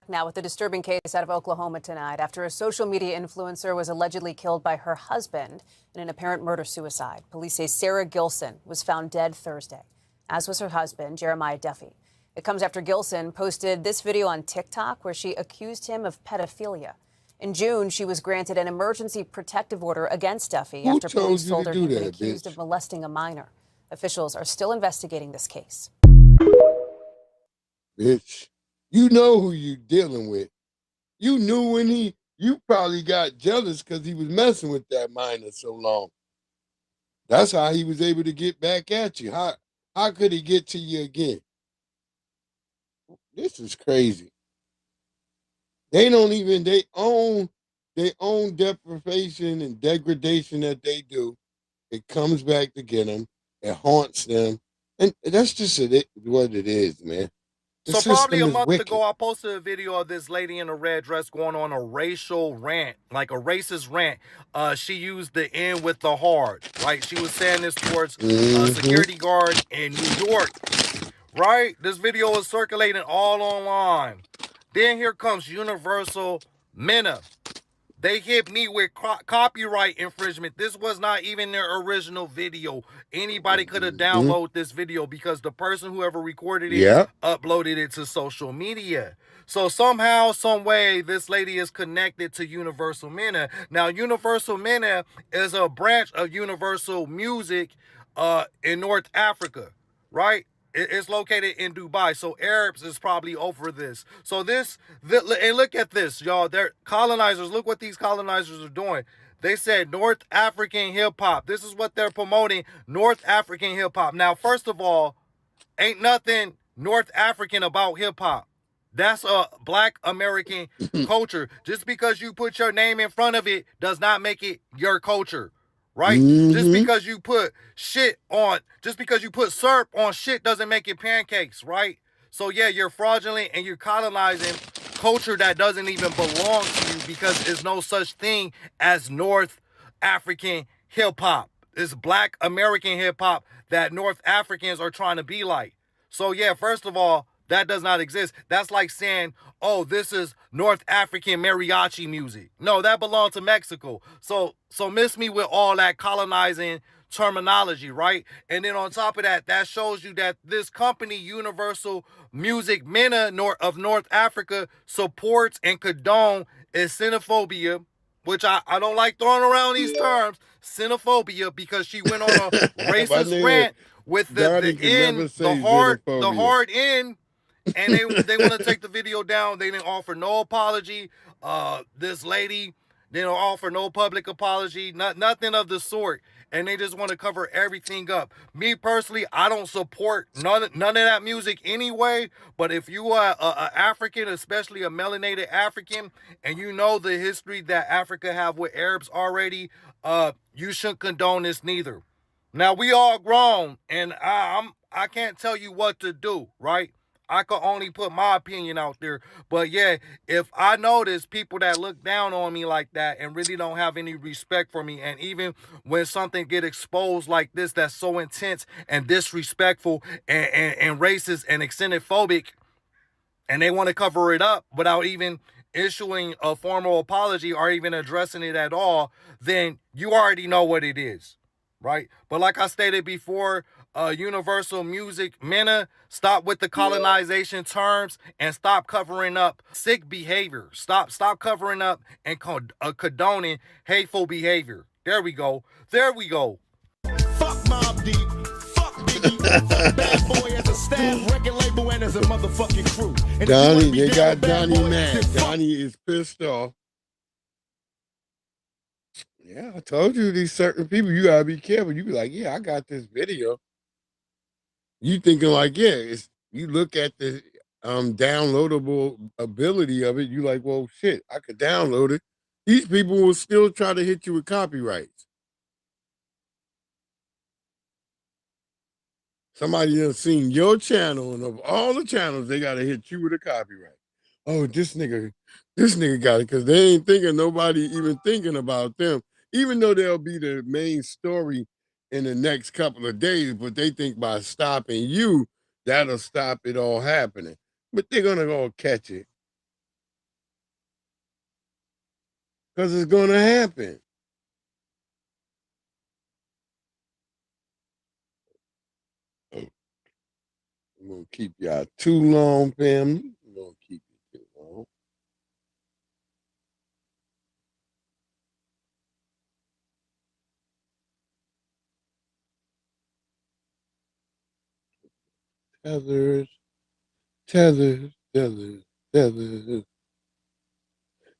Now, with a disturbing case out of Oklahoma tonight after a social media influencer was allegedly killed by her husband in an apparent murder-suicide. Police say Sarah Gilson was found dead Thursday, as was her husband, Jeremiah Duffy. It comes after Gilson posted this video on TikTok where she accused him of pedophilia. In June, she was granted an emergency protective order against Duffy after police told her he'd been accused of molesting a minor. Officials are still investigating this case. Bitch, you know who you dealing with. You knew when you probably got jealous because he was messing with that minor so long. That's how he was able to get back at you. How could he get to you again? This is crazy. They own deprivation and degradation that they do. It comes back to get them. It haunts them. And that's just what it is, man. So probably a month ago, I posted a video of this lady in a red dress going on a racial rant, like a racist rant. She used the N with the hard, right? She was saying this towards a security guard in New York, right? This video was circulating all online. Then here comes Universal MENA. They hit me with copyright infringement. This was not even their original video. Anybody could have downloaded this video because the person, whoever recorded it, uploaded it to social media. So somehow, some way, this lady is connected to Universal MENA. Now, Universal MENA is a branch of Universal Music in North Africa, right? It's located in Dubai, so Arabs is probably over this. So and look at this, y'all. They're colonizers. Look what these colonizers are doing. They said North African hip hop. This is what they're promoting, North African hip hop. Now, first of all, ain't nothing North African about hip hop. That's a Black American culture. Just because you put your name in front of it does not make it your culture. Right? Just because you put syrup on shit doesn't make it pancakes, right? So yeah, you're fraudulent and you're colonizing culture that doesn't even belong to you, because there's no such thing as North African hip hop. It's Black American hip hop that North Africans are trying to be like. So yeah, first of all, that does not exist. That's like saying, oh, this is North African mariachi music. No, that belongs to Mexico. So miss me with all that colonizing terminology, right? And then on top of that, that shows you that this company, Universal Music MENA of North Africa, supports and condone xenophobia, which I don't like throwing around these terms, xenophobia, because she went on a racist rant with the hard end. And they want to take the video down. They didn't offer no apology. This lady didn't offer no public apology. Nothing of the sort. And they just want to cover everything up. Me personally, I don't support none of that music anyway. But if you are a African, especially a melanated African, and you know the history that Africa have with Arabs already, you shouldn't condone this neither. Now, we all grown, and I can't tell you what to do, right? I can only put my opinion out there. But yeah, if I notice people that look down on me like that and really don't have any respect for me, and even when something get exposed like this that's so intense and disrespectful and racist and xenophobic, and they want to cover it up without even issuing a formal apology or even addressing it at all, then you already know what it is, right? But like I stated before, universal music, MENA, stop with the colonization terms and stop covering up sick behavior. Stop covering up and condoning hateful behavior. There we go. Fuck Mob Deep. Fuck Biggie. Fuck Bad Boy as a staff, record label, and as a motherfucking crew. And Donnie, they got Donnie mad. Donnie is pissed off. Yeah, I told you these certain people, you gotta be careful. You be like, yeah, I got this video. You thinking like, yeah, you look at the downloadable ability of it, you like, well, shit, I could download it. These people will still try to hit you with copyrights. Somebody done seen your channel, and of all the channels, they gotta hit you with a copyright. Oh, this nigga got it, because they ain't thinking nobody even thinking about them, even though they'll be the main story in the next couple of days, but they think by stopping you, that'll stop it all happening. But they're gonna go catch it. Because it's gonna happen. I'm gonna keep y'all too long, family. I'm gonna keep you too long. Tethers.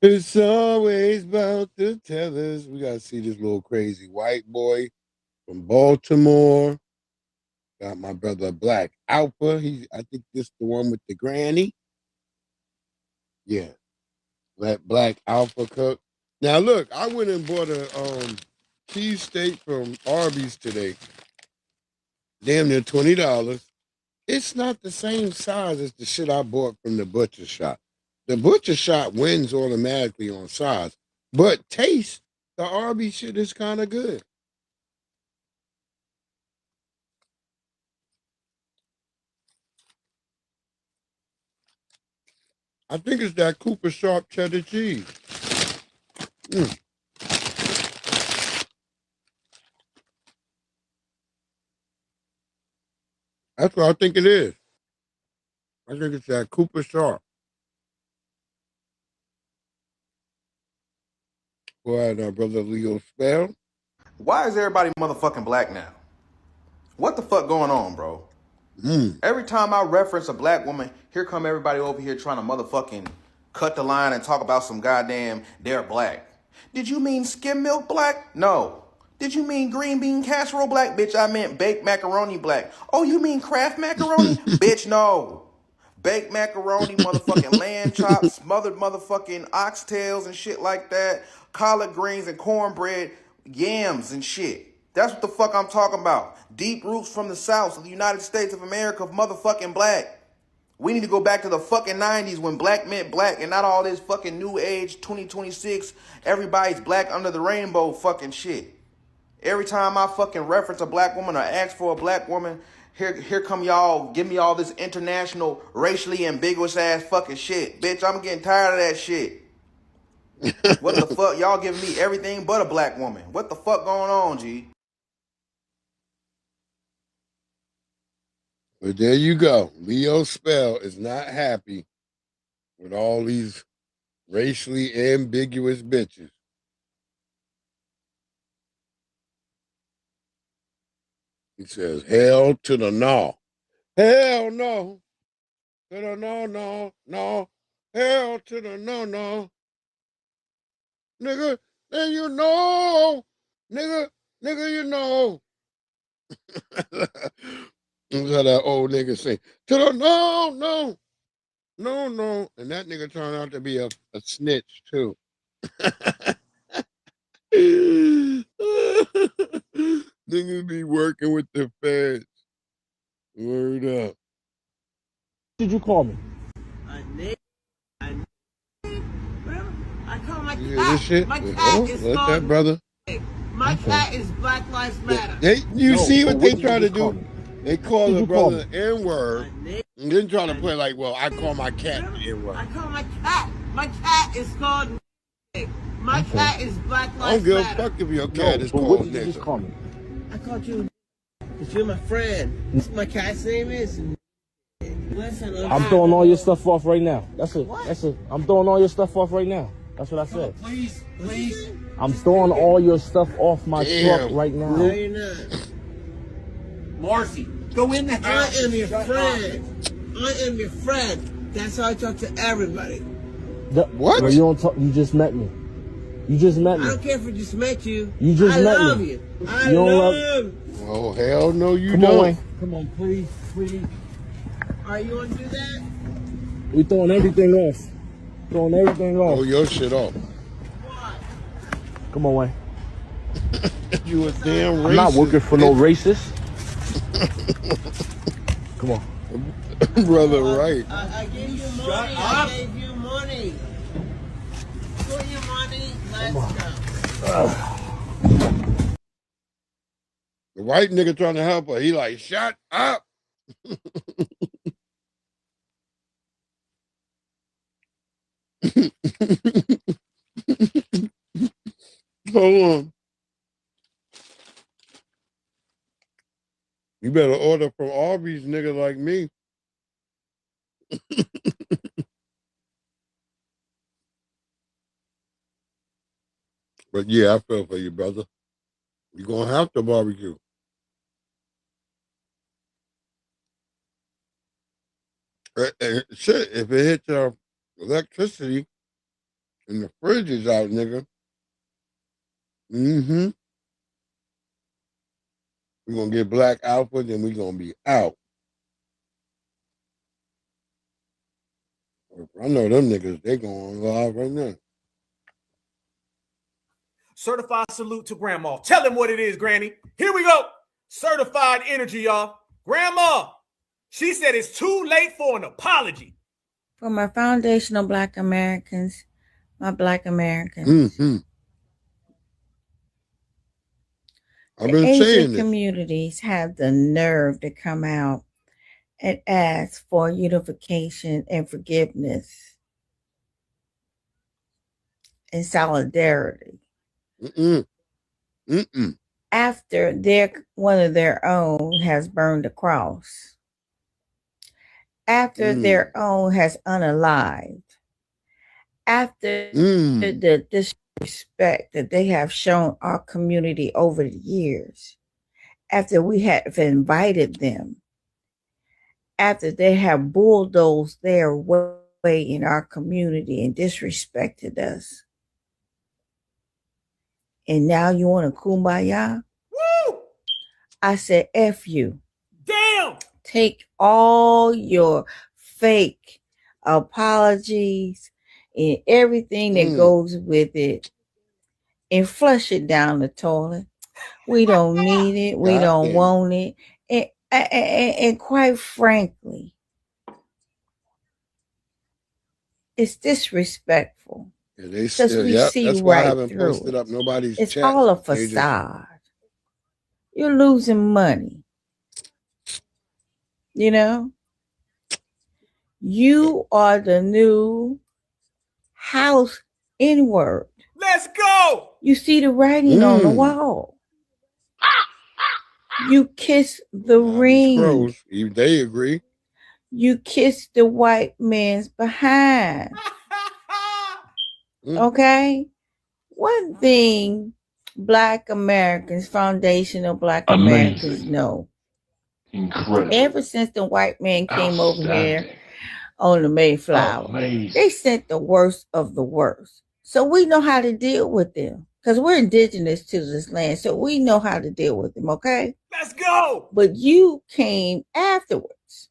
It's always about the tethers. We gotta see this little crazy white boy from Baltimore. Got my brother Black Alpha. I think this the one with the granny. Yeah. Black Alpha cook. Now look, I went and bought a cheesesteak from Arby's today. Damn near $20. It's not the same size as the shit I bought from the butcher shop. The butcher shop wins automatically on size, but taste, the Arby's shit is kind of good. I think it's that Cooper Sharp cheddar cheese. That's what I think it is. I think it's that Cooper Sharp. Go ahead, brother Leo Spell. Why is everybody motherfucking black now? What the fuck going on, bro? Every time I reference a black woman, here come everybody over here trying to motherfucking cut the line and talk about some goddamn they're black. Did you mean skim milk black? No. Did you mean green bean casserole black? Bitch, I meant baked macaroni black. Oh, you mean Kraft macaroni? Bitch, no. Baked macaroni, motherfucking lamb chops, smothered motherfucking oxtails and shit like that, collard greens and cornbread, yams and shit. That's what the fuck I'm talking about. Deep roots from the South of the United States of America, motherfucking black. We need to go back to the fucking 90s when black meant black and not all this fucking new age 2026, everybody's black under the rainbow fucking shit. Every time I fucking reference a black woman or ask for a black woman, here come y'all, give me all this international, racially ambiguous ass fucking shit. Bitch, I'm getting tired of that shit. What the fuck? Y'all giving me everything but a black woman. What the fuck going on, G? But there you go. Leo Spell is not happy with all these racially ambiguous bitches. He says, hell to the no. Hell no. To the no. Hell to the no. Nigga, then you know. Nigga, you know. That's how that old nigga say, to the no. And that nigga turned out to be a snitch, too. Niggas be working with the feds. Word up. Did you call me? I call my You hear cat. this shit? My cat is let called. that brother. My cat is Black Lives Matter. You see what they try to do? They call the brother N-word and then try to play like, well, I call my cat the N-word. I call my cat. My cat is called. My cat is Black I don't Lives give a Matter. fuck if your cat is called nigga. I called you. Because you're my friend. This my cat's name is. Listen, I'm throwing all your stuff off right now. That's it. That's it. I'm throwing all your stuff off right now. That's what I said. Please, please. I'm throwing all your stuff off my truck right now. No, you're not. Marcy, go in the house. I am your friend. I am your friend. That's how I talk to everybody. What? No, you don't talk. You just met me. You just met me. I don't care if I just met you. You just met me. I love you. I love you. Oh, hell no, you don't. Come on, Wayne. Come on, please, please. Are you going to do that? We throwing everything off. Throwing everything off. Oh, your shit off. Why? Come on, Wayne. You a damn racist. I'm not working for no racist. Come on. Brother, right. I gave you money. I gave you money. Put your money. Let's go. The white nigga trying to help her. He like, shut up. Hold on. You better order from Arby's, nigga, like me. But yeah, I feel for you, brother. You're going to have to barbecue. Shit, if it hits your electricity and the fridge is out, nigga. Mm-hmm. We're going to get black output and we're going to be out. I know them niggas, they going live right now. Certified salute to Grandma. Tell him what it is, Granny. Here we go. Certified energy, y'all. Grandma, she said it's too late for an apology. For my foundational Black Americans, my Black Americans. Mm-hmm. I've been saying Asian this. Communities have the nerve to come out and ask for unification and forgiveness and solidarity. Mm-mm. Mm-mm. After one of their own has burned the cross. After their own has unalived. After the disrespect that they have shown our community over the years. After we have invited them. After they have bulldozed their way in our community and disrespected us. And now you want to kumbaya? Woo! I said, F you. Damn! Take all your fake apologies and everything that goes with it and flush it down the toilet. We don't need it. We don't want it. And quite frankly, it's disrespectful. Yeah, they still, that's why I haven't posted up nobody's It's chat. all a facade. You're losing money. You know? You are the new house N-word. Let's go! You see the writing on the wall. You kiss the ring. Crows, even they agree. You kiss the white man's behind. Okay? One thing Black Americans, foundational Black Americans know. Incredible. Ever since the white man came over here on the Mayflower, they sent the worst of the worst. So we know how to deal with them. Because we're indigenous to this land, so we know how to deal with them, okay? Let's go! But you came afterwards.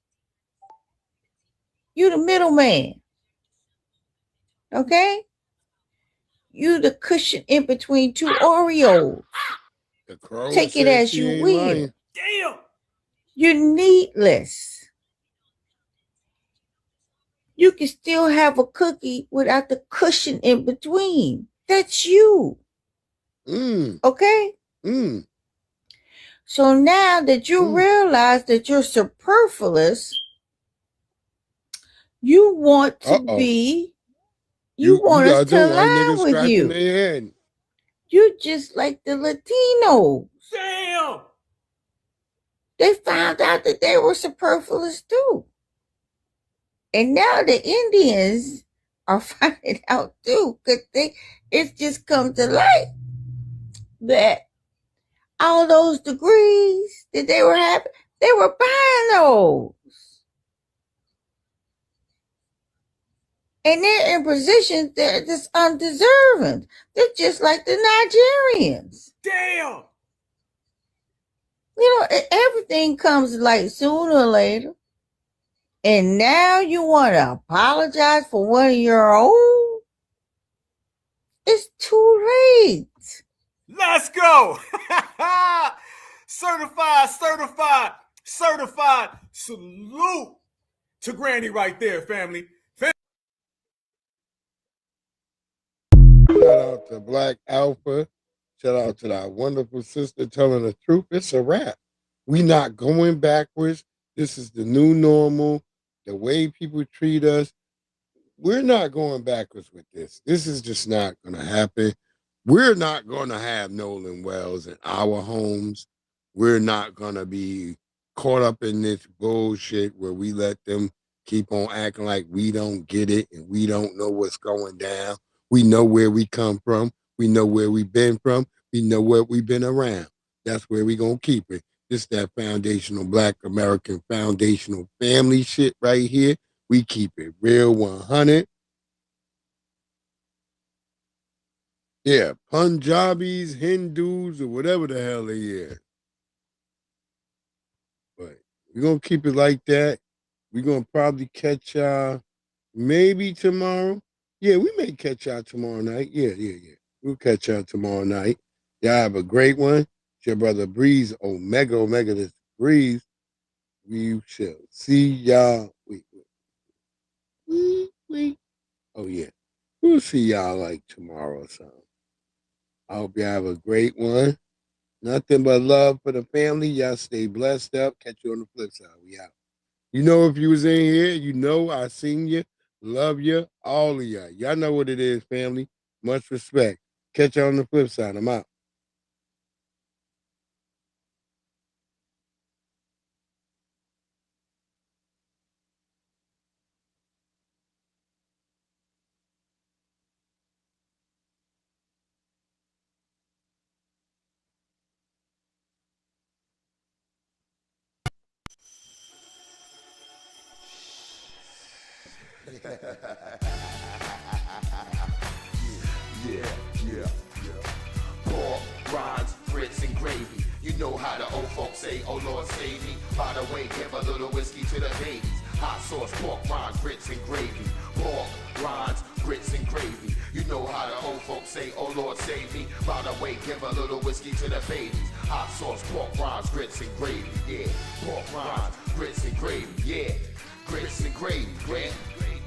You the middleman. Okay? You the cushion in between two Oreos. Take it as you will. Damn! You're needless. You can still have a cookie without the cushion in between. That's you. Okay? So now that you realize that you're superfluous, you want to be, you want us to lie with you. You're just like the Latinos. Damn! they found out that they were superfluous too. And now the Indians are finding out too, because it's just come to light that all those degrees that they were having, they were buying those. And they're in positions that are just undeserving. They're just like the Nigerians. Damn! You know, everything comes to light sooner or later. And now you want to apologize for one of your own? It's too late. Let's go! Certified. Salute to Granny right there, family. Shout out to Black Alpha. Shout out to our wonderful sister telling the truth. It's a wrap. We not going backwards. This is the new normal. The way people treat us. We're not going backwards with this. This is just not going to happen. We're not going to have Nolan Wells in our homes. We're not going to be caught up in this bullshit where we let them keep on acting like we don't get it and we don't know what's going down. We know where we come from. We know where we've been from. We know what we've been around. That's where we're going to keep it. This that foundational Black American foundational family shit right here. We keep it real 100. Yeah, Punjabis, Hindus, or whatever the hell they is. But we're going to keep it like that. We're going to probably catch y'all maybe tomorrow. Yeah, we may catch y'all tomorrow night. Yeah. We'll catch y'all tomorrow night. Y'all have a great one. It's your brother Breeze, Omega, this Breeze. We shall see y'all. Wait. Oh, yeah. We'll see y'all like tomorrow or something. I hope y'all have a great one. Nothing but love for the family. Y'all stay blessed up. Catch you on the flip side. We out. You know, if you was in here, you know I seen you. Love you. All of y'all. Y'all know what it is, family. Much respect. Catch you on the flip side. I'm out. Yeah. Pork, rinds, grits, and gravy. You know how the old folks say, oh Lord save me. By the way, give a little whiskey to the babies. Hot sauce, pork, rinds, grits, and gravy. Pork, rinds, grits, and gravy. You know how the old folks say, oh Lord save me. By the way, give a little whiskey to the babies. Hot sauce, pork, rinds, grits, and gravy. Yeah, pork, rinds, grits, and gravy. Yeah, grits and gravy.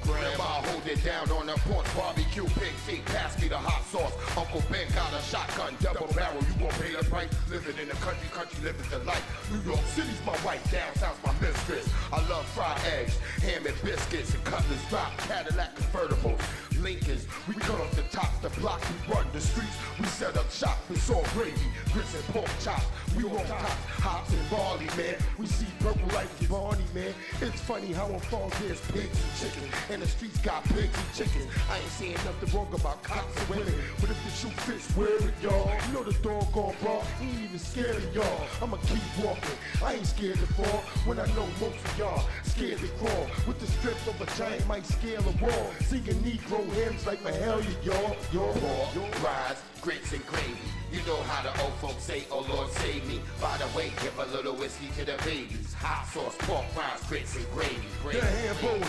Grandma hold it down on the porch, barbecue, pig feet, pass me the hot sauce. Uncle Ben got a shotgun, double barrel, you won't pay the price. Living in the country living the life. New York City's my wife, downtown's my mistress. I love fried eggs, ham and biscuits, and cutlass drop, Cadillac convertibles. Lincolns, we cut off the top, the block, we run the streets, we set up shop, it's all gravy, grits and pork chops, we roll tops, hops and barley, man, we see purple like Barney, man, it's funny how on fall there's pigs and chickens, and the streets got pigs and chickens, I ain't saying nothing wrong about cops and women, but if the shoe fits, wear it, y'all, you know the doggone bra, he ain't even scared of y'all, I'ma keep walking, I ain't scared to fall, when I know most of y'all scared to crawl, with the strength of a giant might scale a wall, singing Negro hymns like Mahalia, y'all. Pork, rinds, grits, and gravy. You know how the old folks say, oh Lord save me. By the way, give a little whiskey to the babies. Hot sauce, pork, rinds, grits, and gravy. The handbow,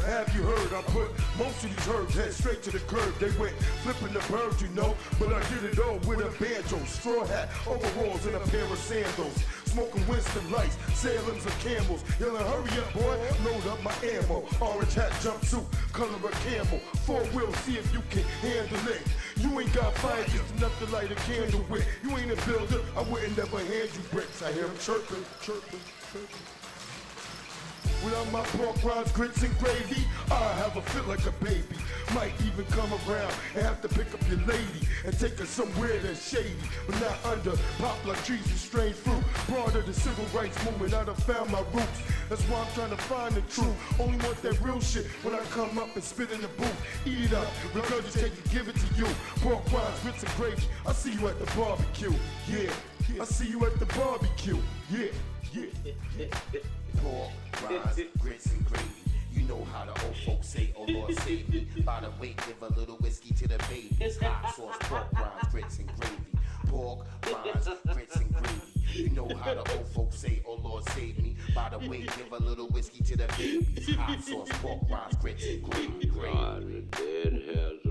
have you heard? I put most of these herbs head straight to the curb. They went flipping the birds, you know, but I did it all with a banjo, straw hat, overalls, and a pair of sandals. Smoking Winston Lights, Salem's and Camels. Yelling, hurry up, boy, load up my ammo. Orange hat, jumpsuit, color of camel. 4-wheel, see if you can handle it. You ain't got fire, just enough to light a candle with. You ain't a builder, I wouldn't never hand you bricks. I hear them chirping. Without my pork rinds, grits, and gravy, I have a fit like a baby. Might even come around and have to pick up your lady and take her somewhere that's shady, but not under poplar trees and strange fruit. Part of the civil rights movement, I done found my roots. That's why I'm trying to find the truth. Only want that real shit when I come up and spit in the booth. Eat it up, regurgitate it, give it to you. Pork rinds, grits, and gravy. I see you at the barbecue. Yeah, I see you at the barbecue. Yeah, yeah. Pork rinds, grits, and gravy. You know how the old folks say, oh Lord save me. By the way, give a little whiskey to the babies. Hot sauce, pork rinds, grits, and gravy. Pork rinds, grits, and gravy. You know how the old folks say, oh Lord save me. By the way, give a little whiskey to the babies. Hot sauce, pork rinds, grits, and gravy. God, the dead has